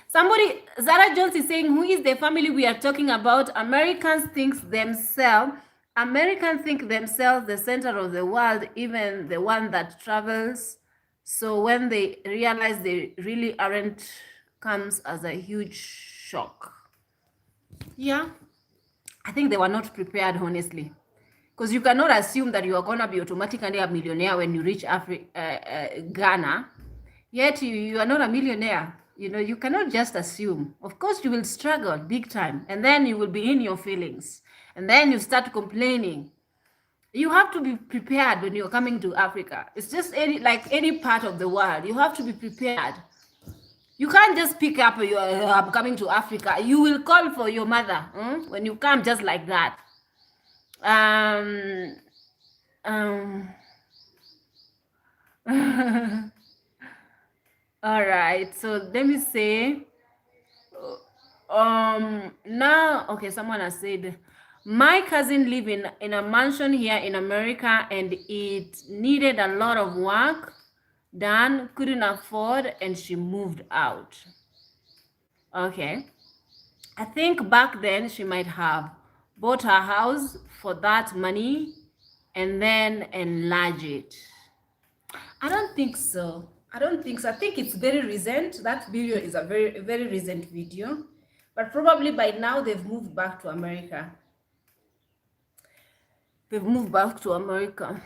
somebody, Zara Jones is saying, who is the family we are talking about? Americans think themselves the center of the world, even the one that travels. So when they realize they really aren't, comes as a huge shock. Yeah, I think they were not prepared, honestly, because you cannot assume that you are gonna be automatically a millionaire when you reach Ghana. Yet you are not a millionaire. You cannot just assume. Of course, you will struggle big time, and then you will be in your feelings, and then you start complaining. You have to be prepared when you're coming to Africa. It's just like any part of the world. You have to be prepared. You can't just pick up I'm coming to Africa. You will call for your mother when you come, just like that. All right, so let me say, now, okay, someone has said, my cousin live in a mansion here in America, and it needed a lot of work done, couldn't afford, and she moved out. Okay, I think back then she might have bought her house for that money and then enlarge it. I don't think so. I think it's very recent. That video is a very, very recent video, but probably by now they've moved back to America. They've moved back to America.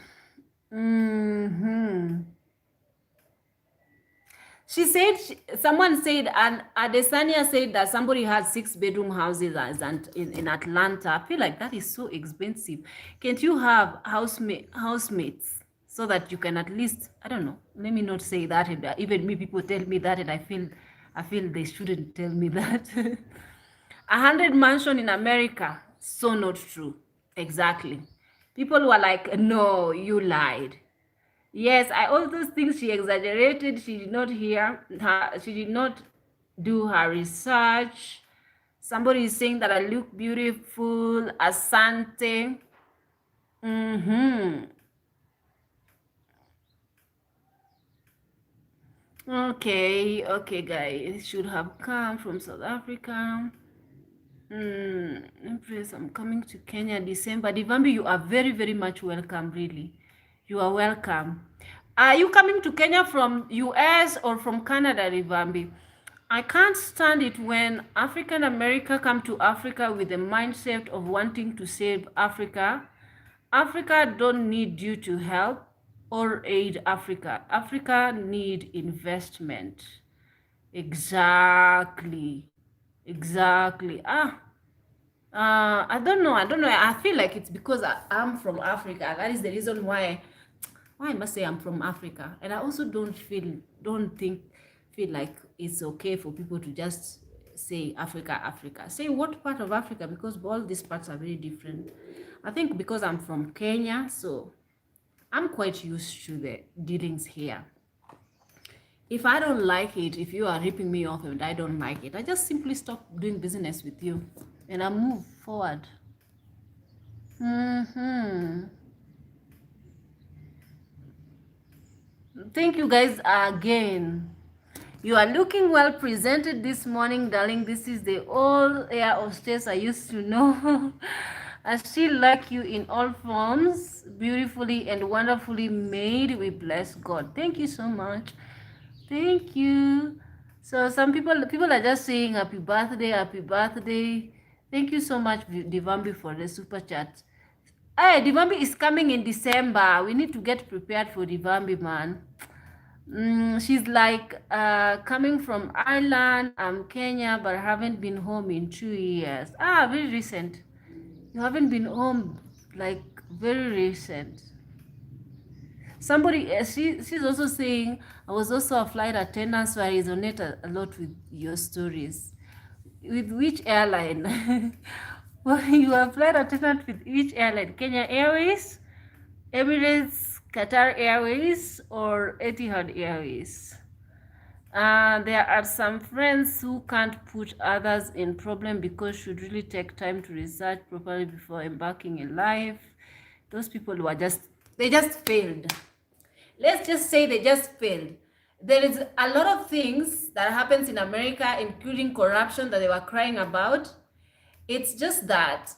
She said, someone said, and Adesanya said that somebody had 6-bedroom houses in Atlanta. I feel like that is so expensive. Can't you have housemates so that you can at least, I don't know, let me not say that. And even me, people tell me that, and I feel they shouldn't tell me that. 100 mansion in America, so not true. Exactly. People were like, no, you lied. Yes, all those things she exaggerated. She did not hear her. She did not do her research. Somebody is saying that I look beautiful. Asante. Okay, guys. Should have come from South Africa. Empress, I'm coming to Kenya December. Divambi, you are very, very much welcome, really. You are welcome. Are you coming to Kenya from US or from Canada, Divambi? I can't stand it when African America come to Africa with the mindset of wanting to save Africa. Africa don't need you to help or aid Africa. Africa need investment. Exactly. I don't know. I feel like it's because I'm from Africa. That is the reason why I must say I'm from Africa. And I also feel like it's okay for people to just say Africa. Say what part of Africa, because all these parts are very different. I think because I'm from Kenya, so I'm quite used to the dealings here. If I don't like it, if you are ripping me off and I don't like it, I just simply stop doing business with you and I move forward. Thank you guys again. You are looking well presented this morning, darling. This is the old air hostess I used to know. I still like you in all forms, beautifully and wonderfully made. We bless God. Thank you so much. Thank you. So some people are just saying happy birthday. Thank you so much, Divambi, for the super chat. Hey, Divambi is coming in December. We need to get prepared for Divambi, man. She's like coming from Ireland. I'm Kenya, but I haven't been home in 2 years. Very recent. You haven't been home, like very recent. Somebody, she's also saying, I was also a flight attendant, so I resonate a lot with your stories. With which airline? Well, you are a flight attendant with which airline? Kenya Airways, Emirates, Qatar Airways, or Etihad Airways? There are some friends who can't put others in problem because should really take time to research properly before embarking in life. Those people who are they just failed. Let's just say they just failed. There is a lot of things that happens in America, including corruption, that they were crying about. It's just that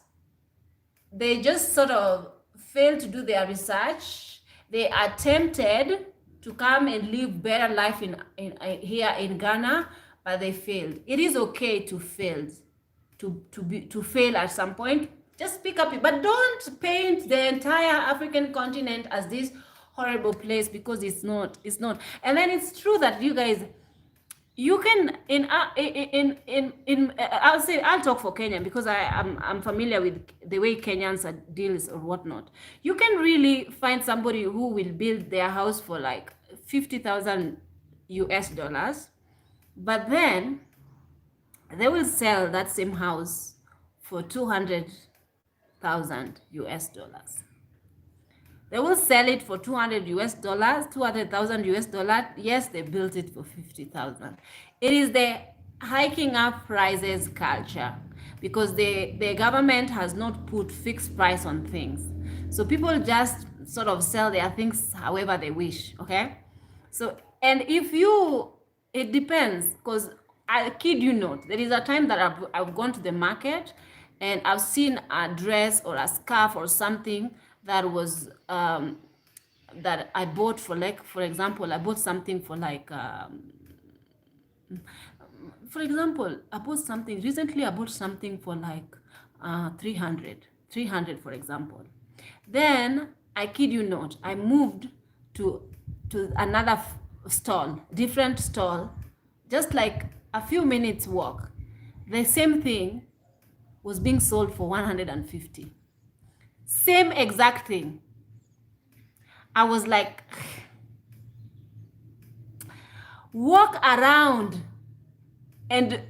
they just sort of failed to do their research. They attempted to come and live better life here in Ghana, but they failed. It is okay to fail, to fail at some point. Just pick up it, but don't paint the entire African continent as this horrible place, because it's not. And then it's true that you guys, you can I'll talk for Kenya because I'm familiar with the way Kenyans deals or whatnot. You can really find somebody who will build their house for like $50,000 US, but then they will sell that same house for $200,000 US. They will sell it for $200,000 US. Yes, they built it for $50,000. It is the hiking up prices culture, because the government has not put fixed price on things. So people just sort of sell their things however they wish, okay? So, and it depends, because I kid you not, there is a time that I've gone to the market and I've seen a dress or a scarf or something that was that I bought for, like, for example, I bought something for like for example, I bought something recently. I bought something for like 300 for example, Then, I kid you not, I moved to another stall, different stall, just like a few minutes walk. The same thing was being sold for 150. Same exact thing. I was like, walk around and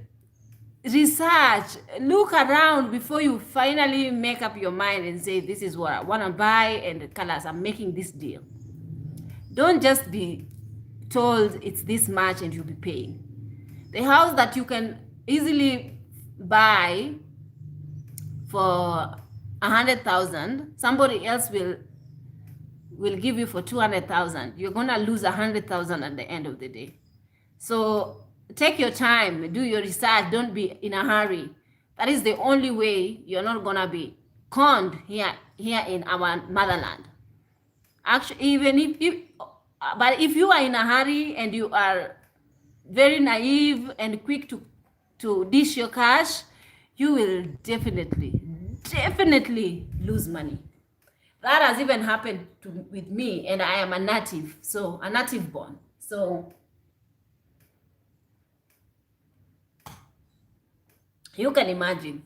research, look around before you finally make up your mind and say, this is what I want to buy and the colors, I'm making this deal. Don't just be told it's this much and you'll be paying. The house that you can easily buy for 100,000, somebody else will give you for 200,000. You're gonna lose 100,000 at the end of the day. So take your time, do your research, don't be in a hurry. That is the only way you're not gonna be conned here in our motherland. Actually, even but if you are in a hurry and you are very naive and quick to dish your cash, you will definitely lose money. That has even happened with me, and I am a native born. So you can imagine.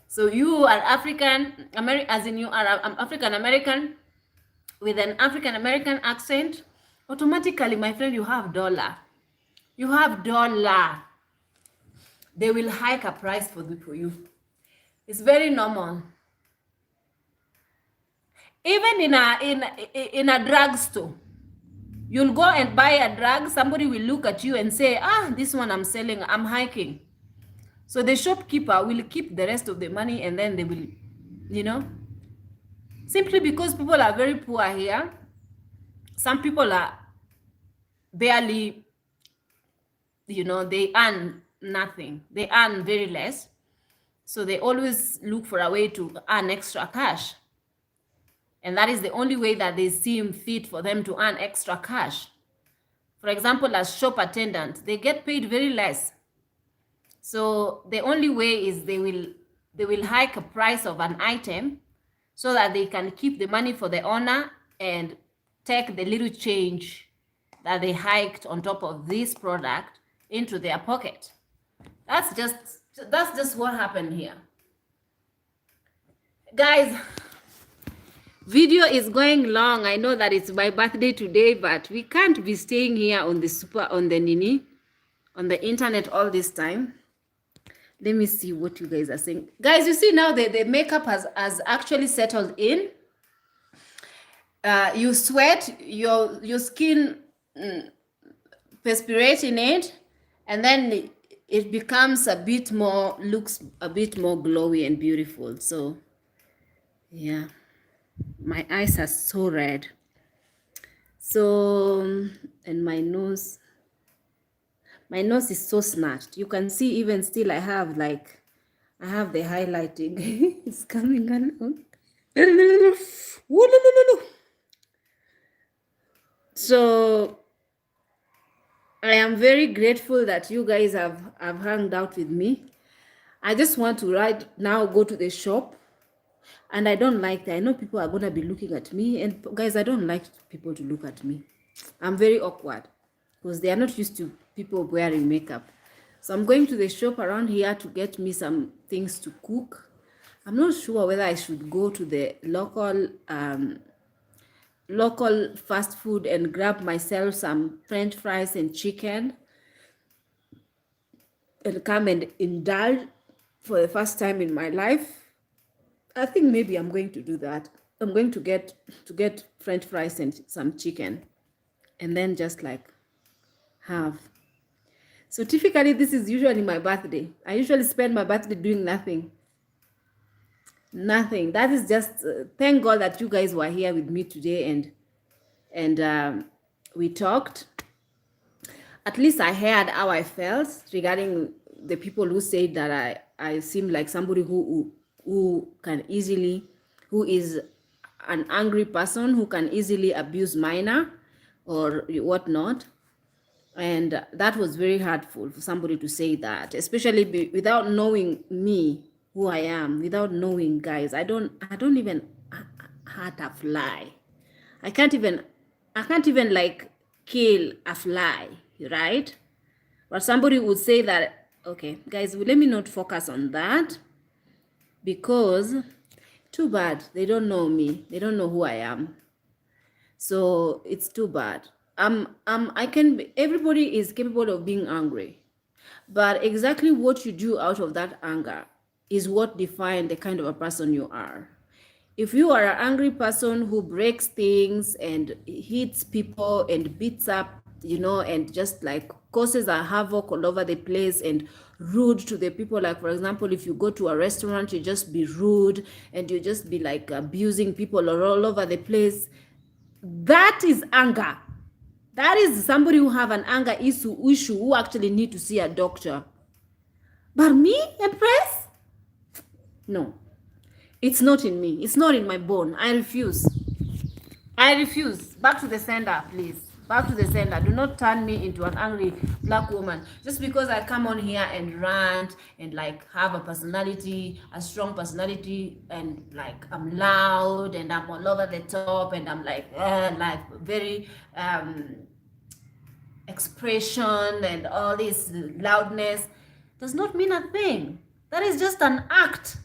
So you are African American, as in you are African American with an African American accent. Automatically, my friend, you have dollar. You have dollar. They will hike a price for you. It's very normal. Even in a drugstore, you'll go and buy a drug. Somebody will look at you and say, this one I'm selling, I'm hiking. So the shopkeeper will keep the rest of the money, and then they will, simply because people are very poor here. Some people are barely, they earn nothing. They earn very less. So they always look for a way to earn extra cash. And that is the only way that they seem fit for them to earn extra cash. For example, as shop attendants, they get paid very less. So the only way is they will hike a price of an item so that they can keep the money for the owner and take the little change that they hiked on top of this product into their pocket. That's just what happened here. Guys, video is going long. I know that it's my birthday today, but we can't be staying here on the internet all this time. Let me see what you guys are saying. Guys, you see now the makeup has actually settled in. You sweat, your skin perspirates in it, and then it becomes looks a bit more glowy and beautiful. So yeah, my eyes are so red. So, and my nose is so snatched. You can see even still I have the highlighting. It's coming along. So I am very grateful that you guys have hung out with me. I just want to right now go to the shop, and I don't like that. I know people are gonna be looking at me, and guys, I don't like people to look at me. I'm very awkward because they are not used to people wearing makeup. So I'm going to the shop around here to get me some things to cook. I'm not sure whether I should go to the local fast food and grab myself some French fries and chicken and come and indulge for the first time in my life. I think maybe I'm going to do that. I'm going to get French fries and some chicken, and then just like have. So typically this is usually my birthday. I usually spend my birthday doing nothing. That is just thank God that you guys were here with me today, and we talked. At least I heard how I felt regarding the people who said that I seem like somebody who is an angry person who can easily abuse minor or whatnot. And that was very hurtful for somebody to say that, especially without knowing me, who I am, without knowing, guys. I don't even hurt a fly. I can't even like kill a fly, right? But somebody would say that, okay, guys, let me not focus on that, because too bad, they don't know me. They don't know who I am. So it's too bad. Everybody is capable of being angry, but exactly what you do out of that anger is what defines the kind of a person you are. If you are an angry person who breaks things and hits people and beats up, and just like causes a havoc all over the place and rude to the people, like for example, if you go to a restaurant, you just be rude and you just be like abusing people all over the place, that is anger. That is somebody who have an anger issue who actually need to see a doctor. But me, Empress? No. It's not in me. It's not in my bone. I refuse. I refuse. Back to the sender, please. Back to the sender. Do not turn me into an angry black woman. Just because I come on here and rant and like have a personality, a strong personality, and like I'm loud and I'm all over the top and I'm like very expression and all this loudness does not mean a thing. That is just an act.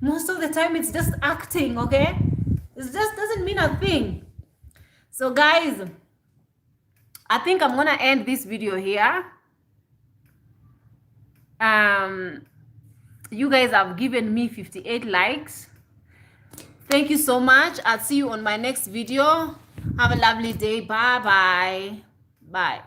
Most of the time it's just acting, okay? It just doesn't mean a thing. So guys, I think I'm gonna end this video here. You guys have given me 58 likes. Thank you so much. I'll see you on my next video. Have a lovely day. Bye bye. Bye.